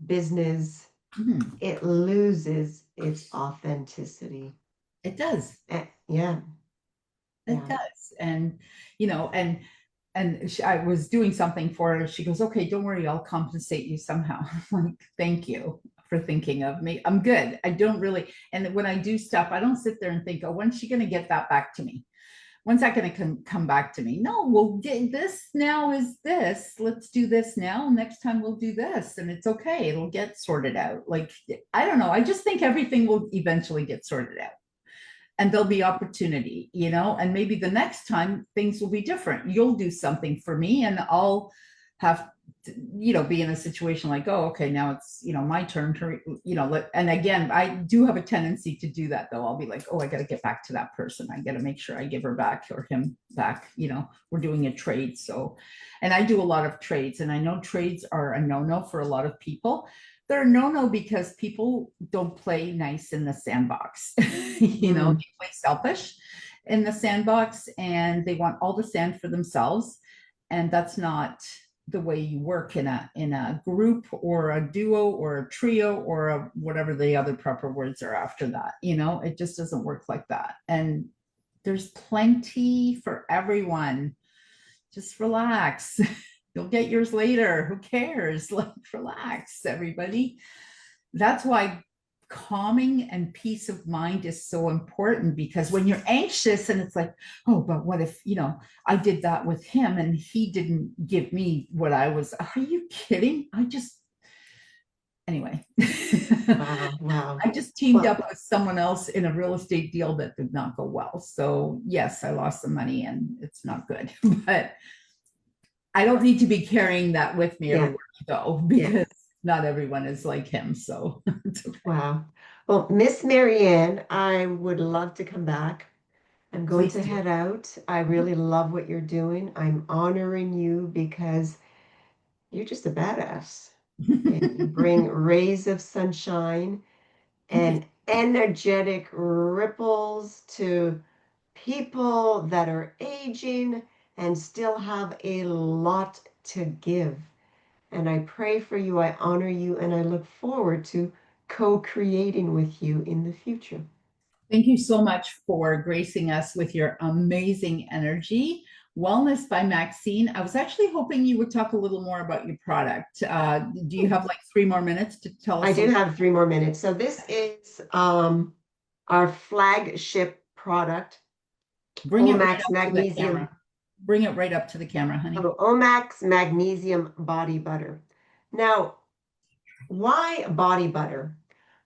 business, it loses its authenticity. It does. Yeah. It does. And, I was doing something for her. She goes, okay, don't worry, I'll compensate you somehow. I'm like, thank you for thinking of me. I'm good. I don't really, and when I do stuff, I don't sit there and think, oh, when's she going to get that back to me? When's that going to come back to me? No, we'll get this now is this. Let's do this now. Next time we'll do this. And it's okay. It'll get sorted out. Like, I don't know. I just think everything will eventually get sorted out. And there'll be opportunity, and maybe the next time things will be different. You'll do something for me and I'll have to, be in a situation like, oh, okay, now it's, my turn to, and again, I do have a tendency to do that though. I'll be like, oh, I got to get back to that person. I got to make sure I give her back or him back, we're doing a trade. So, and I do a lot of trades, and I know trades are a no-no for a lot of people. They're no because people don't play nice in the sandbox. They play selfish in the sandbox and they want all the sand for themselves. And that's not the way you work in a group or a duo or a trio or whatever the other proper words are after that. It just doesn't work like that. And there's plenty for everyone. Just relax. You'll get yours later. Who cares? Like, relax, everybody. That's why calming and peace of mind is so important, because when you're anxious and it's like, oh, but what if, I did that with him and he didn't give me what I was, are you kidding? Anyway. Wow. I just teamed up with someone else in a real estate deal that did not go well. So yes, I lost some money and it's not good, but I don't need to be carrying that with me everywhere I go, because not everyone is like him. So it's okay. Wow. Well, Miss Marianne, I would love to come back. I'm going to head out. I really love what you're doing. I'm honoring you because you're just a badass. And you bring rays of sunshine and energetic ripples to people that are aging and still have a lot to give. And I pray for you, I honor you, and I look forward to co-creating with you in the future. Thank you so much for gracing us with your amazing energy. Wellness by Maxine. I was actually hoping you would talk a little more about your product. Do you have like 3 more minutes to tell us? I do have 3 more minutes. So this is our flagship product. Bring it right up to the camera. Bring it right up to the camera, honey. So Omax Magnesium Body Butter. Now, why body butter?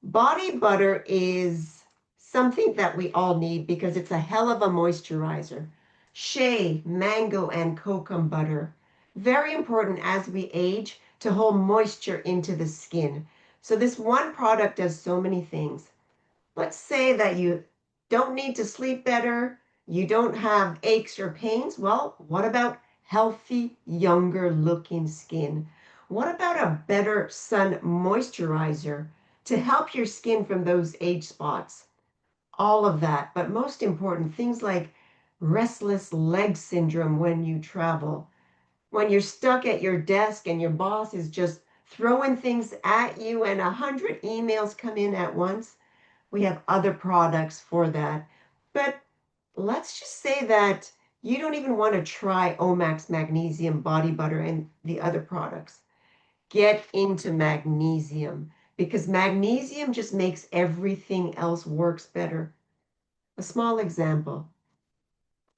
Body butter is something that we all need because it's a hell of a moisturizer. Shea, mango, and kokum butter. Very important as we age to hold moisture into the skin. So this one product does so many things. Let's say that you don't need to sleep better, you don't have aches or pains. Well, what about healthy, younger looking skin? What about a better sun moisturizer to help your skin from those age spots? All of that, but most important, things like restless leg syndrome when you travel, when you're stuck at your desk and your boss is just throwing things at you and 100 emails come in at once. We have other products for that. But let's just say that you don't even want to try Omax Magnesium Body Butter and the other products. Get into magnesium because magnesium just makes everything else works better. A small example.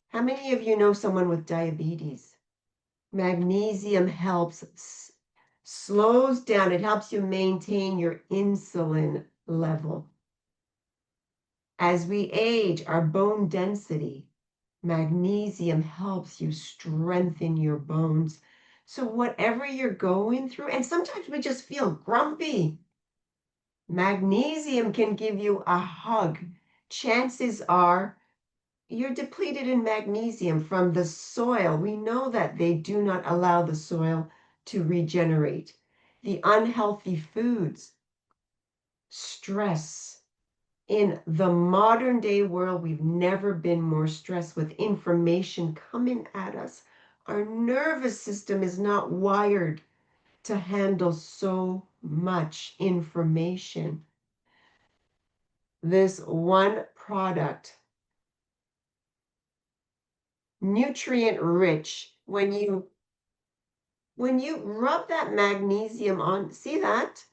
How many of you know someone with diabetes? Magnesium helps, slows down, it helps you maintain your insulin level. As we age, our bone density Magnesium helps you strengthen your bones. So whatever you're going through, and sometimes we just feel grumpy, magnesium can give you a hug. Chances are you're depleted in magnesium from the soil. We know that they do not allow the soil to regenerate. The unhealthy foods, stress. In the modern day world, we've never been more stressed with information coming at us. Our nervous system is not wired to handle so much information. This one product, nutrient rich, when you rub that magnesium on, see that?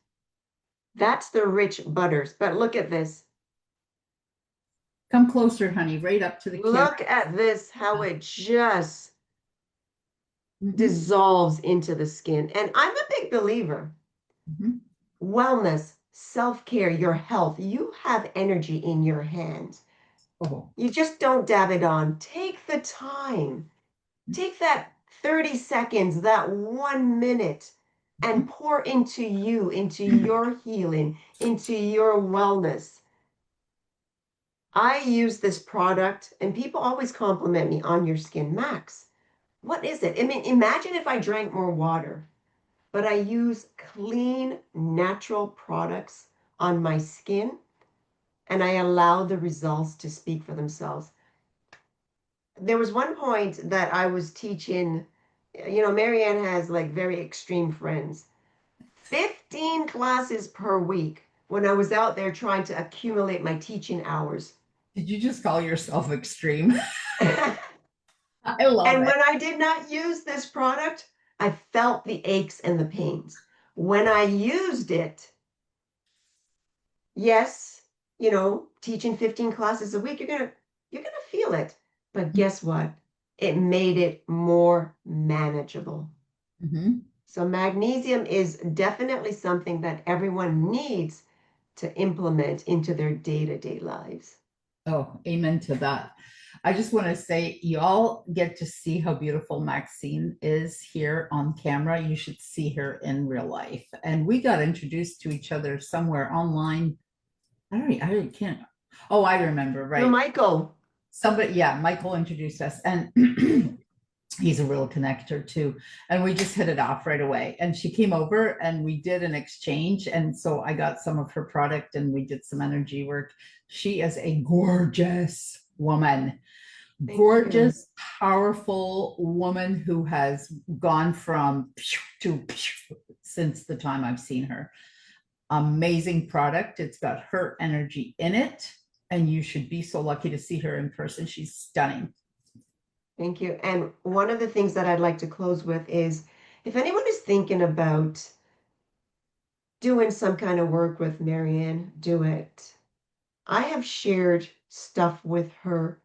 That's the rich butters. But look at this. Come closer, honey, right up to the camera. Look at this, how it just Mhm. dissolves into the skin. And I'm a big believer. Mhm. Wellness, self-care, your health. You have energy in your hands. Oh, You just don't dab it on. Take the time. Take that 30 seconds, that 1 minute, and pour into you, into your healing, into your wellness. I use this product, and people always compliment me on your skin. Max, what is it? I mean, imagine if I drank more water, but I use clean, natural products on my skin, and I allow the results to speak for themselves. There was one point that I was teaching, Marianne has like very extreme friends. 15 classes per week when I was out there trying to accumulate my teaching hours. did you just call yourself extreme? And I love it. when I did not use this product, I felt the aches and the pains. When I used it, yes, teaching 15 classes a week, you're gonna feel it. But guess what? It made it more manageable. Mhm. So magnesium is definitely something that everyone needs to implement into their day-to-day lives. Oh, amen to that. I just want to say, you all get to see how beautiful Maxine is here on camera. You should see her in real life. And we got introduced to each other somewhere online. I can't. Oh, I remember, Through right? Michael. Somebody, yeah, Michael introduced us, and he's a real connector too. And we just hit it off right away. And she came over and we did an exchange. And so I got some of her product and we did some energy work. She is a gorgeous woman. Thank Gorgeous, powerful woman who has gone from to since the time I've seen her. Amazing product. It's got her energy in it, and you should be so lucky to see her in person. She's stunning. Thank you. And one of the things that I'd like to close with is if anyone is thinking about doing some kind of work with Marianne, do it. I have shared stuff with her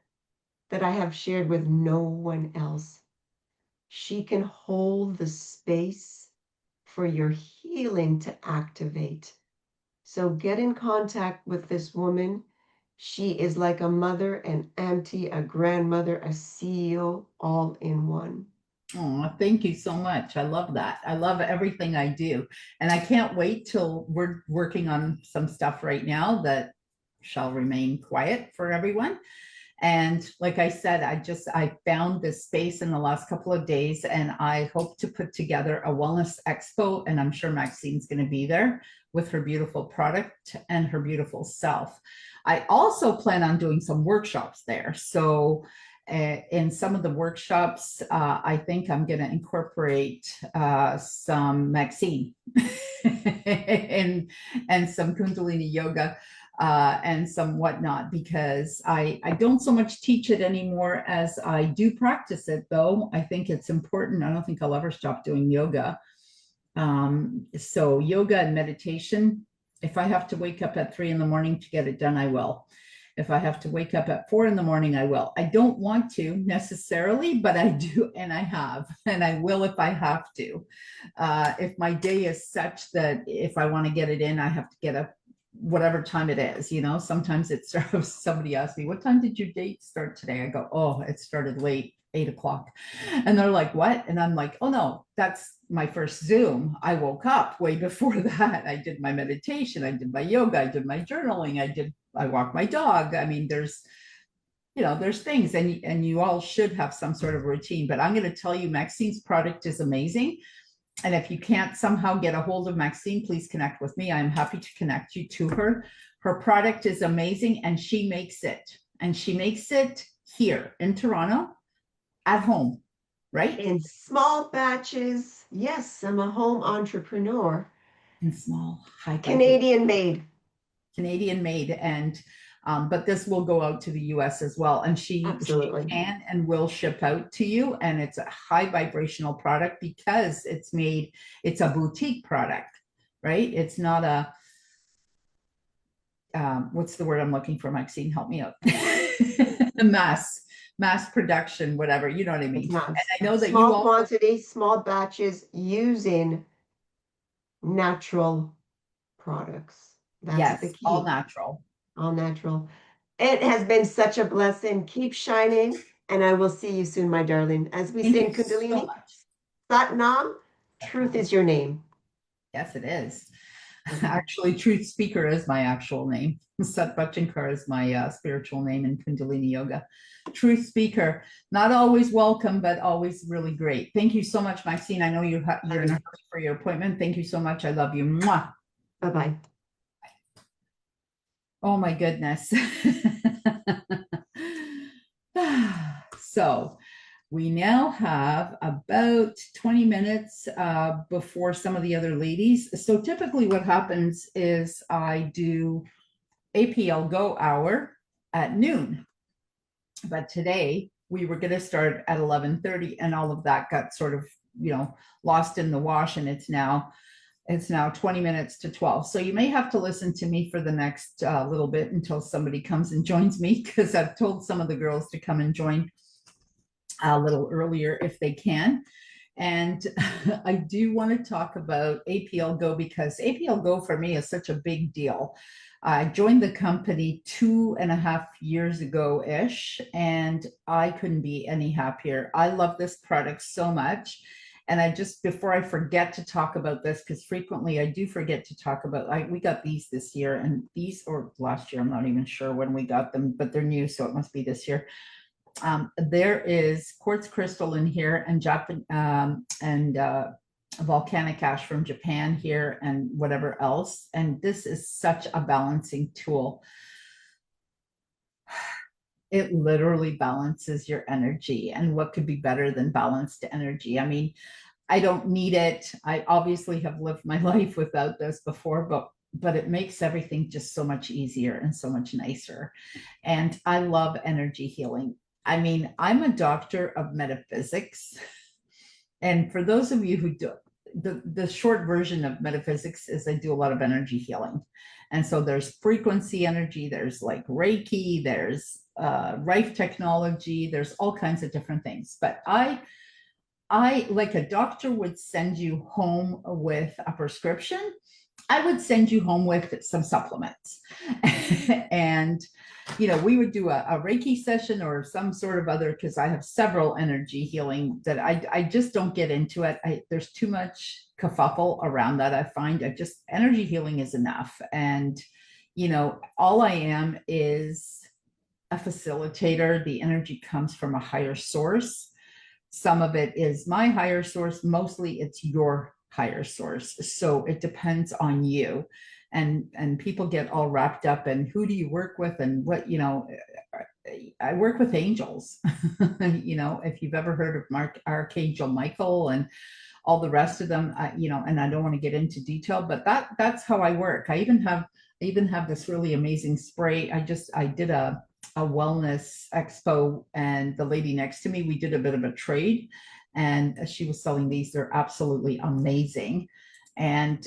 that I have shared with no one else. She can hold the space for your healing to activate. So get in contact with this woman. She is like a mother, an auntie, a grandmother, a CEO, all in one. Oh, thank you so much. I love that. I love everything I do. And I can't wait till we're working on some stuff right now that shall remain quiet for everyone. And like I said, I found this space in the last couple of days, and I hope to put together a wellness expo, and I'm sure Maxine's going to be there with her beautiful product and her beautiful self. I also plan on doing some workshops there. So in some of the workshops, I think I'm going to incorporate some Maxine and some Kundalini yoga and some whatnot, because I don't so much teach it anymore as I do practice it, though. I think it's important. I don't think I'll ever stop doing yoga. So yoga and meditation, if I have to wake up at 3 a.m. to get it done, I will. If I have to wake up at 4 a.m, I will. I don't want to necessarily, but I do, and I have, and I will if I have to. If my day is such that if I want to get it in, I have to get up whatever time it is, sometimes it starts, somebody asks me, what time did your date start today? I go, oh, it started late, 8 o'clock. And they're like, what? And I'm like, oh no, that's my first Zoom. I woke up way before that. I did my meditation. I did my yoga. I did my journaling. I walked my dog. I mean, there's things, and you all should have some sort of routine, but I'm going to tell you, Maxine's product is amazing. And if you can't somehow get a hold of Maxine, please connect with me. I'm happy to connect you to her. Her product is amazing, and she makes it. And she makes it here in Toronto at home, right? In small batches. Yes, I'm a home entrepreneur. In small, high Canadian made. Canadian made. And but this will go out to the US as well. And she can and will ship out to you. And it's a high vibrational product because it's a boutique product, right? It's not a, what's the word I'm looking for, Maxine? Help me out. mass production, whatever, you know what I mean? And I know that small quantity, small batches using natural products. That's the key. All natural. All natural. It has been such a blessing. Keep shining, and I will see you soon, my darling. As we say in Kundalini, Sat Nam, truth is your name. Yes, it is. Actually, Truth Speaker is my actual name. Sat Bhajankar is my spiritual name in Kundalini Yoga. Truth Speaker, not always welcome, but always really great. Thank you so much, Maxine. I know you're in a hurry for your appointment. Thank you so much. I love you. Mwah. Bye-bye. Oh my goodness. So we now have about 20 minutes before some of the other ladies. So typically what happens is I do APLGO hour at noon. But today we were going to start at 11:30, and all of that got sort of, lost in the wash, and it's now 20 minutes to 12. So you may have to listen to me for the next little bit until somebody comes and joins me, because I've told some of the girls to come and join a little earlier if they can. And I do want to talk about APLGO, because APLGO for me is such a big deal. I joined the company 2.5 years ago-ish, and I couldn't be any happier. I love this product so much. And before I forget to talk about this, because frequently I do forget to talk about, we got these this year, and these, or last year, I'm not even sure when we got them, but they're new, so it must be this year. There is quartz crystal in here, and volcanic ash from Japan here, and whatever else. And this is such a balancing tool. It literally balances your energy, and what could be better than balanced energy? I mean, I don't need it. I obviously have lived my life without this before, but it makes everything just so much easier and so much nicer. And I love energy healing. I mean, I'm a doctor of metaphysics. And for those of you who do, the short version of metaphysics is I do a lot of energy healing. And so there's frequency energy, there's like Reiki, there's Rife technology, there's all kinds of different things. But I, like a doctor would send you home with a prescription, I would send you home with some supplements. And, we would do a Reiki session or some sort of other, because I have several energy healing that I just don't get into it. There's too much kerfuffle around that. I find energy healing is enough. And, all I am is a facilitator. The energy comes from a higher source. Some of it is my higher source. Mostly it's your higher source. So it depends on you. And people get all wrapped up in who do you work with and what, I work with angels. If you've ever heard of Archangel Michael and all the rest of them, and I don't want to get into detail, but that's how I work. I even have this really amazing spray. I did a wellness expo, and the lady next to me, we did a bit of a trade, and she was selling these. They're absolutely amazing. And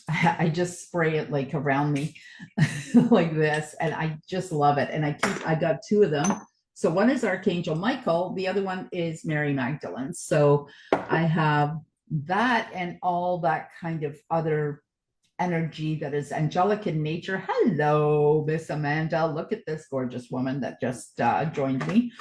I just spray it like around me like this, and I just love it. And I got two of them. So one is Archangel Michael, the other one is Mary Magdalene. So I have that and all that kind of other energy that is angelic in nature. Hello, Miss Amanda. Look at this gorgeous woman that just joined me.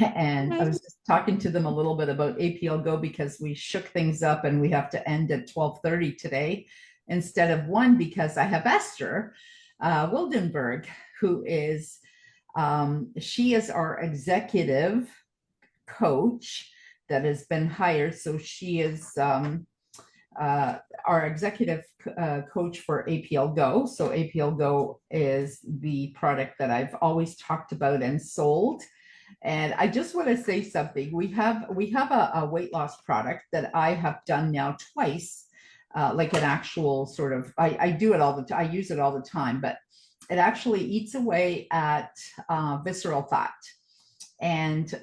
And I was just talking to them a little bit about APLGO because we shook things up and we have to end at 12:30 today instead of 1 because I have Esther Wildenberg, who is, she is our executive coach that has been hired. So she is our executive coach for APLGO. So APLGO is the product that I've always talked about and sold. And I just want to say something. We have a weight loss product that I have done now twice, like an actual sort of, I do it all the time. I use it all the time, but it actually eats away at visceral fat. And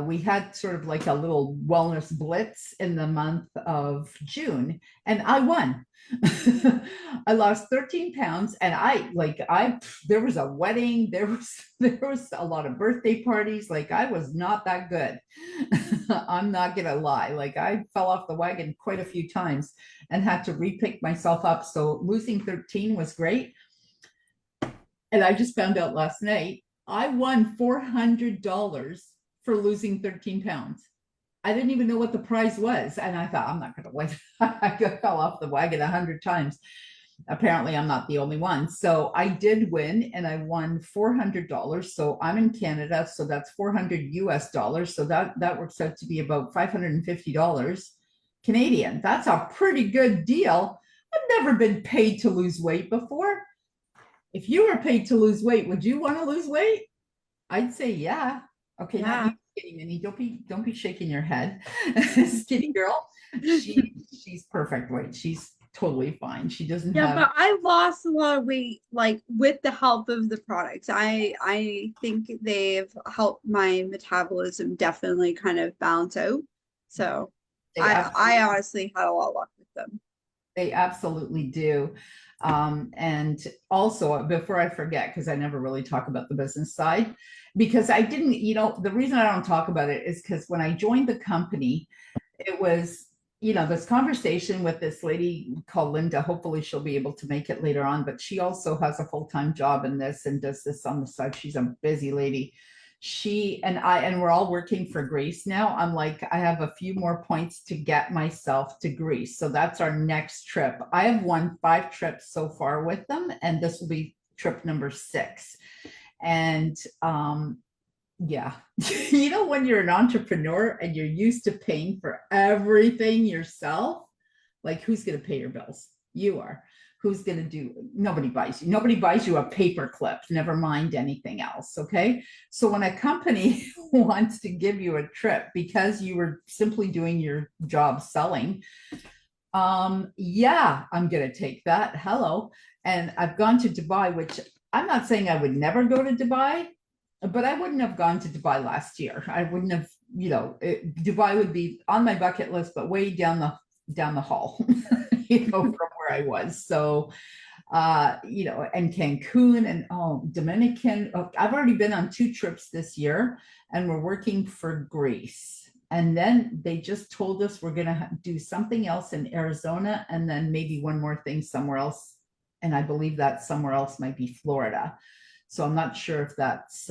we had sort of like a little wellness blitz in the month of June, and I won. I lost 13 pounds, and there was a wedding, there was a lot of birthday parties. Like, I was not that good. I'm not gonna lie. Like, I fell off the wagon quite a few times and had to repick myself up. So losing 13 was great. And I just found out last night I won $400 for losing 13 pounds. I didn't even know what the prize was. And I thought, I'm not going to win. I fell off the wagon 100 times. Apparently, I'm not the only one. So I did win, and I won $400. So I'm in Canada. So that's 400 US dollars. So that works out to be about $550 Canadian. That's a pretty good deal. I've never been paid to lose weight before. If you were paid to lose weight, would you want to lose weight? I'd say, yeah. Okay, Yeah. not skinny Minnie. Don't be shaking your head. Skinny girl. She's perfect weight. She's totally fine. She doesn't have. But I lost a lot of weight, like, with the help of the products. I think they've helped my metabolism definitely kind of balance out. So I honestly had a lot of luck with them. They absolutely do. And also, before I forget, because I never really talk about the business side, because I didn't, the reason I don't talk about it is because when I joined the company, it was, this conversation with this lady called Linda. Hopefully she'll be able to make it later on, but she also has a full-time job in this and does this on the side. She's a busy lady. She and we're all working for Greece now. I'm like, I have a few more points to get myself to Greece. So that's our next trip. I have won 5 trips so far with them, and this will be trip number 6. And yeah, when you're an entrepreneur and you're used to paying for everything yourself, like, who's going to pay your bills? You are. Who's going to do? Nobody buys you a paper clip, never mind anything else. Okay. So when a company wants to give you a trip because you were simply doing your job selling, yeah, I'm going to take that. Hello. And I've gone to Dubai, which I'm not saying I would never go to Dubai, but I wouldn't have gone to Dubai last year. I wouldn't have, Dubai would be on my bucket list, but way down the hall, from where I was. So, and Cancun and Dominican. I've already been on 2 trips this year, and we're working for Greece. And then they just told us we're going to do something else in Arizona, and then maybe one more thing somewhere else. And I believe that somewhere else might be Florida. So I'm not sure if that's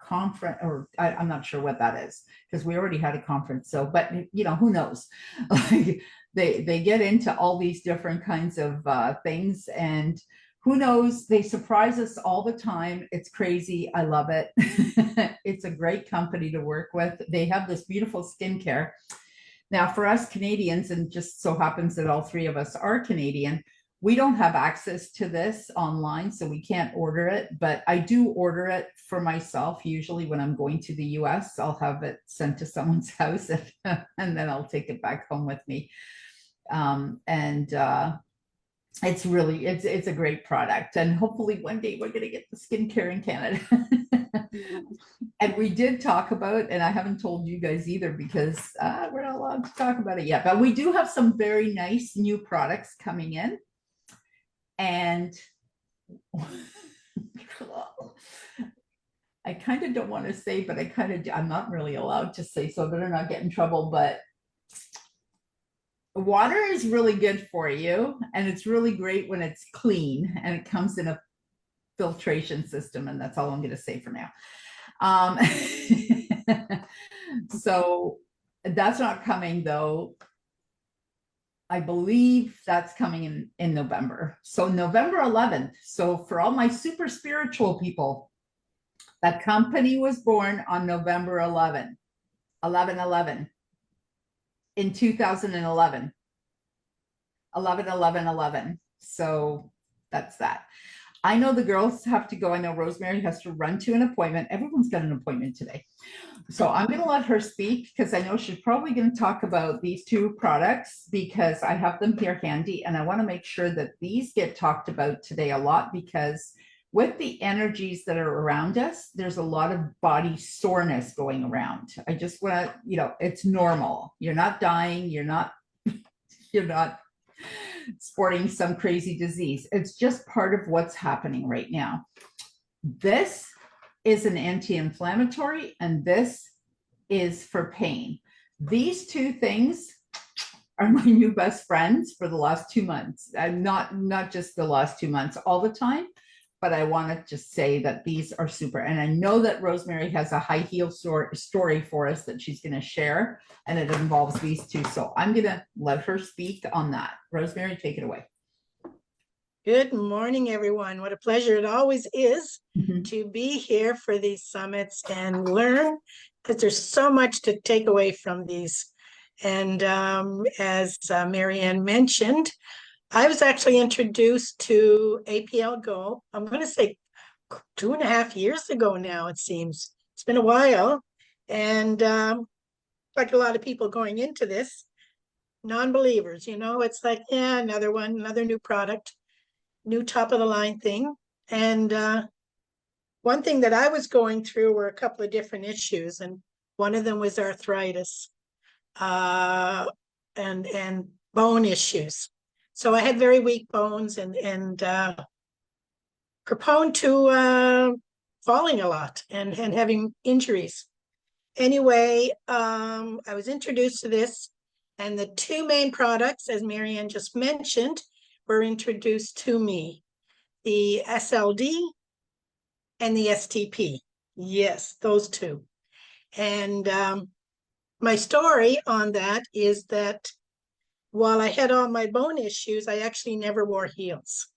conference, or I'm not sure what that is, because we already had a conference. So, but who knows? Like, they get into all these different kinds of things, and who knows? They surprise us all the time. It's crazy. I love it. It's a great company to work with. They have this beautiful skincare. Now, for us Canadians, and just so happens that all 3 of us are Canadian, we don't have access to this online, so we can't order it, but I do order it for myself. Usually when I'm going to the US, I'll have it sent to someone's house and then I'll take it back home with me. It's really, it's a great product. And hopefully one day we're going to get the skincare in Canada. And we did talk about, and I haven't told you guys either because we're not allowed to talk about it yet, but we do have some very nice new products coming in. And I kind of don't want to say, but I'm not really allowed to say, so I better not get in trouble. But water is really good for you, and it's really great when it's clean and it comes in a filtration system, and that's all I'm going to say for now. So that's not coming though. I believe that's coming in November. So November 11th. So for all my super spiritual people, that company was born on November 11, 11/11 in 2011. 11/11/11. So that's that. I know the girls have to go. I know Rosemary has to run to an appointment. Everyone's got an appointment today. So I'm going to let her speak because I know she's probably going to talk about these two products because I have them here handy. And I want to make sure that these get talked about today a lot because with the energies that are around us, there's a lot of body soreness going around. I just want to, you know, it's normal. You're not dying. You're not sporting some crazy disease. It's just part of what's happening right now. This is an anti-inflammatory and this is for pain. These two things are my new best friends for the last 2 months. Not just the last 2 months all the time, but I want to just say that these are super. And I know that Rosemary has a high heel story for us that she's going to share, and it involves these two. So I'm going to let her speak on that. Rosemary, take it away. Good morning, everyone. What a pleasure it always is to be here for these summits and learn, because there's so much to take away from these. And as Marianne mentioned, I was actually introduced to APLGO, I'm going to say 2.5 years ago now, it seems. It's been a while. And like a lot of people going into this, non-believers, you know, it's like, yeah, another one, another new product, new top of the line thing. And one thing that I was going through were a couple of different issues. And one of them was arthritis and bone issues. So I had very weak bones and prone to falling a lot and having injuries. Anyway, I was introduced to this, and the two main products, as Marianne just mentioned, were introduced to me. The SLD and the STP. Yes, those two. And my story on that is that while I had all my bone issues, I actually never wore heels.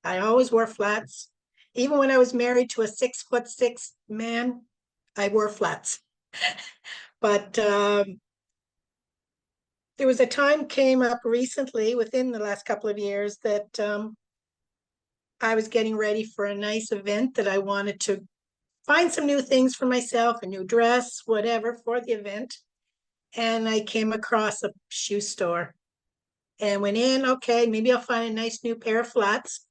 I always wore flats. Even when I was married to a 6'6" man, I wore flats. But there was a time came up recently within the last couple of years that I was getting ready for a nice event that I wanted to find some new things for myself, a new dress, whatever, for the event. And I came across a shoe store and went in, okay, maybe I'll find a nice new pair of flats.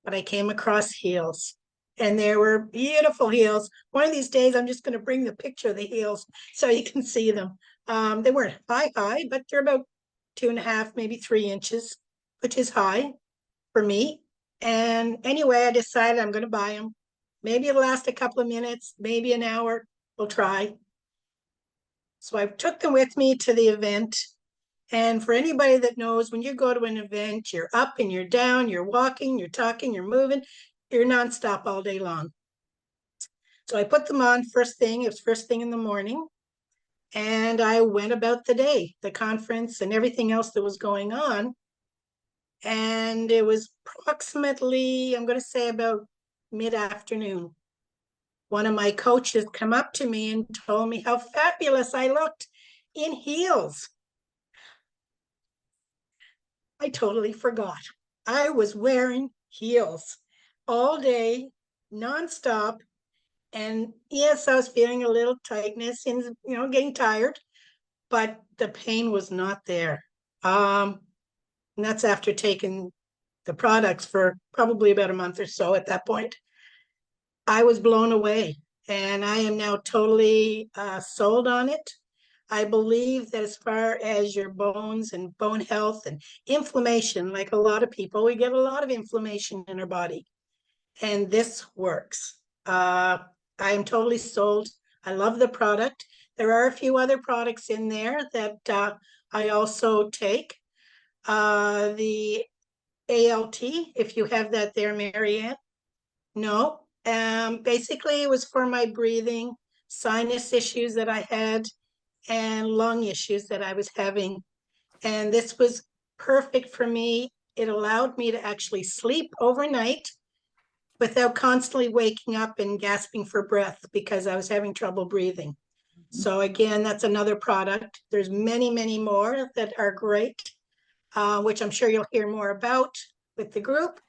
But I came across heels, and there were beautiful heels. One of these days, I'm just going to bring the picture of the heels so you can see them. They weren't high, but they're about 2.5, maybe 3 inches, which is high for me. And anyway, I decided I'm going to buy them. Maybe it'll last a couple of minutes, maybe an hour. We'll try. So I took them with me to the event. And for anybody that knows, when you go to an event, you're up and you're down, you're walking, you're talking, you're moving, you're nonstop all day long. So I put them on first thing, it was first thing in the morning. And I went about the day, the conference and everything else that was going on. And it was approximately, I'm going to say about mid-afternoon. One of my coaches come up to me and told me how fabulous I looked in heels. I totally forgot. I was wearing heels all day, nonstop. And yes, I was feeling a little tightness and, you know, getting tired, but the pain was not there. And that's after taking the products for probably about a month or so at that point. I was blown away, and I am now totally sold on it. I believe that as far as your bones and bone health and inflammation, like a lot of people, we get a lot of inflammation in our body, and this works. I am totally sold. I love the product. There are a few other products in there that I also take. The ALT, if you have that there, Marianne. No, basically it was for my breathing, sinus issues that I had, and lung issues that I was having. And this was perfect for me. It allowed me to actually sleep overnight without constantly waking up and gasping for breath because I was having trouble breathing. So again, that's another product. There's many, many more that are great, which I'm sure you'll hear more about with the group.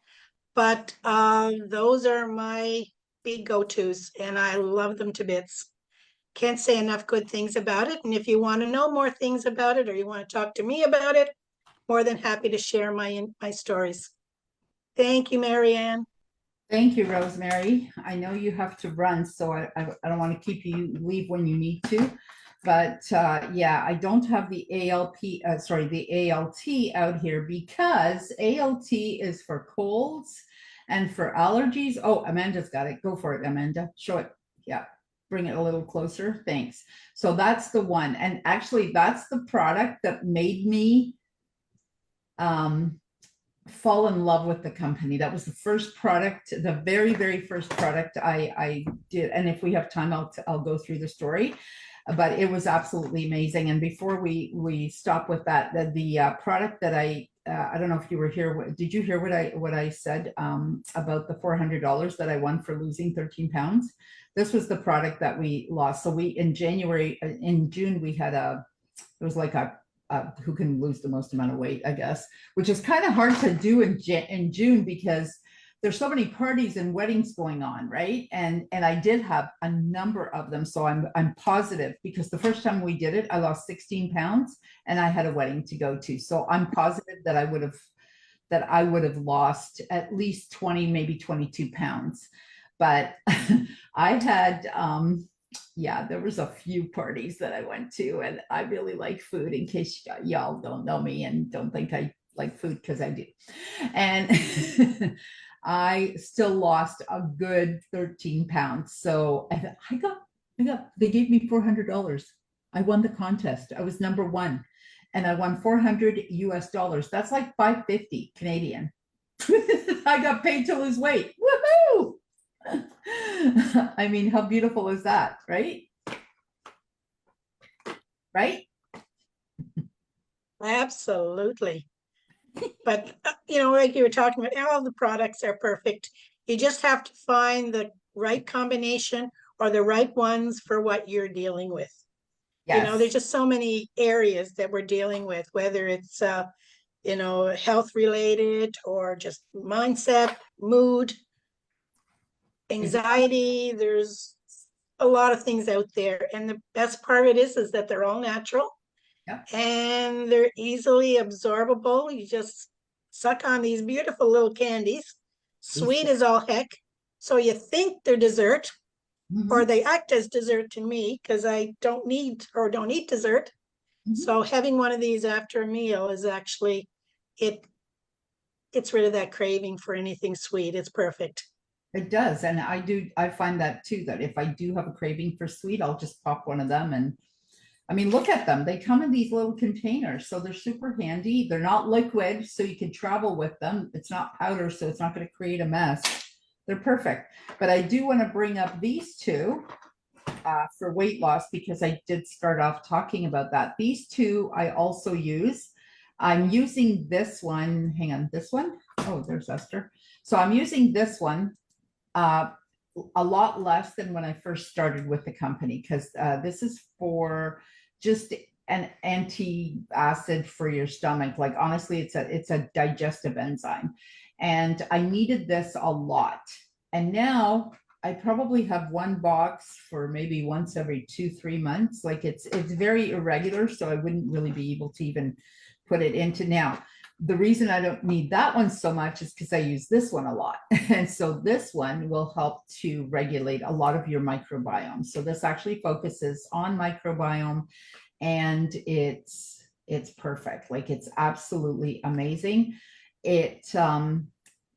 But those are my big go-tos, and I love them to bits. Can't say enough good things about it. And if you want to know more things about it, or you want to talk to me about it, more than happy to share my stories. Thank you, Marianne. Thank you, Rosemary. I know you have to run, so I don't want to keep you leave when you need to. But yeah, I don't have the the ALT out here because ALT is for colds and for allergies. Oh, Amanda's got it. Go for it, Amanda. Show it. Yeah, bring it a little closer. Thanks. So that's the one. And actually, that's the product that made me fall in love with the company. That was the first product, the very, very first product I did. And if we have time, I'll go through the story, but it was absolutely amazing. And before we stop with that, the product that I don't know if you were here. Did you hear what I said about the $400 that I won for losing 13 pounds? This was the product that we lost. So in June, we had it was like a who can lose the most amount of weight, I guess, which is kind of hard to do in June because there's so many parties and weddings going on, right? And I did have a number of them, so I'm positive because the first time we did it, I lost 16 pounds and I had a wedding to go to, so I'm positive that I would have lost at least 20, maybe 22 pounds, but I had yeah, there was a few parties that I went to, and I really like food, in case y'all don't know me and don't think I like food, because I do. And I still lost a good 13 pounds. So they gave me $400. I won the contest. I was number one, and I won $400 US. That's like 550 Canadian. I got paid to lose weight. Woohoo! I mean, how beautiful is that, right? Right? Absolutely. But, like you were talking about, all the products are perfect. You just have to find the right combination or the right ones for what you're dealing with. Yes. There's just so many areas that we're dealing with, whether it's, health related or just mindset, mood, anxiety. There's a lot of things out there, and the best part of it is that they're all natural. Yep. And they're easily absorbable. You just suck on these beautiful little candies. Sweet as all heck, so you think they're dessert, or they act as dessert to me because I don't eat dessert. So having one of these after a meal is actually it's rid of that craving for anything sweet. It's perfect. It does. And I find that too, that if I do have a craving for sweet, I'll just pop one of them. And I mean, look at them. They come in these little containers, so they're super handy. They're not liquid, so you can travel with them. It's not powder, so it's not going to create a mess. They're perfect. But I do want to bring up these two for weight loss, because I did start off talking about that. These two I also use. I'm using this one. Hang on, this one. Oh, there's Esther. So I'm using this one a lot less than when I first started with the company, because this is for just an anti-acid for your stomach. Like, honestly, it's a digestive enzyme, and I needed this a lot. And now I probably have one box for maybe once every 2-3 months. Like, it's very irregular, so I wouldn't really be able to even put it into now. The reason I don't need that one so much is because I use this one a lot. And so this one will help to regulate a lot of your microbiome. So this actually focuses on microbiome, and it's perfect. Like, it's absolutely amazing. It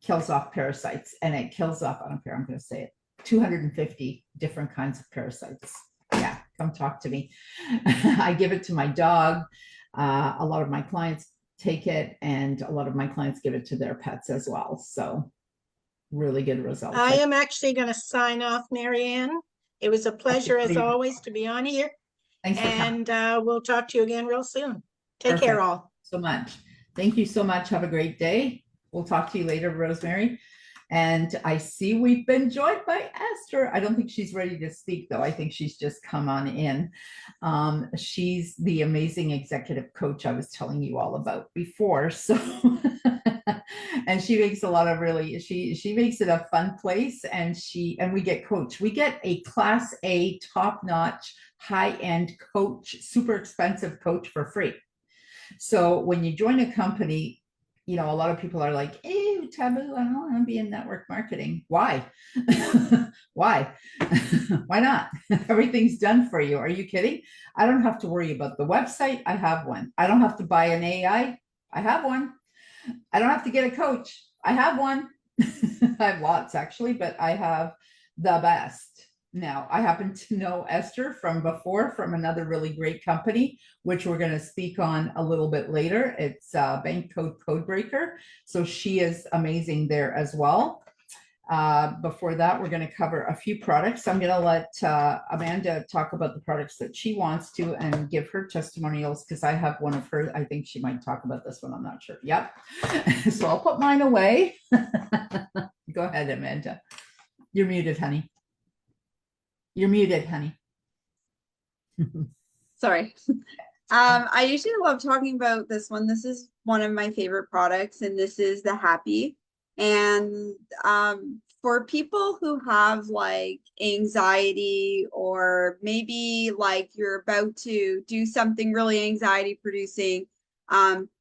kills off parasites, and it kills off, I don't care, I'm going to say it, 250 different kinds of parasites. Yeah, come talk to me. I give it to my dog. A lot of my clients take it, and a lot of my clients give it to their pets as well. So really good results. I am actually going to sign off, Marianne. It was a pleasure as always to be on here. Thanks for coming. And we'll talk to you again real soon. Take Perfect. care all. So much. Thank you so much. Have a great day. We'll talk to you later, Rosemary. And I see we've been joined by Esther. I don't think she's ready to speak, though. I think she's just come on in. She's the amazing executive coach I was telling you all about before. So, and she makes a lot of really, she makes it a fun place, and we get coach. We get a Class A, top-notch, high-end coach, super expensive coach for free. So when you join a company, you know, a lot of people are like, ew, taboo, I don't want to be in network marketing. Why? Why? Why not? Everything's done for you. Are you kidding? I don't have to worry about the website. I have one. I don't have to buy an AI. I have one. I don't have to get a coach. I have one. I have lots actually, but I have the best. Now, I happen to know Esther from before, from another really great company, which we're going to speak on a little bit later. It's B.A.N.K Codebreaker. So she is amazing there as well. Before that, we're going to cover a few products. I'm going to let Amanda talk about the products that she wants to and give her testimonials, because I have one of her. I think she might talk about this one. I'm not sure. Yep. So I'll put mine away. Go ahead, Amanda. You're muted, honey. You're muted, honey. Sorry. I usually love talking about this one. This is one of my favorite products, and this is the Happy. And for people who have like anxiety, or maybe like you're about to do something really anxiety producing,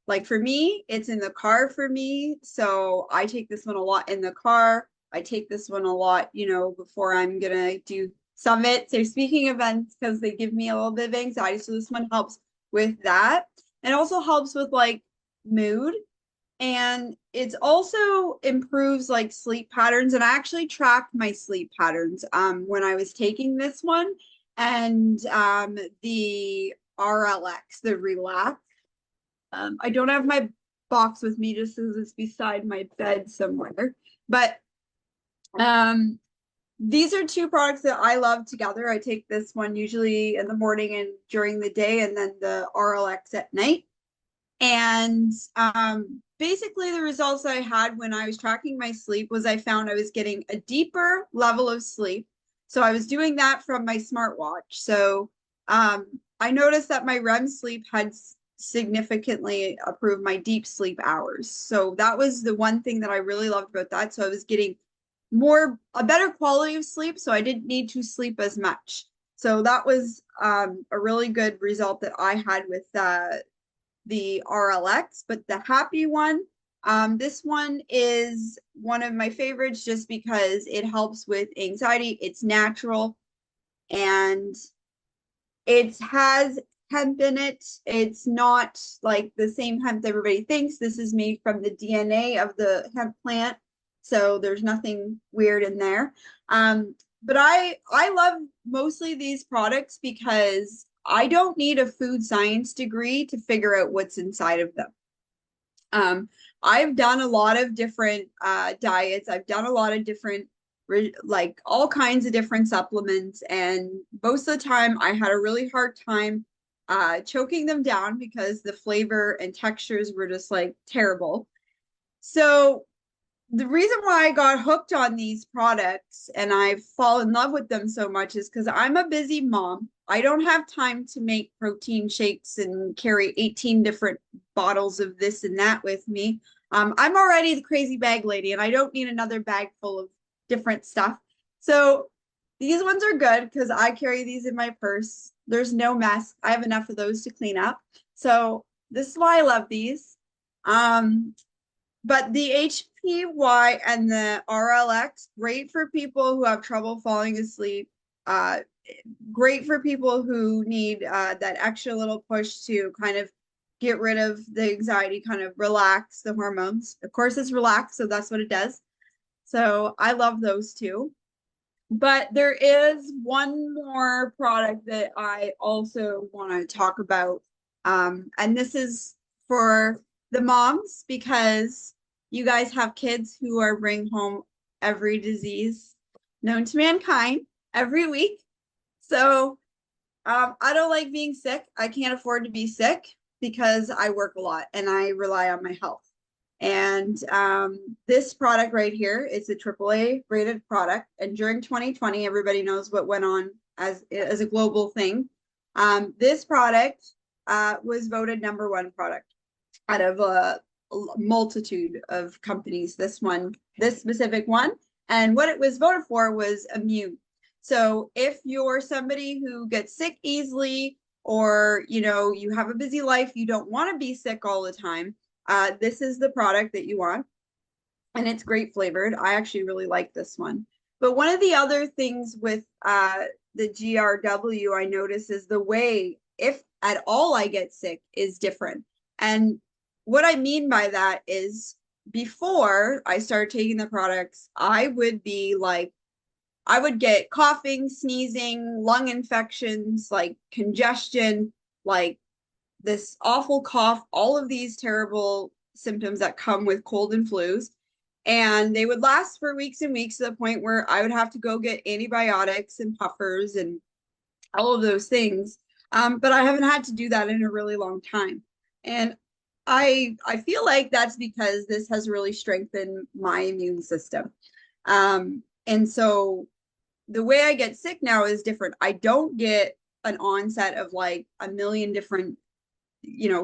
like for me, it's in the car for me. So I take this one a lot in the car. I take this one a lot, you know, before I'm gonna do summits or speaking events, because they give me a little bit of anxiety. So this one helps with that. And also helps with like mood. And it also improves like sleep patterns. And I actually tracked my sleep patterns when I was taking this one. And the RLX, the Relax. I don't have my box with me, just as it's beside my bed somewhere. But these are two products that I love together. I take this one usually in the morning and during the day, and then the RLX at night. And basically the results I had when I was tracking my sleep was I found I was getting a deeper level of sleep. So I was doing that from my smartwatch. So I noticed that my REM sleep had significantly improved my deep sleep hours. So that was the one thing that I really loved about that. So I was getting a better quality of sleep, so I didn't need to sleep as much. So that was a really good result that I had with the RLX. But the Happy one, this one is one of my favorites just because it helps with anxiety. It's natural, and it has hemp in it. It's not like the same hemp that everybody thinks. This is made from the DNA of the hemp plant. So there's nothing weird in there. But I love mostly these products because I don't need a food science degree to figure out what's inside of them. I've done a lot of different diets. I've done a lot of different, like all kinds of different supplements. And most of the time I had a really hard time choking them down because the flavor and textures were just like terrible. So the reason why I got hooked on these products and I've fallen in love with them so much is because I'm a busy mom. I don't have time to make protein shakes and carry 18 different bottles of this and that with me. I'm already the crazy bag lady, and I don't need another bag full of different stuff. So these ones are good because I carry these in my purse. There's no mess. I have enough of those to clean up. So this is why I love these. But the HPY and the RLX, great for people who have trouble falling asleep. Great for people who need that extra little push to kind of get rid of the anxiety, kind of relax the hormones. Of course, it's relaxed, so that's what it does. So I love those two. But there is one more product that I also want to talk about. And this is for the moms, because you guys have kids who are bringing home every disease known to mankind every week. So I don't like being sick. I can't afford to be sick because I work a lot and I rely on my health. And this product right here is a AAA rated product. And during 2020, everybody knows what went on as a global thing. This product was voted #1 product out of a multitude of companies. This specific one. And what it was voted for was immune. So if you're somebody who gets sick easily, or you have a busy life, you don't want to be sick all the time, this is the product that you want. And it's great flavored. I actually really like this one. But one of the other things with the GRW I notice is the way, if at all I get sick, is different. And what I mean by that is, before I started taking the products, I would get coughing, sneezing, lung infections, like congestion, like this awful cough, all of these terrible symptoms that come with cold and flus. And they would last for weeks and weeks, to the point where I would have to go get antibiotics and puffers and all of those things. But I haven't had to do that in a really long time. And I feel like that's because this has really strengthened my immune system. And so the way I get sick now is different. I don't get an onset of like a million different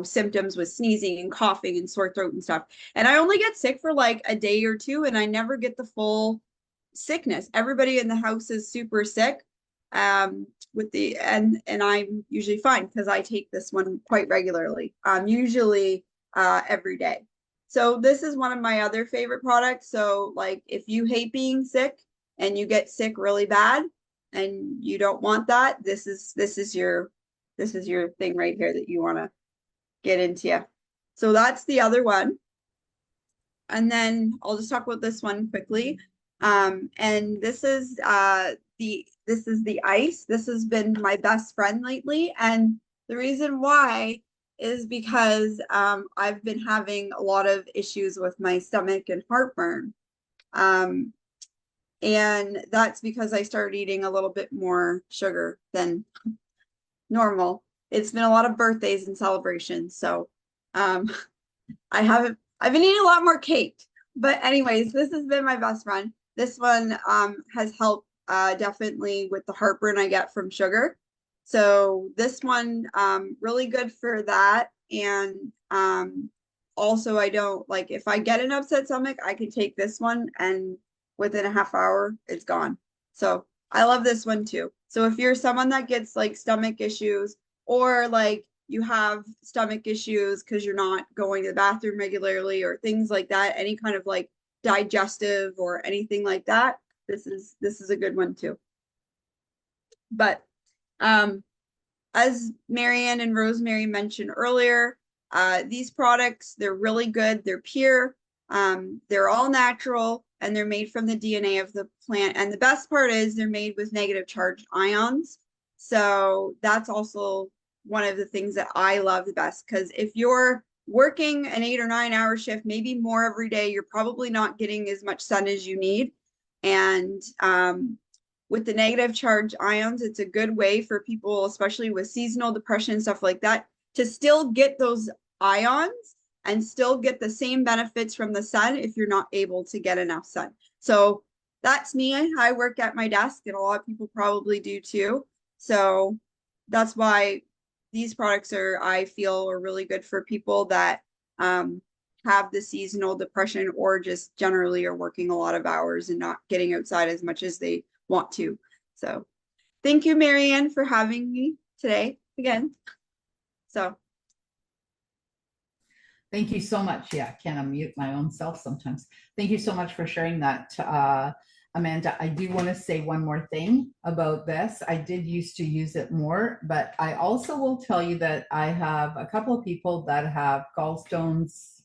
symptoms with sneezing and coughing and sore throat and stuff. And I only get sick for like a day or two, and I never get the full sickness. Everybody in the house is super sick. And I'm usually fine because I take this one quite regularly. Usually every day. So this is one of my other favorite products. So like, if you hate being sick and you get sick really bad and you don't want that, this is your thing right here that you want to get into. So that's the other one. And then I'll just talk about this one quickly. And this is the ice. This has been my best friend lately. And the reason why is because I've been having a lot of issues with my stomach and heartburn. And that's because I started eating a little bit more sugar than normal. It's been a lot of birthdays and celebrations. So I've been eating a lot more cake. But anyways, this has been my best friend. This one has helped definitely with the heartburn I get from sugar. So this one, really good for that. And also, I don't like, if I get an upset stomach, I can take this one and within a half hour, it's gone. So I love this one too. So if you're someone that gets like stomach issues, or like you have stomach issues because you're not going to the bathroom regularly or things like that, any kind of like digestive or anything like that, this is a good one too. But as Marianne and Rosemary mentioned earlier, these products, they're really good. They're pure. They're all natural, and they're made from the DNA of the plant. And the best part is they're made with negative charged ions. So that's also one of the things that I love the best, because if you're working an 8 or 9 hour shift, maybe more every day, you're probably not getting as much sun as you need. And with the negative charge ions, it's a good way for people, especially with seasonal depression and stuff like that, to still get those ions and still get the same benefits from the sun if you're not able to get enough sun. So that's me. I work at my desk, and a lot of people probably do too. So that's why these products I feel are really good for people that have the seasonal depression, or just generally are working a lot of hours and not getting outside as much as they want to. So thank you, Marianne, for having me today again. So thank you so much. Yeah, I can't unmute my own self sometimes. Thank you so much for sharing that, Amanda. I do want to say one more thing about this. I did used to use it more, but I also will tell you that I have a couple of people that have gallstones.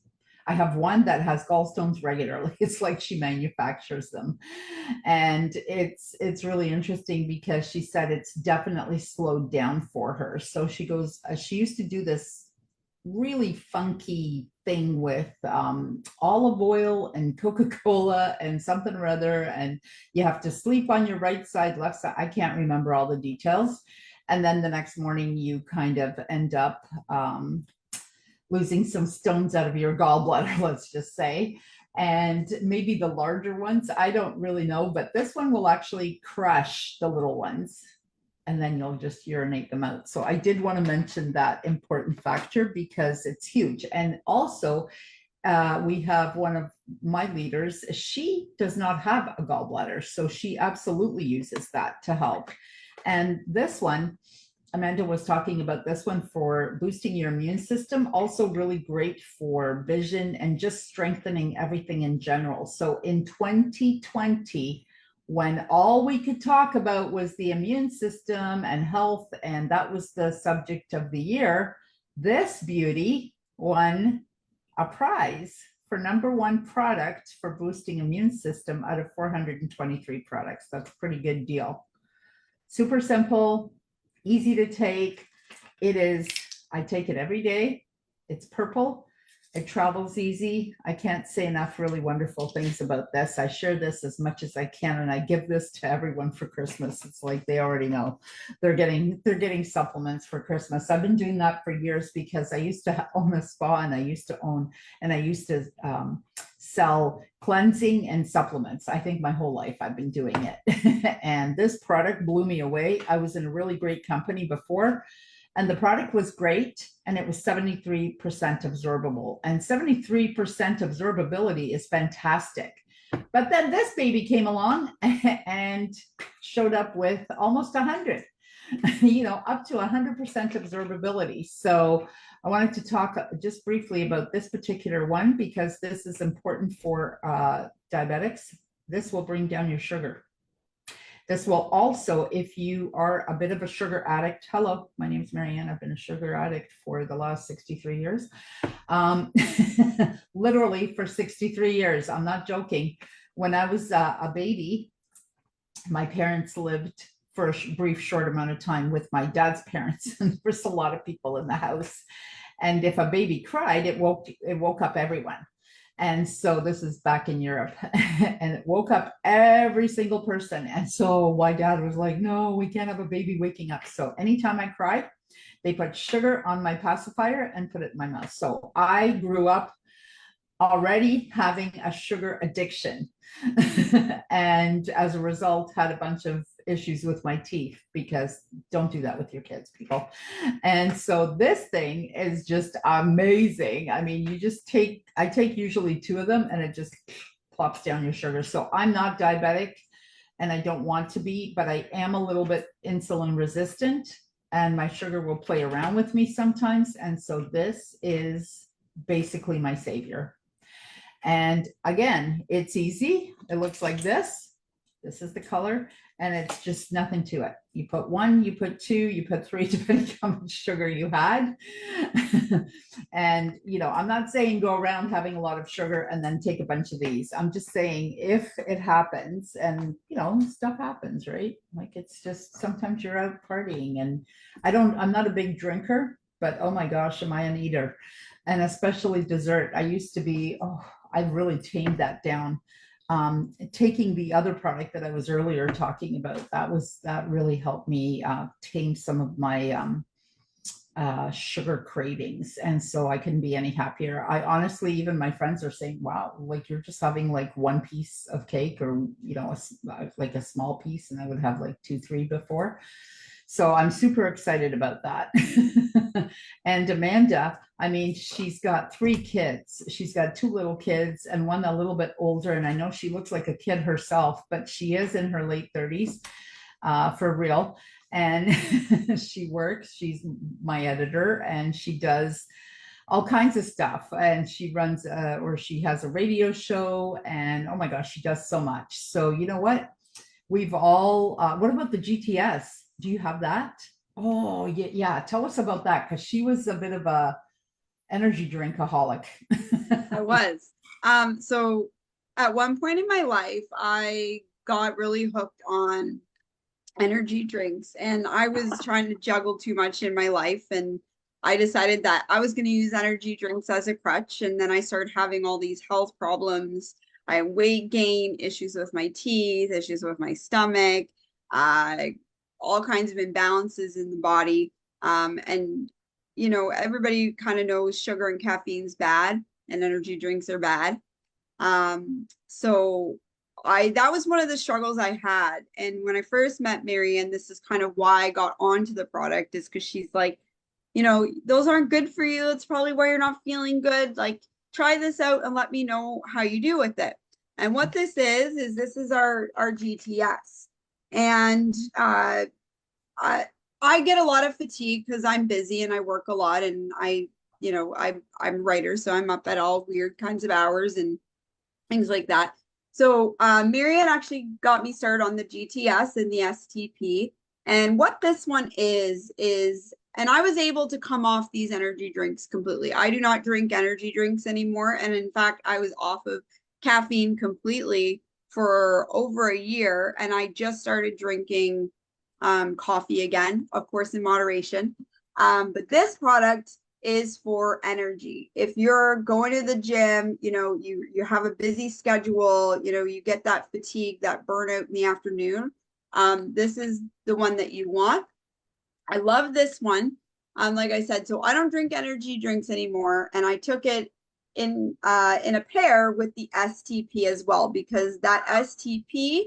I have one that has gallstones regularly. It's like she manufactures them. And it's really interesting because she said it's definitely slowed down for her. So she goes, she used to do this really funky thing with olive oil and Coca-Cola and something or other, and you have to sleep on your right side, left side. I can't remember all the details. And then the next morning you kind of end up losing some stones out of your gallbladder, let's just say. And maybe the larger ones, I don't really know, but this one will actually crush the little ones, and then you'll just urinate them out. So I did want to mention that important factor because it's huge. And also, we have one of my leaders, she does not have a gallbladder, so she absolutely uses that to help. And this one, Amanda was talking about this one for boosting your immune system, also really great for vision and just strengthening everything in general. So in 2020, when all we could talk about was the immune system and health, and that was the subject of the year, this beauty won a prize for #1 product for boosting immune system out of 423 products. That's a pretty good deal. Super simple, easy to take. It is, I take it every day. It's purple. It travels easy. I can't say enough really wonderful things about this. I share this as much as I can, and I give this to everyone for Christmas. It's like they already know they're getting supplements for Christmas. I've been doing that for years because I used to own a spa, and I used to sell cleansing and supplements. I think my whole life I've been doing it. And this product blew me away. I was in a really great company before, and the product was great, and it was 73% absorbable. And 73% absorbability is fantastic. But then this baby came along and showed up with almost 100, up to 100% absorbability. So I wanted to talk just briefly about this particular one because this is important for diabetics. This will bring down your sugar. This will also, if you are a bit of a sugar addict, hello, my name is Marianne. I've been a sugar addict for the last 63 years. Literally for 63 years. I'm not joking. When I was a baby, my parents lived for a brief, short amount of time with my dad's parents. And there was a lot of people in the house. And if a baby cried, it woke up everyone. And so this is back in Europe, and it woke up every single person. And so my dad was like, no, we can't have a baby waking up. So anytime I cried, they put sugar on my pacifier and put it in my mouth. So I grew up already having a sugar addiction. And as a result, had a bunch of issues with my teeth, because don't do that with your kids, people. And so this thing is just amazing. I mean, I take usually 2 of them, and it just plops down your sugar. So I'm not diabetic, and I don't want to be, but I am a little bit insulin resistant, and my sugar will play around with me sometimes. And so this is basically my savior. And again, it's easy. It looks like this. This is the color, and it's just nothing to it. You put 1, you put 2, you put 3, depending on how much sugar you had. And, I'm not saying go around having a lot of sugar and then take a bunch of these. I'm just saying if it happens, and, stuff happens, right? Like, it's just sometimes you're out partying, and I'm not a big drinker, but oh my gosh, am I an eater? And especially dessert. I used to be, I've really tamed that down. Taking the other product that I was earlier talking about, that really helped me tame some of my sugar cravings. And so I couldn't be any happier. I honestly, even my friends are saying, wow, like you're just having like 1 piece of cake, or, like a small piece, and I would have like 2, 3 before. So I'm super excited about that. And Amanda, I mean, she's got 3 kids. She's got 2 little kids and one a little bit older. And I know she looks like a kid herself, but she is in her late 30s for real. And she works. She's my editor, and she does all kinds of stuff. And she runs or she has a radio show, and oh my gosh, she does so much. So you know what? We've all, what about the GTS? Do you have that? Oh, yeah. Tell us about that, because she was a bit of a energy drinkaholic. I was. So at one point in my life, I got really hooked on energy drinks, and I was trying to juggle too much in my life, and I decided that I was going to use energy drinks as a crutch. And then I started having all these health problems. I had weight gain, issues with my teeth, issues with my stomach, all kinds of imbalances in the body. And, you know, everybody kind of knows sugar and caffeine's bad and energy drinks are bad. So that was one of the struggles I had. And when I first met Marianne, this is kind of why I got onto the product, is because she's like, you know, those aren't good for you. That's probably why you're not feeling good. Like, try this out and let me know how you do with it. And what this is this is our GTS. And I get a lot of fatigue because I'm busy and I work a lot, and you know, I'm a writer, so I'm up at all weird kinds of hours and things like that. So Marianne actually got me started on the GTS and the STP. And what this one is, and I was able to come off these energy drinks completely. I do not drink energy drinks anymore. And in fact, I was off of caffeine completely for over a year. And I just started drinking coffee again, of course, in moderation. But this product is for energy. If you're going to the gym, you know, you have a busy schedule, you know, you get that fatigue, that burnout in the afternoon. This is the one that you want. I love this one. Like I said, so I don't drink energy drinks anymore, and I took it in a pair with the STP as well, because that STP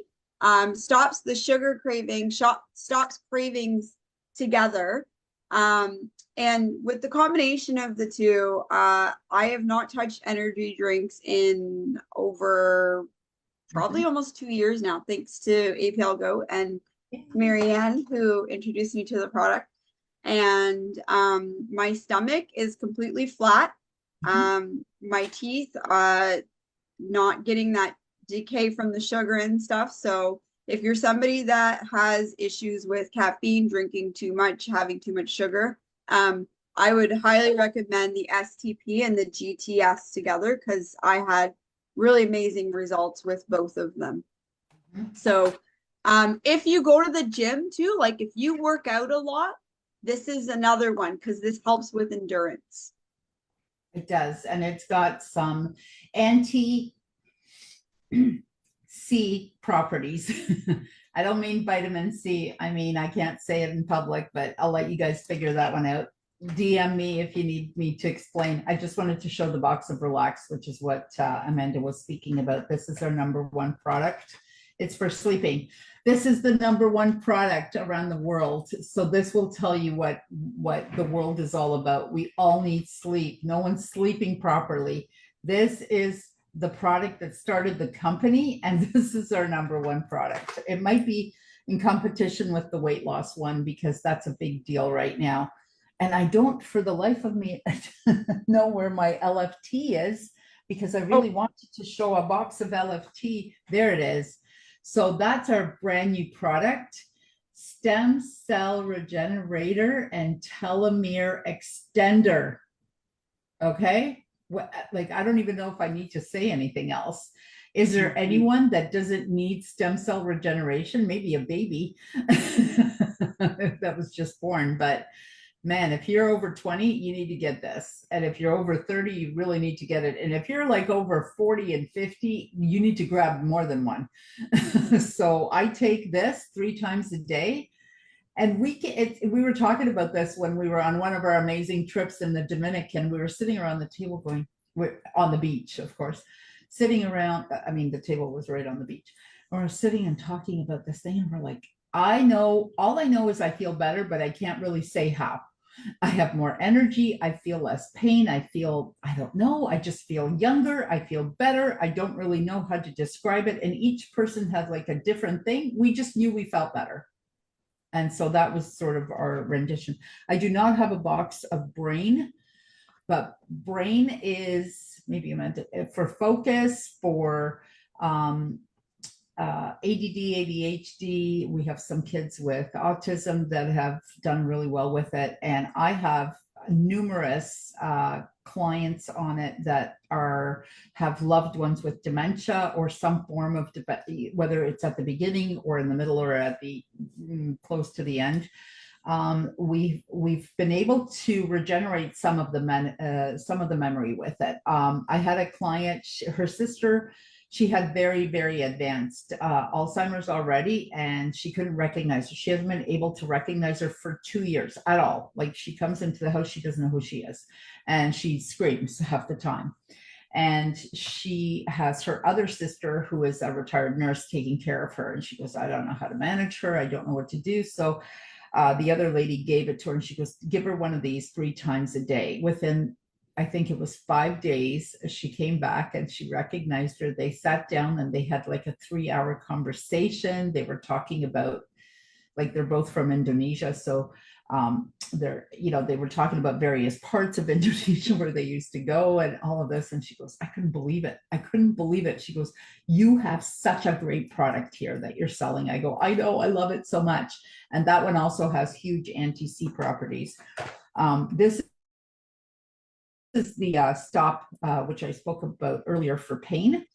stops the sugar craving, stops cravings together. And with the combination of the two, I have not touched energy drinks in over probably almost 2 years now, thanks to APLGO and Marianne, who introduced me to the product. And my stomach is completely flat. My teeth, not getting that decay from the sugar and stuff. So if you're somebody that has issues with caffeine, drinking too much, having too much sugar, I would highly recommend the STP and the GTS together, because I had really amazing results with both of them. So if you go to the gym too, like if you work out a lot, this is another one, because this helps with endurance. It does. And it's got some anti-C properties. I don't mean vitamin C. I mean, I can't say it in public, but I'll let you guys figure that one out. DM me if you need me to explain. I just wanted to show the box of Relax, which is what Amanda was speaking about. This is our #1 product. It's for sleeping. This is the #1 product around the world. So this will tell you what the world is all about. We all need sleep. No one's sleeping properly. This is the product that started the company, and this is our #1 product. It might be in competition with the weight loss one, because that's a big deal right now. And I don't, for the life of me, know where my LFT is, because I really wanted to show a box of LFT. There it is. So that's our brand new product, Stem Cell Regenerator and Telomere Extender. Okay. Like, I don't even know if I need to say anything else. Is there anyone that doesn't need stem cell regeneration? Maybe a baby that was just born, but man, if you're over 20, you need to get this. And if you're over 30, you really need to get it. And if you're like over 40 and 50, you need to grab more than one. So I take this 3 times a day. And we were talking about this when we were on one of our amazing trips in the Dominican. We were sitting around the table going, we're on the beach, of course, sitting around. I mean, the table was right on the beach. We're sitting and talking about this thing. And we're like, all I know is I feel better, but I can't really say how. I have more energy. I feel less pain. I don't know. I just feel younger. I feel better. I don't really know how to describe it. And each person has like a different thing. We just knew we felt better. And so that was sort of our rendition. I do not have a box of Brain, but Brain is maybe for focus, for ADD, ADHD. We have some kids with autism that have done really well with it. And I have numerous clients on it that have loved ones with dementia or some form of, whether it's at the beginning or in the middle or at the close to the end. we've been able to regenerate some of the memory with it. I had a client, her sister, she had very, very advanced Alzheimer's already, and she couldn't recognize her. She hasn't been able to recognize her for 2 years at all. Like, she comes into the house, she doesn't know who she is, and she screams half the time. And she has her other sister who is a retired nurse taking care of her. And she goes, I don't know how to manage her. I don't know what to do. So the other lady gave it to her, and she goes, give her one of these 3 times a day. Within, I think it was 5 days, she came back and she recognized her. They sat down and they had like a 3-hour conversation. They were talking about, like, they're both from Indonesia. So they were talking about various parts of Indonesia where they used to go and all of this. And she goes, I couldn't believe it. I couldn't believe it. She goes, you have such a great product here that you're selling. I go, I know, I love it so much. And that one also has huge anti-C properties. This is the stop, which I spoke about earlier for pain.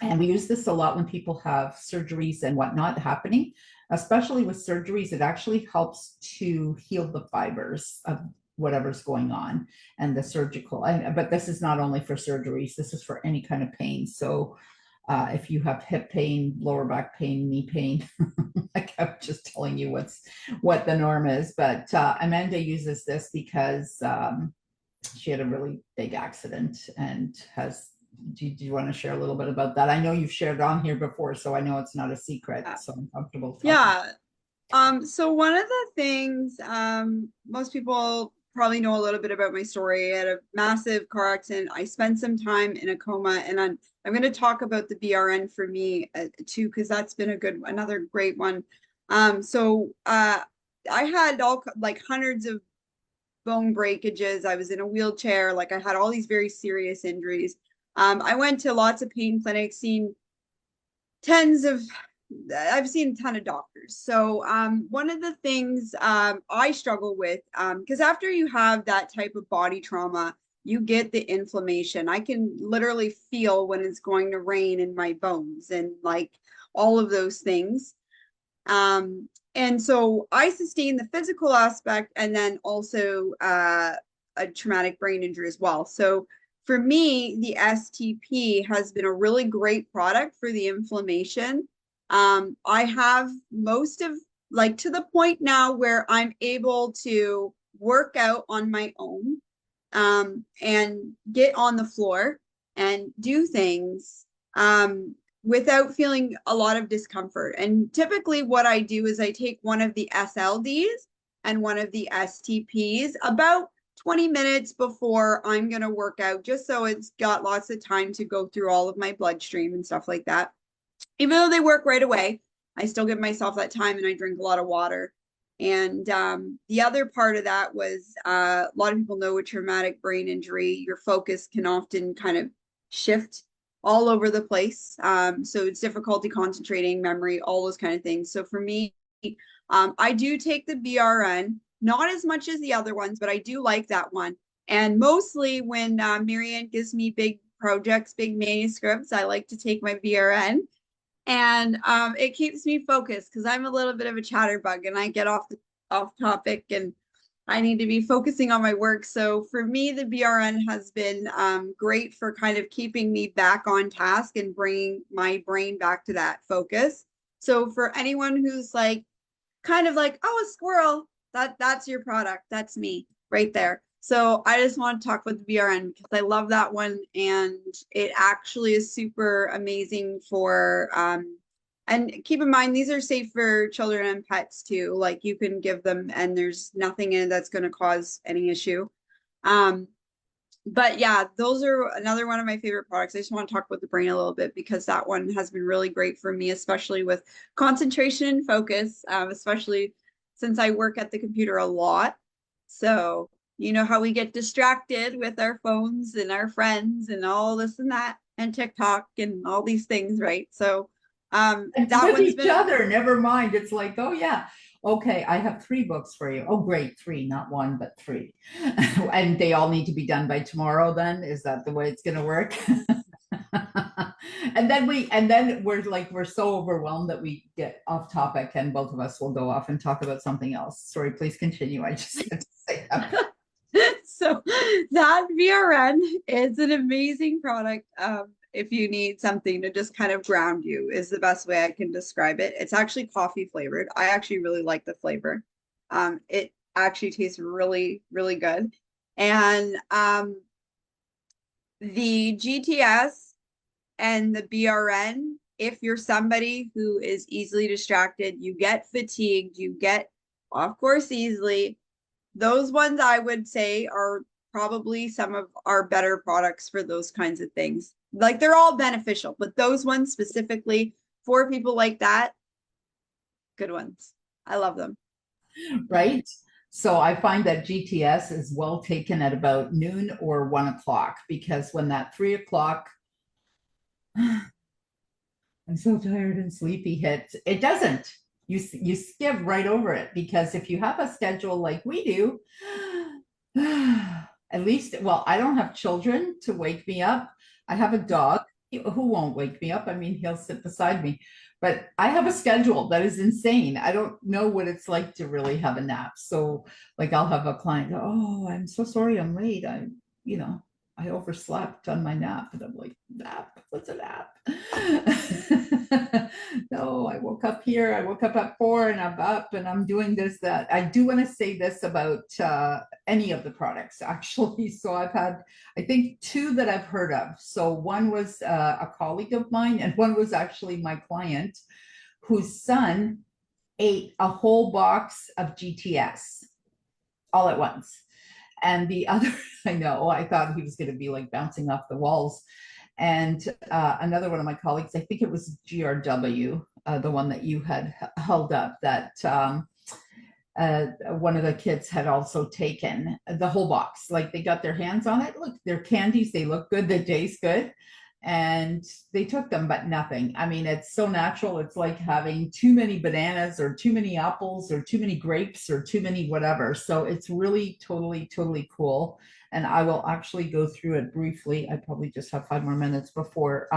And we use this a lot when people have surgeries and whatnot happening, especially with surgeries. It actually helps to heal the fibers of whatever's going on and the surgical. But this is not only for surgeries, this is for any kind of pain. So if you have hip pain, lower back pain, knee pain, like I'm just telling you what the norm is. But Amanda uses this because she had a really big accident and has. Do you want to share a little bit about that? I know you've shared on here before, so I know it's not a secret. So I'm comfortable talking. Yeah. So one of the things, most people probably know a little bit about my story. I had a massive car accident. I spent some time in a coma, and I'm going to talk about the BRN for me too, because that's been another great one. I had hundreds of bone breakages. I was in a wheelchair. Like, I had all these very serious injuries. I went to lots of pain clinics, I've seen a ton of doctors. So one of the things I struggle with, because after you have that type of body trauma, you get the inflammation. I can literally feel when it's going to rain in my bones and like all of those things. And so I sustain the physical aspect and then also a traumatic brain injury as well. So for me, the STP has been a really great product for the inflammation. I have most of, like, to the point now where I'm able to work out on my own and get on the floor and do things without feeling a lot of discomfort. And typically what I do is I take one of the SLDs and one of the STPs about 20 minutes before I'm going to work out, just so it's got lots of time to go through all of my bloodstream and stuff like that. Even though they work right away, I still give myself that time, and I drink a lot of water. And the other part of that was a lot of people know with traumatic brain injury, your focus can often kind of shift all over the place. So it's difficulty concentrating, memory, all those kind of things. So for me, I do take the BRN. Not as much as the other ones, but I do like that one. And mostly when Marianne gives me big projects, big manuscripts, I like to take my BRN. And it keeps me focused because I'm a little bit of a chatterbug and I get off topic and I need to be focusing on my work. So for me, the BRN has been great for kind of keeping me back on task and bringing my brain back to that focus. So for anyone who's like, kind of like, oh, a squirrel, that's your product. That's me right there. So I just want to talk about the BRN because I love that one. And it actually is super amazing for, and keep in mind, these are safe for children and pets too. Like, you can give them and there's nothing in it that's going to cause any issue. But yeah, those are another one of my favorite products. I just want to talk about the brain a little bit because that one has been really great for me, especially with concentration and focus, especially since I work at the computer a lot. So you know how we get distracted with our phones and our friends and all this and that and TikTok and all these things, right? So and that with each other, never mind. It's like, oh yeah, okay, I have 3 books for you. Oh great, 3, not 1, but 3. And they all need to be done by tomorrow then? Is that the way it's going to work? And then we're so overwhelmed that we get off topic, and both of us will go off and talk about something else. Sorry, please continue. I just had to say that. So that B.A.N.K is an amazing product. If you need something to just kind of ground you, is the best way I can describe it. It's actually coffee flavored. I actually really like the flavor. It actually tastes really, really good. And the GTS and the B.A.N.K, if you're somebody who is easily distracted, you get fatigued, you get off course easily, those ones I would say are probably some of our better products for those kinds of things. Like, they're all beneficial, but those ones specifically for people like that, good ones. I love them. Right? So I find that GTS is well taken at about noon or 1 o'clock, because when that 3 o'clock, I'm so tired and sleepy hits, it doesn't. You skip right over it, because if you have a schedule like we do, at least, well, I don't have children to wake me up. I have a dog who won't wake me up. I mean, he'll sit beside me, but I have a schedule that is insane. I don't know what it's like to really have a nap. So like, I'll have a client go, oh, I'm so sorry I'm late. I overslept on my nap. And I'm like, nap? What's a nap? No, I woke up here. I woke up at 4 and I'm up and I'm doing this, that. I do want to say this about any of the products, actually. So I've had, I think, 2 that I've heard of. So one was a colleague of mine, and one was actually my client, whose son ate a whole box of GTS all at once. And the other, I know, I thought he was going to be like bouncing off the walls. And another one of my colleagues, I think it was GRW, the one that you had held up, that one of the kids had also taken the whole box. Like, they got their hands on it. Look, they're candies. They look good. They taste good. And they took them, but nothing. I mean, it's so natural. It's like having too many bananas or too many apples or too many grapes or too many whatever. So it's really totally cool. And I will actually go through it briefly. I probably just have 5 more minutes before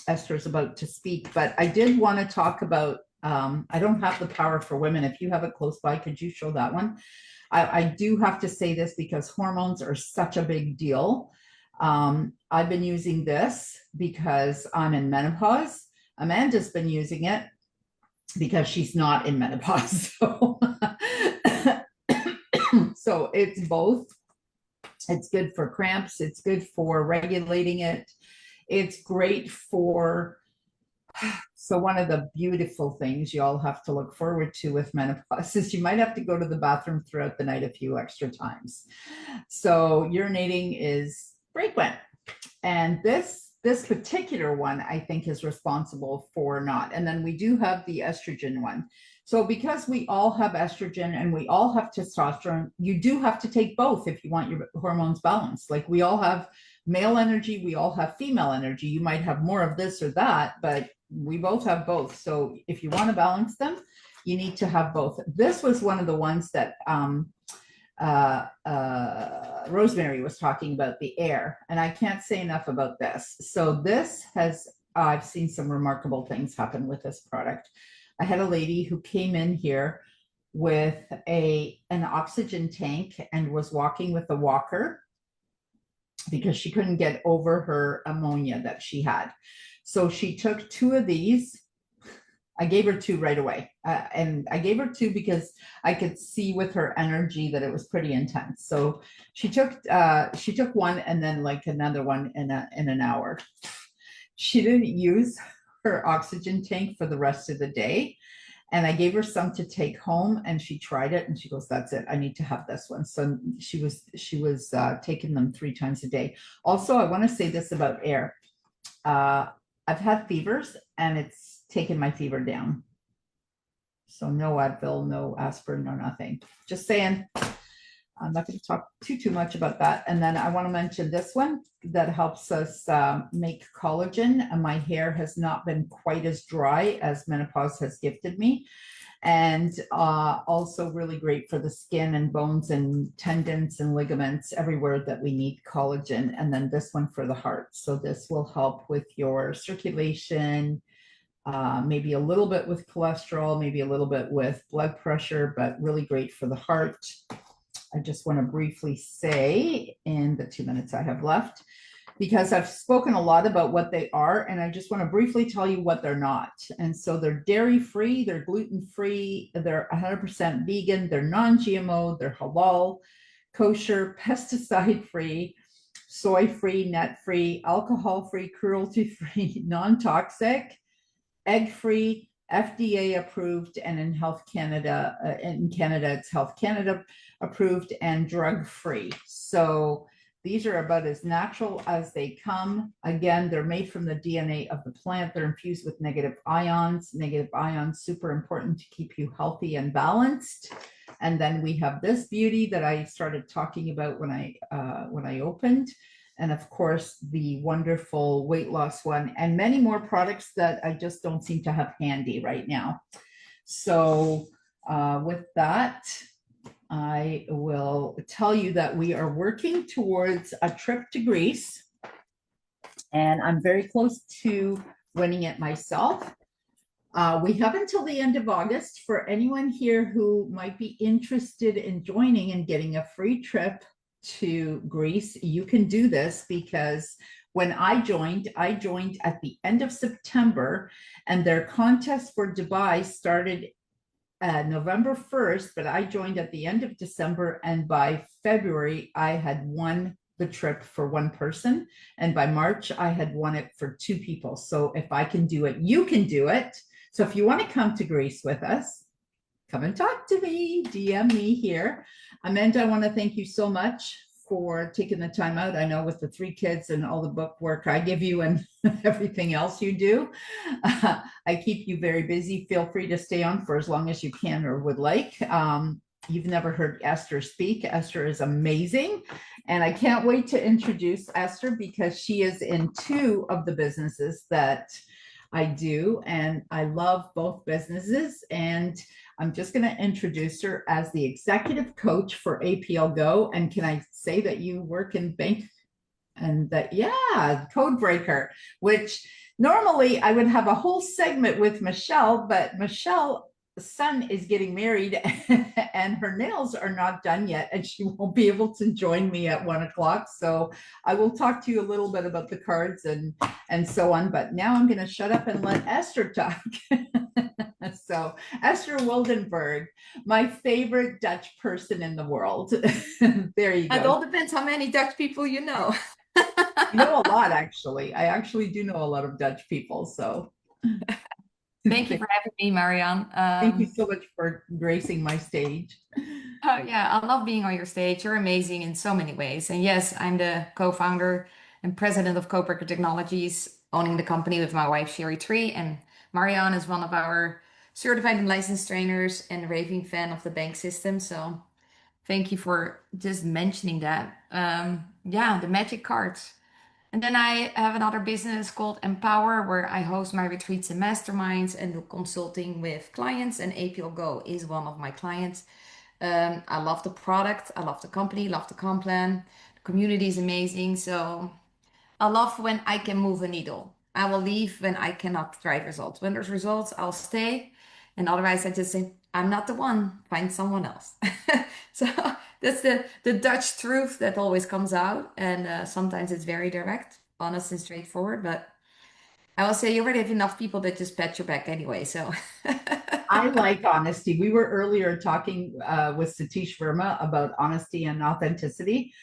Esther's about to speak. But I did want to talk about, I don't have the Power for Women. If you have it close by, could you show that one? I do have to say this because hormones are such a big deal. I've been using this because I'm in menopause. Amanda's been using it because she's not in menopause. So it's both. It's good for cramps. It's good for regulating it. It's great for, so one of the beautiful things you all have to look forward to with menopause is you might have to go to the bathroom throughout the night a few extra times. So urinating is frequent. And this particular one, I think, is responsible for not. And then we do have the estrogen one. So because we all have estrogen and we all have testosterone, you do have to take both if you want your hormones balanced. Like, we all have male energy, we all have female energy. You might have more of this or that, but we both have both. So if you want to balance them, you need to have both. This was one of the ones that Rosemary was talking about, the air, and I can't say enough about this. So this has, I've seen some remarkable things happen with this product. I had a lady who came in here with an oxygen tank and was walking with a walker because she couldn't get over her ammonia that she had. So she took 2 of these. I gave her 2 right away. And I gave her 2 because I could see with her energy that it was pretty intense. So she took one and then like another one in an hour. She didn't use her oxygen tank for the rest of the day. And I gave her some to take home, and she tried it and she goes, that's it. I need to have this one. So she was taking them 3 times a day. Also, I want to say this about air. I've had fevers and it's taken my fever down. So no Advil, no aspirin, no nothing. Just saying. I'm not going to talk too much about that. And then I want to mention this one that helps us make collagen. And my hair has not been quite as dry as menopause has gifted me. and also really great for the skin and bones and tendons and ligaments, everywhere that we need collagen. And then this one for the heart. So this will help with your circulation, maybe a little bit with cholesterol, maybe a little bit with blood pressure, but really great for the heart. I just want to briefly say in the 2 minutes I have left, because I've spoken a lot about what they are, and I just want to briefly tell you what they're not. And so they're dairy-free, they're gluten-free, they're 100% vegan, they're non-GMO, they're halal, kosher, pesticide-free, soy-free, net-free, alcohol-free, cruelty-free, non-toxic, egg-free, FDA approved, and in Canada, it's Health Canada approved, and drug-free. So these are about as natural as they come. Again, they're made from the DNA of the plant. They're infused with negative ions. Negative ions, super important to keep you healthy and balanced. And then we have this beauty that I started talking about when I opened. And of course, the wonderful weight loss one, and many more products that I just don't seem to have handy right now. So with that, I will tell you that we are working towards a trip to Greece, and I'm very close to winning it myself. We have until the end of August for anyone here who might be interested in joining and getting a free trip to Greece. You can do this, because when I joined at the end of September, and their contest for Dubai started November 1st, but I joined at the end of December, and by February I had won the trip for one person, and by March I had won it for 2 people. So if I can do it, you can do it. So if you want to come to Greece with us, come and talk to me, DM me here. Amanda, I want to thank you so much for taking the time out. I know with the 3 kids and all the book work I give you and everything else you do, I keep you very busy. Feel free to stay on for as long as you can or would like. You've never heard Esther speak. Esther is amazing. And I can't wait to introduce Esther, because she is in 2 of the businesses that I do, and I love both businesses. And I'm just going to introduce her as the executive coach for APLGO. And can I say that you work in B.A.N.K? And that, yeah, Codebreaker, which normally I would have a whole segment with Michelle, but Michelle's son is getting married and her nails are not done yet, and she won't be able to join me at 1 o'clock. So I will talk to you a little bit about the cards and so on. But now I'm going to shut up and let Esther talk. So Esther Wildenberg, my favorite Dutch person in the world. There you go. It all depends how many Dutch people you know. I know a lot, actually. I actually do know a lot of Dutch people. So thank you for having me, Marianne. Thank you so much for gracing my stage. Oh, yeah, I love being on your stage. You're amazing in so many ways. And yes, I'm the co-founder and president of Codebreaker Technologies, owning the company with my wife, Sherry Tree. And Marianne is one of our certified and licensed trainers and a raving fan of the B.A.N.K system. So thank you for just mentioning that. Yeah, the magic cards. And then I have another business called Empower, where I host my retreats and masterminds and do consulting with clients. And APLGO is one of my clients. I love the product. I love the company, love the comp plan. The community is amazing. So I love when I can move a needle. I will leave when I cannot drive results. When there's results, I'll stay. And otherwise, I just say, I'm not the one, find someone else. So that's the Dutch truth that always comes out. And sometimes it's very direct, honest and straightforward. But I will say you already have enough people that just pat your back anyway. So I like honesty. We were earlier talking with Satish Verma about honesty and authenticity.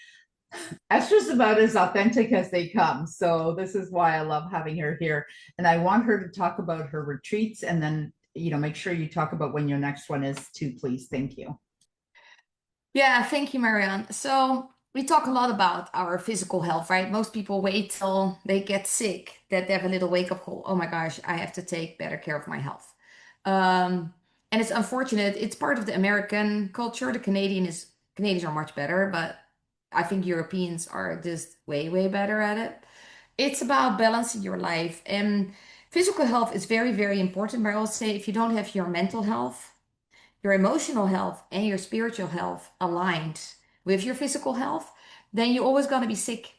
Esther's about as authentic as they come. So this is why I love having her here. And I want her to talk about her retreats, and then, make sure you talk about when your next one is too, please. Thank you. Yeah, thank you, Marianne. So we talk a lot about our physical health, right? Most people wait till they get sick, that they have a little wake-up call. Oh my gosh, I have to take better care of my health. And it's unfortunate. It's part of the American culture. Canadians are much better, but I think Europeans are just way, way better at it. It's about balancing your life. And physical health is very, very important. But I also say if you don't have your mental health, your emotional health and your spiritual health aligned with your physical health, then you're always going to be sick,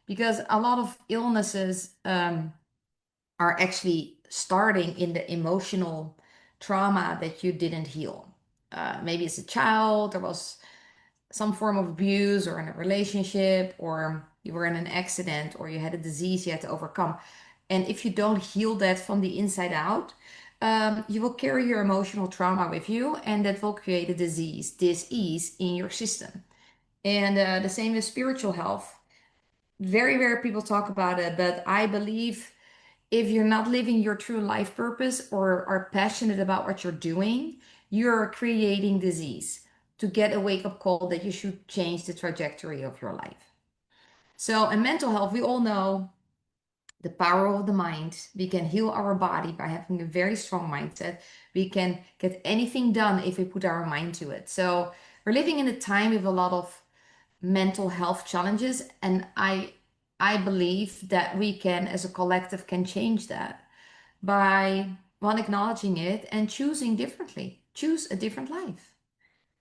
because a lot of illnesses are actually starting in the emotional trauma that you didn't heal. Maybe as a child, there was some form of abuse, or in a relationship, or you were in an accident, or you had a disease you had to overcome. And if you don't heal that from the inside out, you will carry your emotional trauma with you, and that will create a disease in your system. And the same with spiritual health. Very rare people talk about it, but I believe if you're not living your true life purpose or are passionate about what you're doing, you're creating disease to get a wake-up call that you should change the trajectory of your life. So in mental health, we all know the power of the mind. We can heal our body by having a very strong mindset. We can get anything done if we put our mind to it. So we're living in a time with a lot of mental health challenges, and I believe that we can, as a collective, can change that by one, acknowledging it and choosing differently. Choose a different life.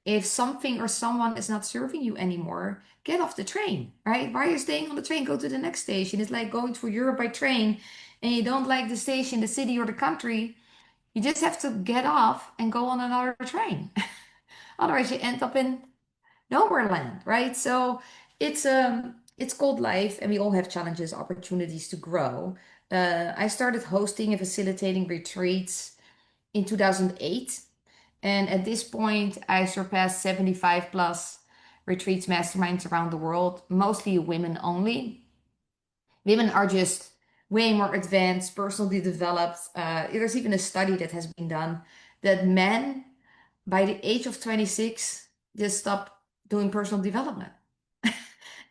If something or someone is not serving you anymore, get off the train, right? Why are you staying on the train? Go to the next station. It's like going through Europe by train and you don't like the station, the city, or the country. You just have to get off and go on another train. Otherwise, you end up in nowhere land, right? So it's called life, and we all have challenges, opportunities to grow. I started hosting and facilitating retreats in 2008. And at this point, I surpassed 75 plus retreats, masterminds around the world, mostly women only. Women are just way more advanced, personally developed. There's even a study that has been done that men by the age of 26 just stop doing personal development.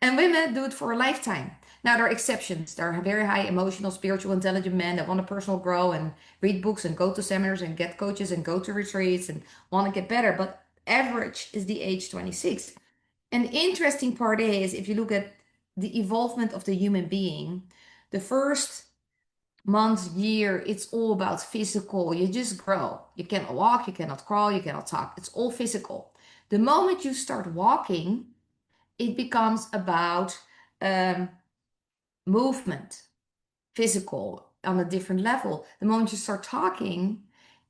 And women do it for a lifetime. Now, there are exceptions. There are very high emotional, spiritual, intelligent men that want to personal grow and read books and go to seminars and get coaches and go to retreats and want to get better. But average is the age 26. And the interesting part is, if you look at the evolvement of the human being, the first month, year, it's all about physical. You just grow. You cannot walk, you cannot crawl, you cannot talk. It's all physical. The moment you start walking, it becomes about movement, physical on a different level. The moment you start talking,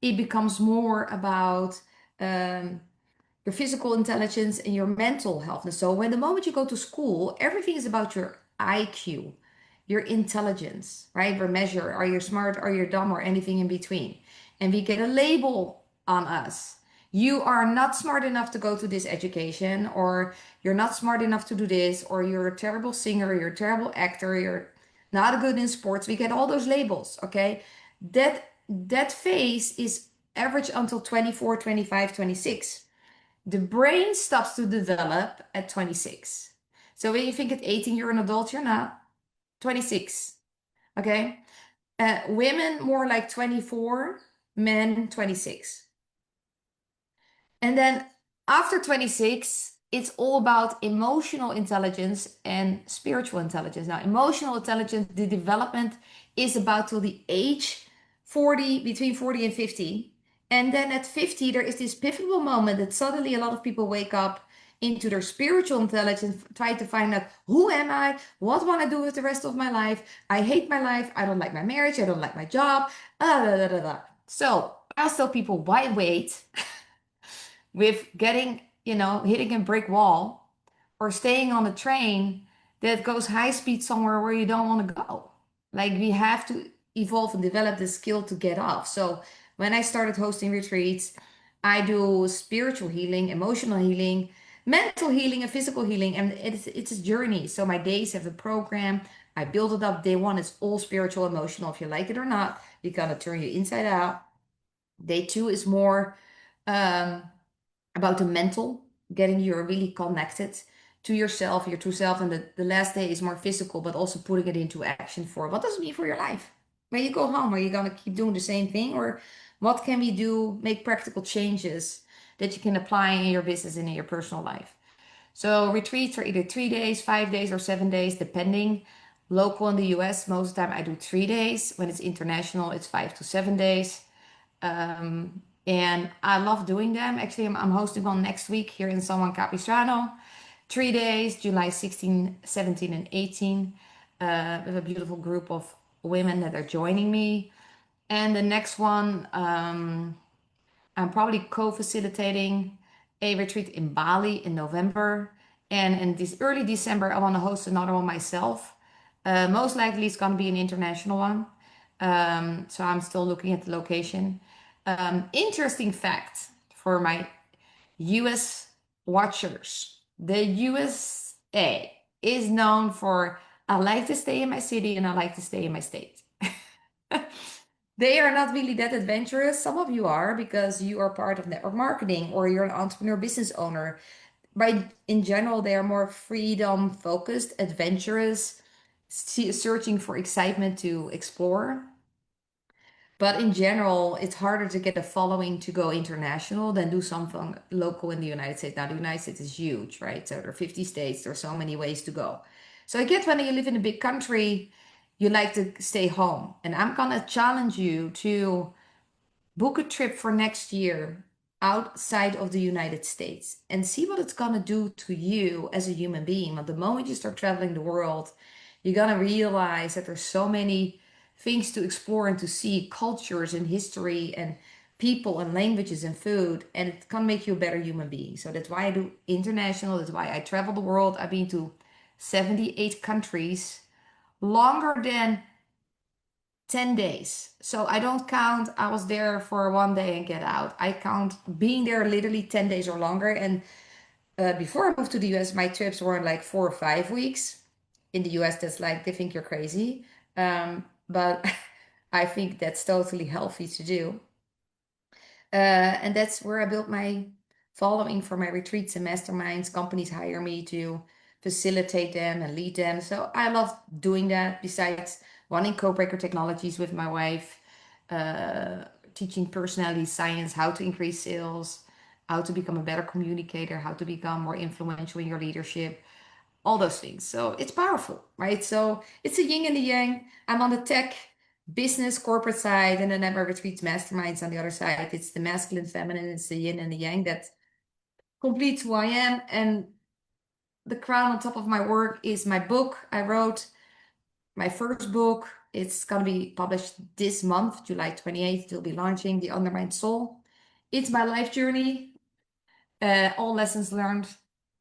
it becomes more about your physical intelligence and your mental health. And so when the moment you go to school, everything is about your IQ, your intelligence, right? We measure, are you smart, are you dumb, or anything in between. And we get a label on us. You are not smart enough to go to this education, or you're not smart enough to do this, or you're a terrible singer, you're a terrible actor, you're not good in sports. We get all those labels, okay? That phase is average until 24, 25, 26. The brain stops to develop at 26. So when you think at 18 you're an adult, you're not. 26, okay? Women more like 24, men 26. And then after 26, it's all about emotional intelligence and spiritual intelligence. Now, emotional intelligence, the development is about till the age 40, between 40 and 50. And then at 50, there is this pivotal moment that suddenly a lot of people wake up into their spiritual intelligence, try to find out, who am I? What want I do with the rest of my life? I hate my life. I don't like my marriage. I don't like my job. So I tell people, why wait with getting, hitting a brick wall or staying on a train that goes high speed somewhere where you don't want to go? Like, we have to evolve and develop the skill to get off. So when I started hosting retreats, I do spiritual healing, emotional healing, mental healing, and physical healing. And it's a journey. So my days have a program. I build it up. Day one is all spiritual, emotional. If you like it or not, we're gonna turn you inside out. Day two is more about the mental, getting you really connected to yourself, your true self. And the last day is more physical, but also putting it into action for what does it mean for your life? When you go home, are you going to keep doing the same thing? Or what can we do, make practical changes that you can apply in your business and in your personal life? So retreats are either 3 days, 5 days, or 7 days, depending. Local in the US, most of the time I do 3 days. When it's international, it's 5 to 7 days. And I love doing them. Actually, I'm hosting one next week here in San Juan Capistrano. 3 days, July 16, 17, and 18. With a beautiful group of women that are joining me. And the next one, I'm probably co-facilitating a retreat in Bali in November. And in this early December, I want to host another one myself. Most likely it's going to be an international one. So I'm still looking at the location. Interesting fact for my US watchers. The USA is known for I like to stay in my city and I like to stay in my state. They are not really that adventurous. Some of you are because you are part of network marketing or you're an entrepreneur business owner. But in general, they are more freedom focused, adventurous, searching for excitement to explore. But in general, it's harder to get a following to go international than do something local in the United States. Now, the United States is huge, right? So there are 50 states, there are so many ways to go. So I get when you live in a big country, you like to stay home. And I'm gonna challenge you to book a trip for next year outside of the United States and see what it's gonna do to you as a human being. But the moment you start traveling the world, you're gonna realize that there's so many things to explore and to see, cultures and history and people and languages and food, and it can make you a better human being. So that's why I do international. That's why I travel the world. I've been to 78 countries, longer than 10 days. So I don't count I was there for 1 day and get out. I count being there literally 10 days or longer. And before I moved to the US, my trips were like 4 or 5 weeks. In the US, that's like they think you're crazy. But I think that's totally healthy to do. And that's where I built my following for my retreats and masterminds. Companies hire me to facilitate them and lead them. So I love doing that. Besides running Codebreaker Technologies with my wife, teaching personality science, how to increase sales, how to become a better communicator, how to become more influential in your leadership, all those things. So it's powerful, right? So it's a yin and a yang. I'm on the tech, business, corporate side, and then I have my retreats, masterminds on the other side. It's the masculine, feminine, it's the yin and the yang that completes who I am. And the crown on top of my work is my book. I wrote my first book. It's going to be published this month, July 28th. It'll be launching The Undermined Soul. It's my life journey, all lessons learned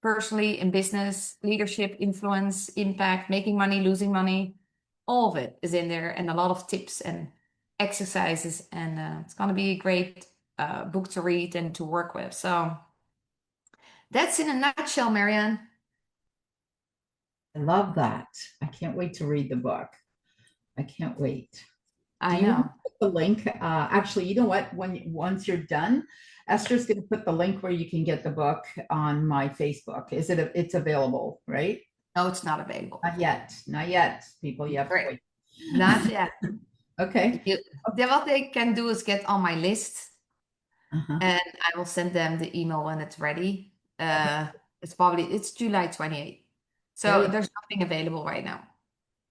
personally in business, leadership, influence, impact, making money, losing money. All of it is in there, and a lot of tips and exercises. And it's going to be a great book to read and to work with. So that's in a nutshell, Marianne. I love that. I can't wait to read the book. I can't wait. I Do you know. put the link? Actually, you know what? Once you're done, Esther's going to put the link where you can get the book on my Facebook. Is it? It's available, right? No, it's not available. Not yet. Not yet. People, you have to wait. Not yet. Okay. Then what they can do is get on my list, Uh-huh. and I will send them the email when it's ready. It's July 28th. So there's nothing available right now.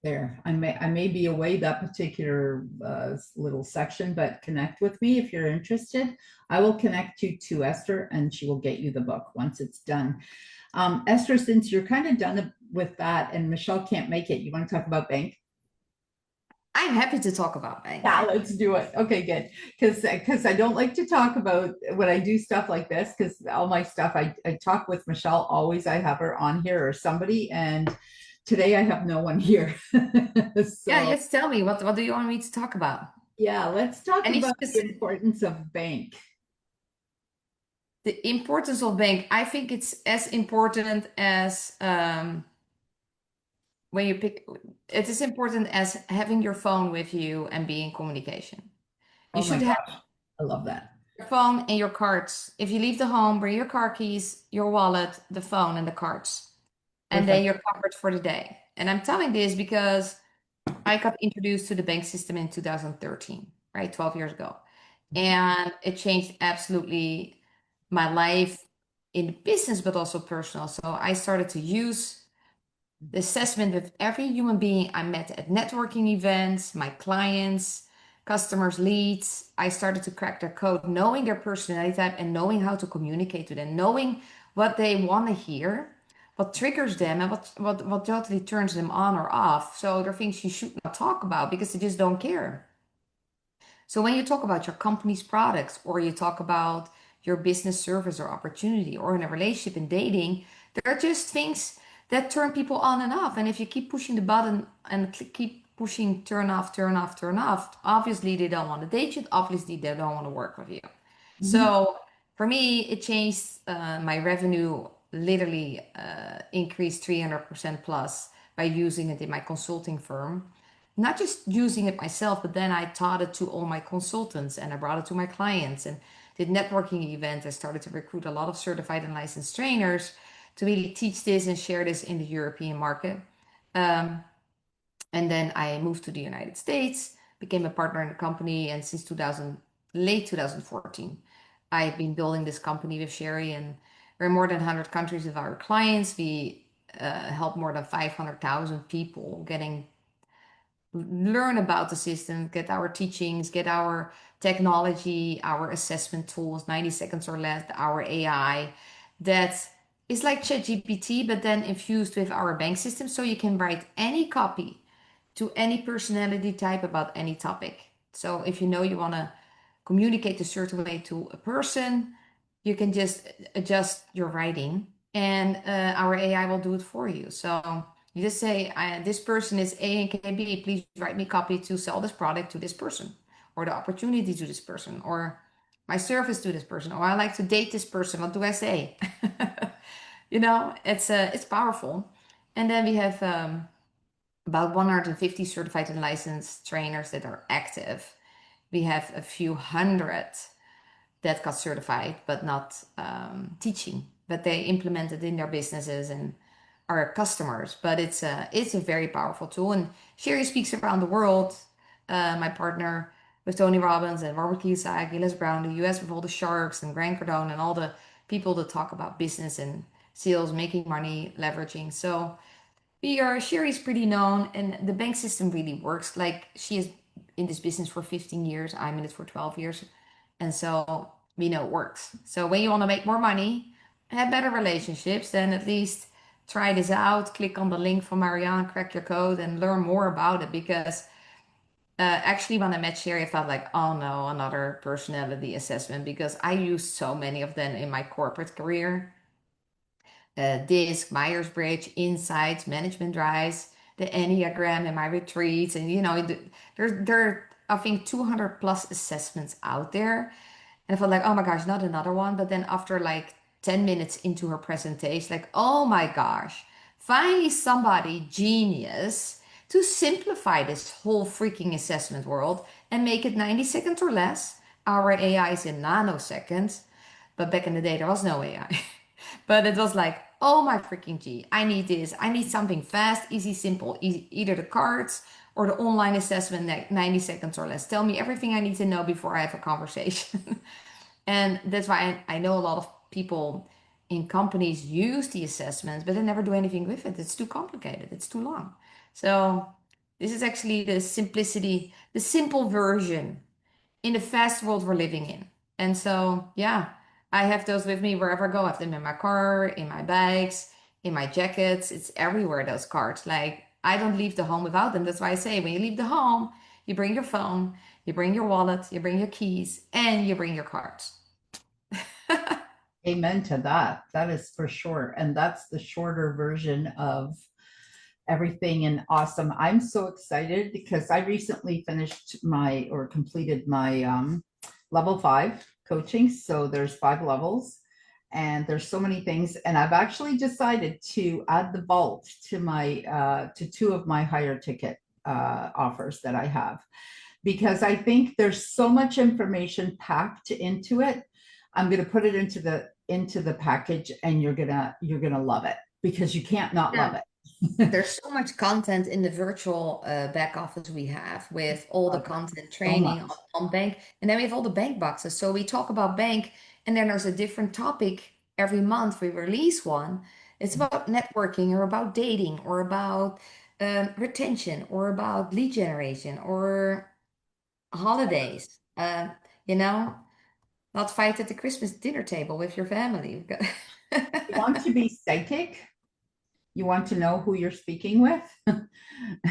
There, I may be away that particular little section, but connect with me if you're interested. I will connect you to Esther, and she will get you the book once it's done. Esther, since you're kind of done with that, and Michelle can't make it, you want to talk about B.A.N.K? I'm happy to talk about B.A.N.K. Yeah, let's do it. Okay, good. Because I don't like to talk about when I do stuff like this, because all my stuff I talk with Michelle always. I have her on here or somebody, and today I have no one here. Yeah, just tell me what do you want me to talk about? Yeah, let's talk about the importance of B.A.N.K. The importance of B.A.N.K. I think it's as important as when you pick. It is important as having your phone with you and being in communication. You should have. I love that. Your phone and your cards. If you leave the home, bring your car keys, your wallet, the phone, and the cards. And then you're covered for the day. And I'm telling this because I got introduced to the B.A.N.K system in 2013, right? 12 years ago. And it changed absolutely my life in business, but also personal. So I started to use the assessment with every human being I met at networking events, my clients, customers' leads. I started to crack their code, knowing their personality type and knowing how to communicate to them, knowing what they want to hear, what triggers them, and what totally turns them on or off. So there are things you should not talk about because they just don't care. So when you talk about your company's products or you talk about your business service or opportunity or in a relationship and dating, there are just things that turn people on and off. And if you keep pushing the button and keep pushing turn off, turn off, turn off, obviously they don't want to date you. Obviously they don't want to work with you. So for me, it changed my revenue literally increased 300% plus by using it in my consulting firm. Not just using it myself, but then I taught it to all my consultants and I brought it to my clients and did networking events. I started to recruit a lot of certified and licensed trainers to really teach this and share this in the European market. And then I moved to the United States, became a partner in the company, and since late 2014, I've been building this company with Sherry, and we're in more than 100 countries with our clients. We help more than 500,000 people learn about the system, get our teachings, get our technology, our assessment tools, 90 seconds or less, our AI that is like ChatGPT, but then infused with our bank system. So you can write any copy to any personality type about any topic. So if you know you want to communicate a certain way to a person, you can just adjust your writing and our AI will do it for you. So you just say, this person is A.N.K.B. Please write me copy to sell this product to this person, or the opportunity to this person, or my service to this person, or I like to date this person. What do I say? It's powerful. And then we have about 150 certified and licensed trainers that are active. We have a few hundred that got certified, but not teaching, but they implement it in their businesses and our customers. But it's a very powerful tool. And Sherry speaks around the world. My partner with Tony Robbins and Robert Kiyosaki, Gilles Brown, the US with all the sharks and Grant Cardone and all the people that talk about business and sales, making money, leveraging. So Sherry's pretty known, and the bank system really works. Like she is in this business for 15 years. I'm in it for 12 years. And so we know it works. So when you want to make more money, have better relationships, then at least try this out. Click on the link from Marianne, crack your code, and learn more about it. Because actually, when I met Sherry, I felt like, oh no, another personality assessment. Because I used so many of them in my corporate career. DISC, Myers-Briggs, Insights, Management Drives, the Enneagram in my retreats. And, there are, I think, 200 plus assessments out there. And I felt like, oh my gosh, not another one. But then after like 10 minutes into her presentation, like, oh my gosh, finally somebody genius to simplify this whole freaking assessment world and make it 90 seconds or less. Our AI is in nanoseconds. But back in the day, there was no AI. But it was like, oh my freaking G, I need this. I need something fast, easy, simple. Either the cards or the online assessment, 90 seconds or less. Tell me everything I need to know before I have a conversation. And that's why I know a lot of people in companies use the assessments, but they never do anything with it. It's too complicated. It's too long. So this is actually the simplicity, the simple version in the fast world we're living in. And so, yeah, I have those with me wherever I go. I have them in my car, in my bags, in my jackets. It's everywhere, those cards. Like, I don't leave the home without them. That's why I say when you leave the home, you bring your phone, you bring your wallet, you bring your keys, and you bring your cards. Amen to that. That is for sure. And that's the shorter version of everything. And awesome. I'm so excited because I recently completed my level 5 coaching. So there's 5 levels and there's so many things. And I've actually decided to add the vault to my to 2 of my higher ticket offers that I have, because I think there's so much information packed into it. I'm going to put it into the package, and you're gonna love it because you can't not love it. There's so much content in the virtual back office we have with all the content training on bank. And then we have all the bank boxes. So we talk about bank, and then there's a different topic every month. We release one. It's about networking or about dating or about retention or about lead generation or holidays. You know, not fight at the Christmas dinner table with your family. You want to be psychic? You want to know who you're speaking with?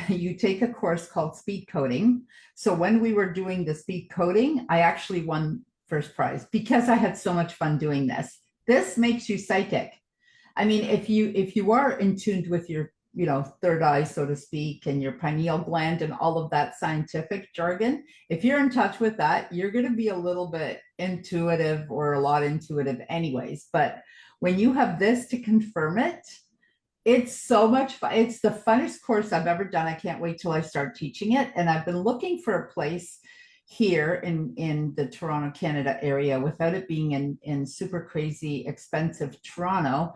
You take a course called speed coding. So when we were doing the speed coding, I actually won first prize because I had so much fun doing this. This makes you psychic. I mean, if you are in tune with your, third eye, so to speak, and your pineal gland and all of that scientific jargon, if you're in touch with that, you're going to be a little bit intuitive or a lot intuitive anyways. But when you have this to confirm it, it's so much fun. It's the funnest course I've ever done. I can't wait till I start teaching it. And I've been looking for a place here in the Toronto, Canada area without it being in super crazy expensive Toronto.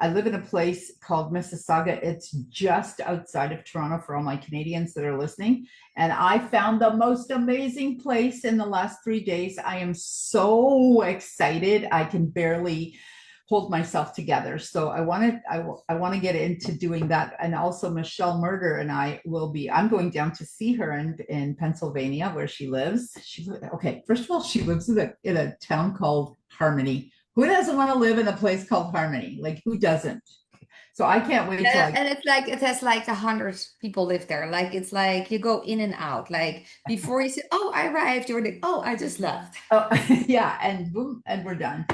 I live in a place called Mississauga. It's just outside of Toronto for all my Canadians that are listening. And I found the most amazing place in the last 3 days. I am so excited. I can barely hold myself together. So I want to get into doing that. And also Michelle Murder and I'm going down to see her in Pennsylvania where she lives. Okay, first of all, she lives in a town called Harmony. Who doesn't want to live in a place called Harmony? Like, who doesn't? So I can't wait till And it's like it has like 100 people live there. Like it's like you go in and out. Like before you say, "Oh, I arrived," you're like, "Oh, I just left." Oh, yeah, and boom, and we're done.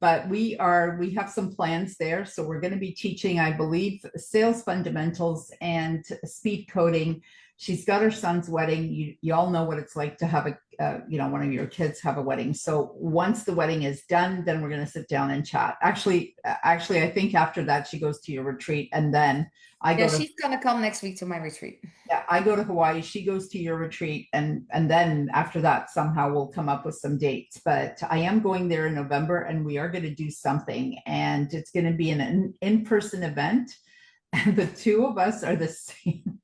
But we have some plans there. So we're going to be teaching, I believe, sales fundamentals and speed coding. She's got her son's wedding. You all know what it's like to have one of your kids have a wedding. So once the wedding is done, then we're going to sit down and chat. Actually, I think after that, she goes to your retreat, and then she's gonna come next week to my retreat. Yeah, I go to Hawaii, she goes to your retreat, and then after that, somehow we'll come up with some dates. But I am going there in November, and we are going to do something, and it's going to be an in-person event. And the two of us are the same.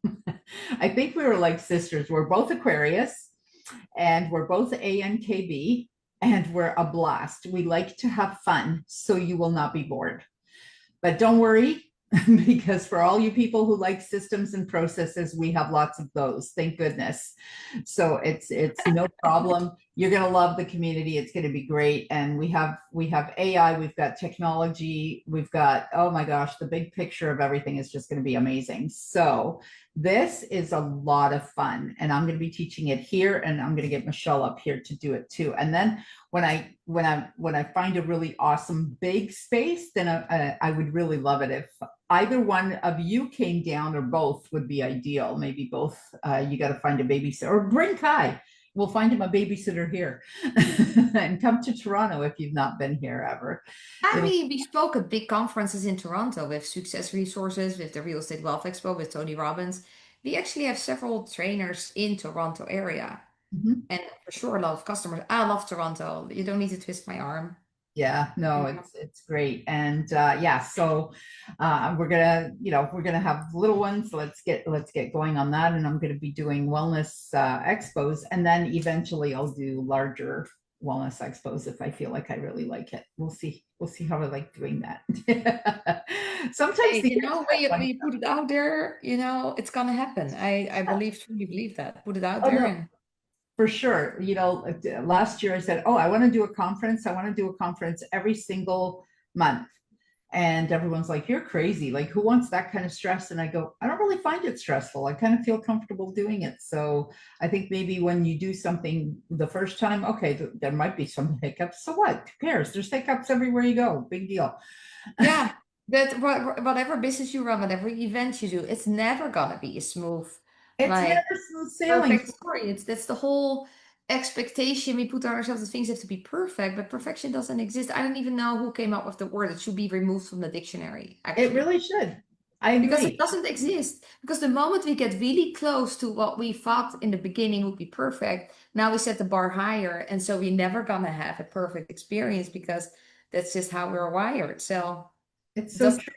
I think we were like sisters. We're both Aquarius, and we're both ANKB, and we're a blast. We like to have fun, so you will not be bored. But don't worry, because for all you people who like systems and processes, we have lots of those, thank goodness. So it's no problem. You're going to love the community. It's going to be great. And we have AI, we've got technology, we've got, oh my gosh, the big picture of everything is just going to be amazing. So this is a lot of fun, and I'm going to be teaching it here, and I'm going to get Michelle up here to do it too. And then when I find a really awesome big space, then I would really love it if either one of you came down, or both would be ideal. Maybe both. You got to find a babysitter, or bring Kai. We'll find him a babysitter here. And come to Toronto if you've not been here ever. We spoke at big conferences in Toronto with Success Resources, with the Real Estate Wealth Expo, with Tony Robbins. We actually have several trainers in Toronto area. Mm-hmm. And for sure, a lot of customers. I love Toronto. You don't need to twist my arm. Yeah, no, it's great. And so we're gonna have little ones. So let's get going on that. And I'm gonna be doing wellness expos, and then eventually I'll do larger wellness expos if I feel like I really like it. We'll see how I like doing that. Sometimes when you put it out there, it's gonna happen. I truly believe that. Put it out there. No. For sure. Last year I said, I want to do a conference. I want to do a conference every single month. And everyone's like, you're crazy. Like, who wants that kind of stress? And I go, I don't really find it stressful. I kind of feel comfortable doing it. So I think maybe when you do something the first time, okay, there might be some hiccups. So what? Who cares? There's hiccups everywhere you go. Big deal. Yeah. But whatever business you run, whatever event you do, it's never gonna be a smooth. It's never smooth sailing. Story. That's the whole expectation we put on ourselves, that things have to be perfect, but perfection doesn't exist. I don't even know who came up with the word. It should be removed from the dictionary. Actually. It really should. I agree. Because it doesn't exist. Because the moment we get really close to what we thought in the beginning would be perfect, now we set the bar higher, and so we're never gonna have a perfect experience, because that's just how we're wired. So it's so true.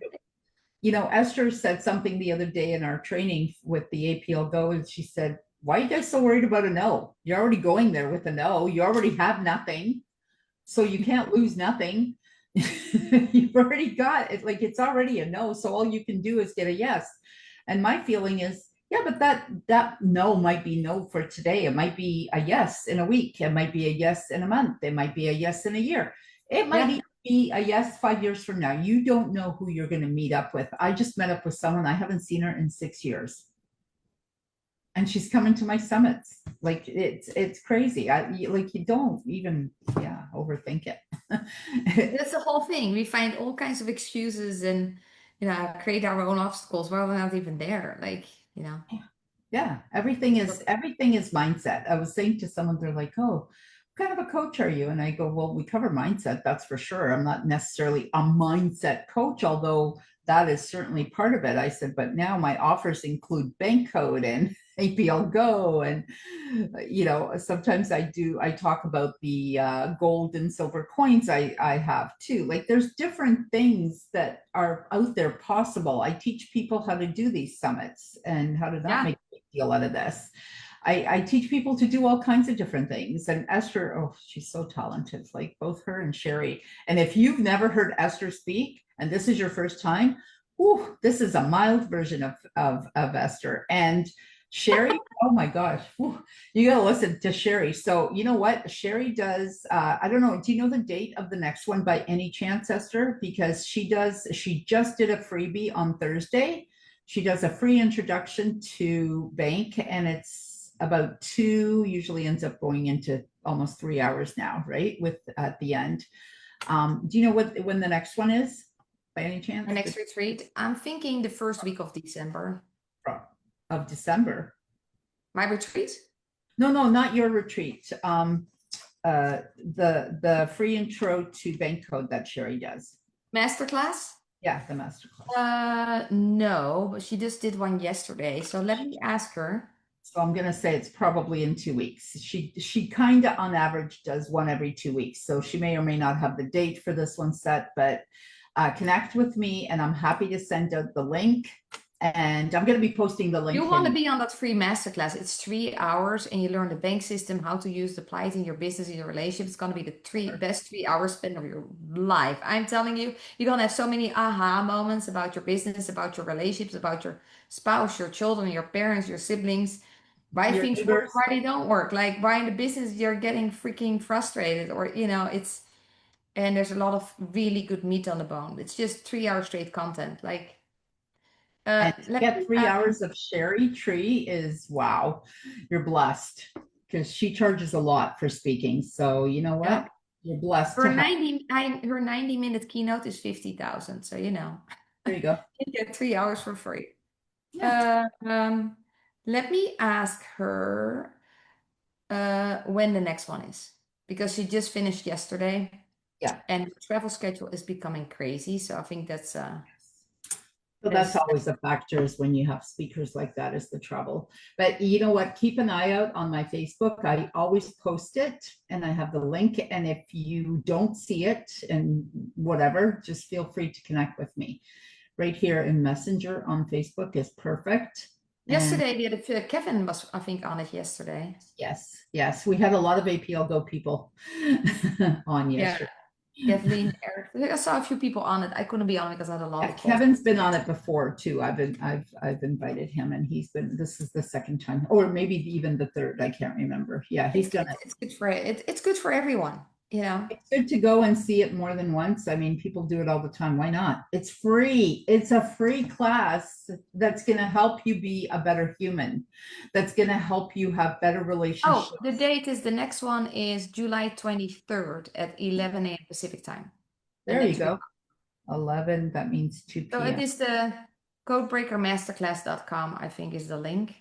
Esther said something the other day in our training with the APLGO, and she said, why are you guys so worried about a no? You're already going there with a no. You already have nothing. So you can't lose nothing. You've already got it. Like, it's already a no. So all you can do is get a yes. And my feeling is, Yeah, but that no might be no for today. It might be a yes in a week. It might be a yes in a month. It might be a yes in a year. It might Yeah. even be a yes 5 years from now. You don't know who you're going to meet up with. I just met up with someone. I haven't seen her in 6 years. And she's coming to my summits. Like it's crazy. Like you don't even overthink it. That's the whole thing. We find all kinds of excuses and, create our own obstacles while we're not even there. Like, Yeah, everything is mindset. I was saying to someone, they're like, "Oh, what kind of a coach are you?" And I go, "Well, we cover mindset, that's for sure. I'm not necessarily a mindset coach, although that is certainly part of it." I said, "But now my offers include bank code and APLGO, and sometimes I talk about the gold and silver coins I have too. Like there's different things that are out there possible. I teach people how to do these summits and how to not make a big deal out of this. I teach people to do all kinds of different things. And Esther, oh, she's so talented, like both her and Sherry. And if you've never heard Esther speak, and this is your first time, whew, this is a mild version of Esther. And Sherry, oh my gosh, whew, you got to listen to Sherry. So you know what Sherry does? I don't know. Do you know the date of the next one by any chance, Esther? Because she just did a freebie on Thursday. She does a free introduction to B.A.N.K, and it's about usually ends up going into almost 3 hours now, right? With at the end. Do you know when the next one is by any chance? my next retreat, I'm thinking the first week of December. Of December. My retreat? No, not your retreat. The free intro to bank code that Sherry does. Masterclass? Yeah, the masterclass. No, but she just did one yesterday. So let me ask her. So I'm gonna say it's probably in 2 weeks. She kind of on average does one every 2 weeks. So she may or may not have the date for this one set, but connect with me and I'm happy to send out the link. And I'm going to be posting the link. You want to be on that free masterclass. It's 3 hours and you learn the bank system, how to apply it in your business, in your relationship. It's going to be the best 3 hours spent of your life. I'm telling you, you're going to have so many aha moments about your business, about your relationships, about your spouse, your children, your parents, your siblings. Why Your things neighbors. work, why they don't work. Like why in the business you're getting freaking frustrated or, and there's a lot of really good meat on the bone. It's just 3 hours straight content. Like, and to get 3 hours of Sherry Tree is wow, you're blessed because she charges a lot for speaking. So you know what? Yeah. You're blessed. Her 90-minute keynote is 50,000. So there you go. You get 3 hours for free. Yeah. Let me ask her when the next one is because she just finished yesterday. Yeah. And her travel schedule is becoming crazy. So I think that's So that's always a factor is when you have speakers like that is the trouble. But you know what? Keep an eye out on my Facebook. I always post it and I have the link. And if you don't see it and whatever, just feel free to connect with me. Right here in Messenger on Facebook is perfect. Yesterday we had Kevin was, I think, on it yesterday. Yes. We had a lot of APLGO people on yesterday. Kathleen, Eric. I saw a few people on it. I couldn't be on it because I had a lot of calls. Kevin's been on it before too. I've invited him and this is the second time or maybe even the third. I can't remember. Yeah, he's done it. It's good for it. It's good for everyone. It's good to go and see it more than once. I mean, people do it all the time. Why not? It's free. It's a free class that's going to help you be a better human. That's going to help you have better relationships. Oh, the date is the next one is July 23rd at 11 a.m. Pacific time. There you go. 11, that means 2 p.m. So it is the codebreakermasterclass.com, I think is the link.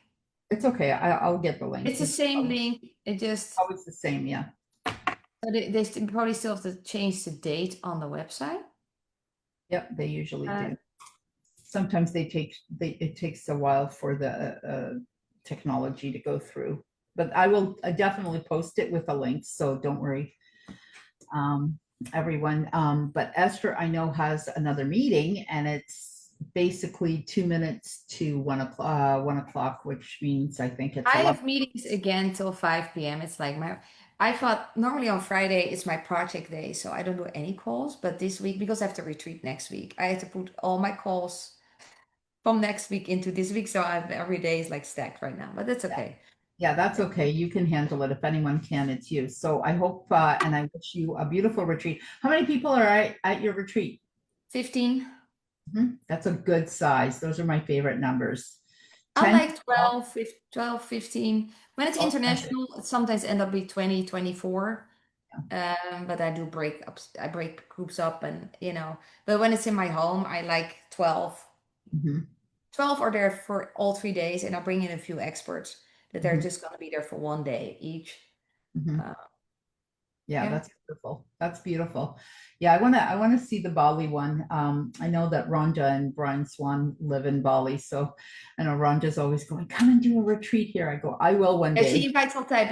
It's okay. I'll get the link. It's the same link. It just always the same, yeah. So they probably still have to change the date on the website. Yep, they usually do. Sometimes it takes a while for the technology to go through, but I will definitely post it with a link, so don't worry, everyone. But Esther, I know, has another meeting, and it's basically 2 minutes to 1 o'clock, which means I think it's. I have meetings again till 5 p.m. It's like I thought normally on Friday it's my project day, so I don't do any calls. But this week, because I have to retreat next week, I have to put all my calls from next week into this week. So every day is like stacked right now, but that's okay. Yeah, that's okay. You can handle it. If anyone can, it's you. So I hope, and I wish you a beautiful retreat. How many people are at your retreat? 15. That's a good size. Those are my favorite numbers. I 10, like 12, 15. When it's Okay. international, it sometimes end up being 20, 24. But I do I break groups up and, but when it's in my home, I like 12. 12 are there for all 3 days, and I bring in a few experts that they're just going to be there for 1 day each. Yeah, that's beautiful. That's beautiful. Yeah, I want to see the Bali one. I know that Rhonda and Brian Swan live in Bali, so I know Rhonda's always going, come and do a retreat here. I go, I will one day. She invites all time,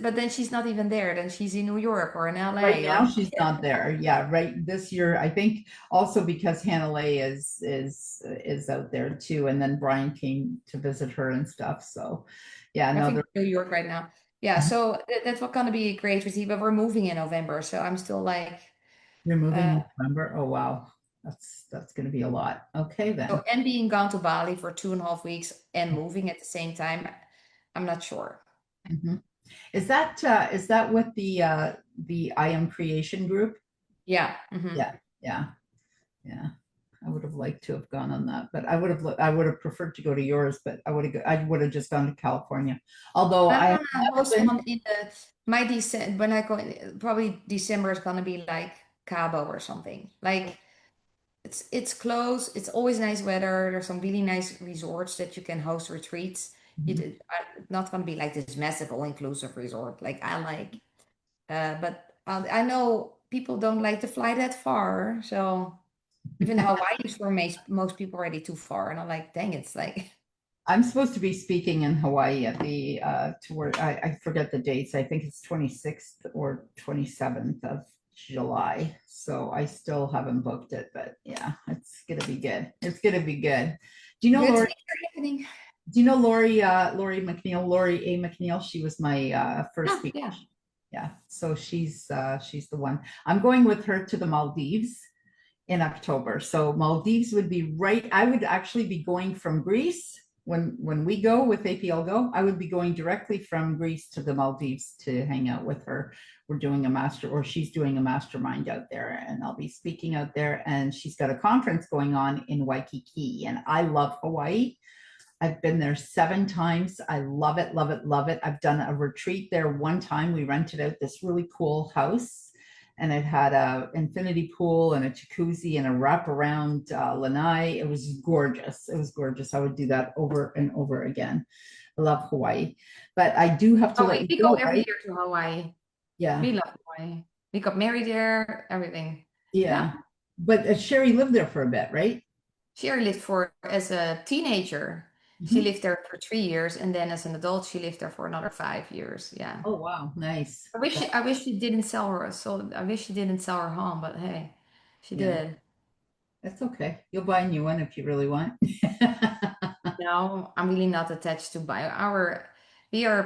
but then she's not even there. Then she's in New York or in LA. Right now she's not there. Yeah, right. This year, I think also because Hannah Lay is out there too, and then Brian came to visit her and stuff. So, yeah, I think New York right now. Yeah, so that's what going to be great with you. But we're moving in November, so I'm still like. You're moving in November. Oh wow, that's going to be a lot. Okay then. So, and being gone to Bali for 2.5 weeks and moving at the same time, I'm not sure. Is that with the I Am Creation group? Yeah. Yeah. I would have liked to have gone on that, but I would have preferred to go to yours, but I would have just gone to California. Although I host one in my December, when I go in, probably December is gonna be like Cabo or something. Like it's close. It's always nice weather. There's some really nice resorts that you can host retreats. It's not gonna be like this massive all-inclusive resort. Like I like, but I know people don't like to fly that far, so. Even Hawaii is for most people already too far, and I'm like, dang, it's like. I'm supposed to be speaking in Hawaii at the toward I forget the dates. I think it's 26th or 27th of July. So I still haven't booked it, but yeah, it's gonna be good. It's gonna be good. Do you know Lori? Do you know Lori McNeil? Lori A. McNeil. She was my first speaker. Yeah. So she's the one. I'm going with her to the Maldives in October. So Maldives would be right. I would actually be going from Greece when we go with APLGO. I would be going directly from Greece to the Maldives to hang out with her. We're doing she's doing a mastermind out there, and I'll be speaking out there. And she's got a conference going on in Waikiki, and I love Hawaii. I've been there 7 times. I love it, love it, love it. I've done a retreat there one time. We rented out this really cool house, and it had a infinity pool and a jacuzzi and a wraparound lanai. It was gorgeous. It was gorgeous. I would do that over and over again. I love Hawaii, but I do have to let you go. We go every year to Hawaii. Yeah, we love Hawaii. We got married there. Everything. Yeah. But Sherry lived there for a bit, right? Sherry lived as a teenager. She lived there for 3 years, and then as an adult, she lived there for another 5 years. Yeah. Oh wow, nice. I wish she didn't sell her. So I wish she didn't sell her home, but hey, she did. That's okay. You'll buy a new one if you really want. No, I'm really not attached to buy our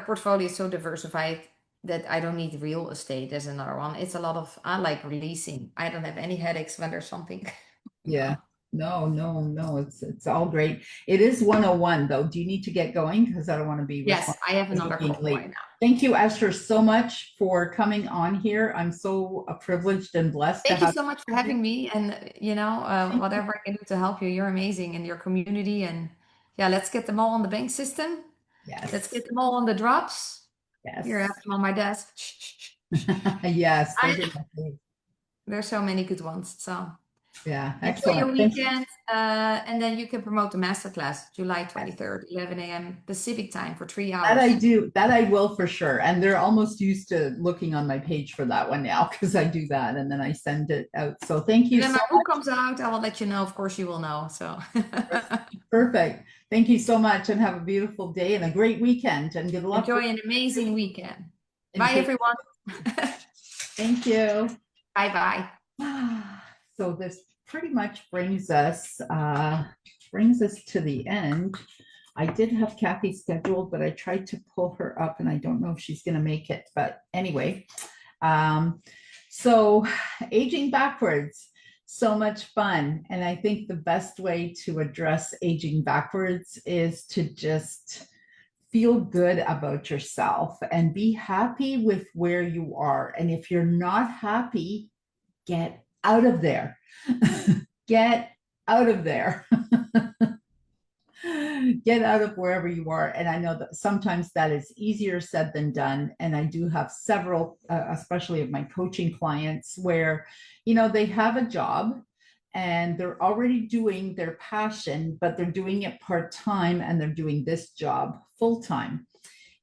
portfolio is so diversified that I don't need real estate as another one. It's a lot of I like leasing. I don't have any headaches when there's something. Yeah. No. It's all great. It is 101 though. Do you need to get going? Because I don't want to be. Yes, I have another call right now. Thank you, Esther, so much for coming on here. I'm so privileged and blessed. Thank you so much for having me, and whatever I can do to help you. You're amazing in your community, and yeah, let's get them all on the bank system. Yes. Let's get them all on the drops. Yes. Here, I have them on my desk. Yes. There's so many good ones. So. Yeah, excellent. Enjoy your weekend, and then you can promote the masterclass July 23rd, 11 a.m. Pacific time for 3 hours. That I do. That I will for sure. And they're almost used to looking on my page for that one now because I do that and then I send it out. So thank you. When my book comes out, I will let you know. Of course, you will know. So perfect. Thank you so much, and have a beautiful day and a great weekend. And good luck. Enjoy an amazing weekend. Bye, everyone. Thank you. Bye. So this pretty much brings us to the end. I did have Kathy scheduled, but I tried to pull her up and I don't know if she's going to make it. But anyway, so aging backwards. So much fun. And I think the best way to address aging backwards is to just feel good about yourself and be happy with where you are. And if you're not happy, get out of there. Get out of there. Get out of wherever you are. And I know that sometimes that is easier said than done. And I do have several, especially of my coaching clients, where, they have a job and they're already doing their passion, but they're doing it part-time and they're doing this job full-time.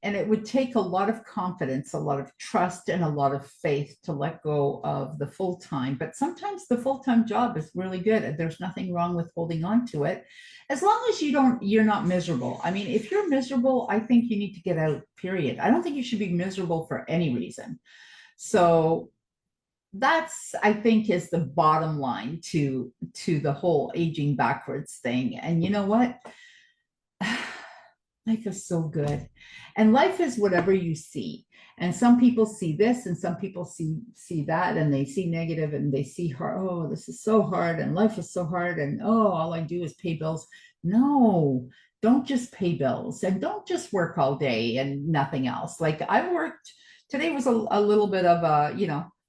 And it would take a lot of confidence, a lot of trust, and a lot of faith to let go of the full-time. But sometimes the full-time job is really good, and there's nothing wrong with holding on to it, as long as you're not miserable. I mean, if you're miserable, I think you need to get out, period. I don't think you should be miserable for any reason. So that's, I think, is the bottom line to the whole aging backwards thing. And you know what? Life is so good. And life is whatever you see. And some people see this and some people see that, and they see negative and they see hard. Oh, this is so hard and life is so hard. And oh, all I do is pay bills. No, don't just pay bills and don't just work all day and nothing else. Like I worked, today was a little bit of a,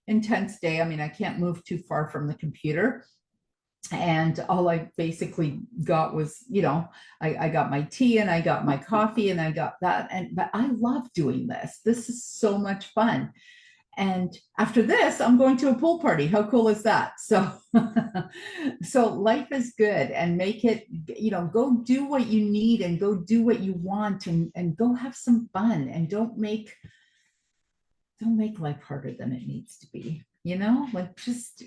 intense day. I mean, I can't move too far from the computer. And all I basically got was, I got my tea and I got my coffee and I got that. But I love doing this. This is so much fun. And after this, I'm going to a pool party. How cool is that? So, so life is good, and make it, go do what you need and go do what you want, and go have some fun, and don't make life harder than it needs to be, like just,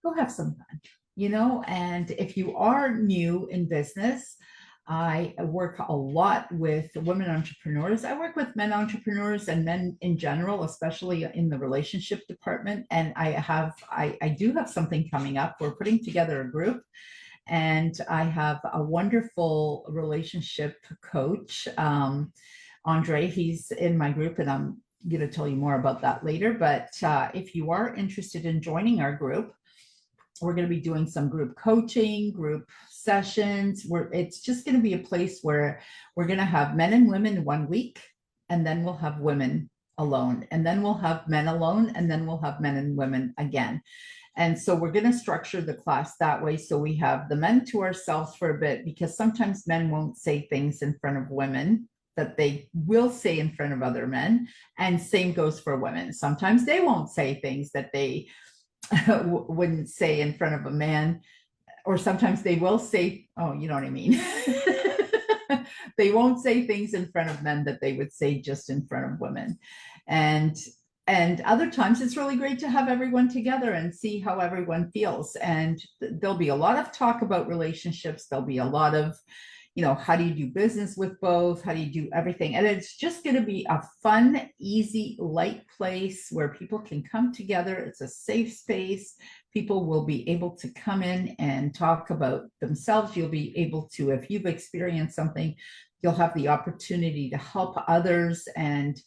go have some fun, and if you are new in business, I work a lot with women entrepreneurs. I work with men entrepreneurs and men in general, especially in the relationship department. And I do have something coming up. We're putting together a group, and I have a wonderful relationship coach, Andre. He's in my group, and I'm going to tell you more about that later. But if you are interested in joining our group, we're going to be doing some group coaching, group sessions, where it's just going to be a place where we're going to have men and women 1 week, and then we'll have women alone, and then we'll have men alone, and then we'll have men and women again. And so we're going to structure the class that way. So we have the men to ourselves for a bit, because sometimes men won't say things in front of women that they will say in front of other men. And same goes for women. Sometimes they won't say things that they wouldn't say in front of a man, or sometimes they will say, oh, you know what I mean? They won't say things in front of men that they would say just in front of women. And other times it's really great to have everyone together and see how everyone feels. And there'll be a lot of talk about relationships. There'll be a lot of, how do you do business with both? How do you do everything? And it's just going to be a fun, easy, light place where people can come together. It's a safe space. People will be able to come in and talk about themselves. You'll be able to, if you've experienced something, you'll have the opportunity to help others. And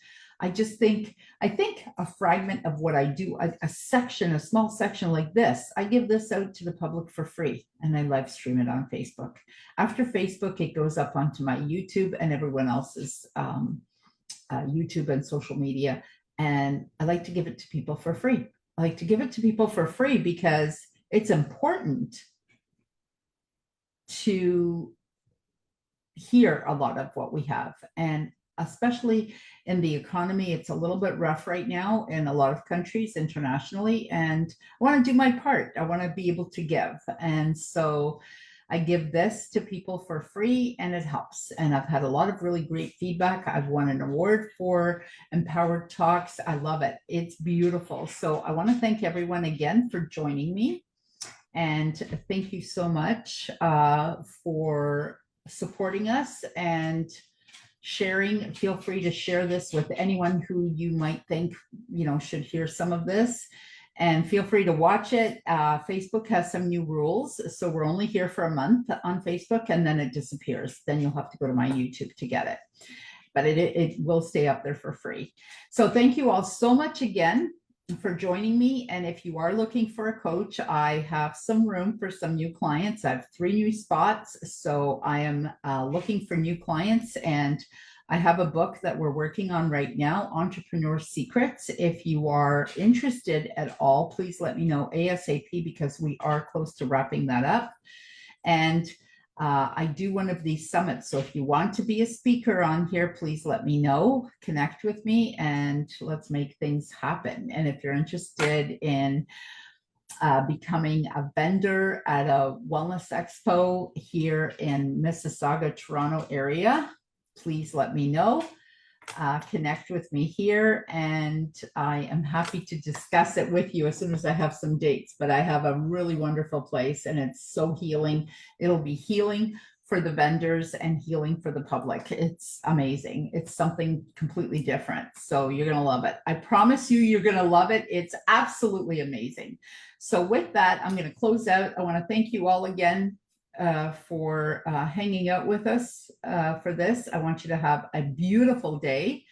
I think a fragment of what I do, a small section like this, I give this out to the public for free, and I live stream it on Facebook. After Facebook, it goes up onto my YouTube and everyone else's YouTube and social media. And I like to give it to people for free. I like to give it to people for free because it's important to hear a lot of what we have. And especially in the economy, it's a little bit rough right now in a lot of countries internationally, and I want to do my part. I want to be able to give, and so I give this to people for free, and it helps. And I've had a lot of really great feedback. I've won an award for Empowered Talks. I love it. It's beautiful. So I want to thank everyone again for joining me, and thank you so much for supporting us and sharing. Feel free to share this with anyone who you might think, should hear some of this, and feel free to watch it. Facebook has some new rules. So we're only here for a month on Facebook, and then it disappears. Then you'll have to go to my YouTube to get it, but it will stay up there for free. So thank you all so much again. for joining me. And if you are looking for a coach, I have some room for some new clients. I have 3 new spots. So I am looking for new clients, and I have a book that we're working on right now, Entrepreneur Secrets. If you are interested at all, please let me know ASAP, because we are close to wrapping that up. And I do one of these summits. So if you want to be a speaker on here, please let me know, connect with me, and let's make things happen. And if you're interested in becoming a vendor at a wellness expo here in Mississauga, Toronto area, please let me know. Connect with me here, and I am happy to discuss it with you as soon as I have some dates. But I have a really wonderful place, and it's so healing. It'll be healing for the vendors and healing for the public. It's amazing. It's something completely different. So you're going to love it. I promise you, you're going to love it. It's absolutely amazing. So with that, I'm going to close out. I want to thank you all again for hanging out with us for this. I want you to have a beautiful day,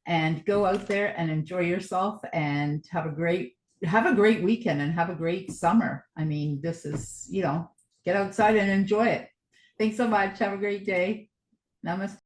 and go out there and enjoy yourself, and have a great weekend, and have a great summer. I mean, this is, get outside and enjoy it. Thanks so much. Have a great day. Namaste.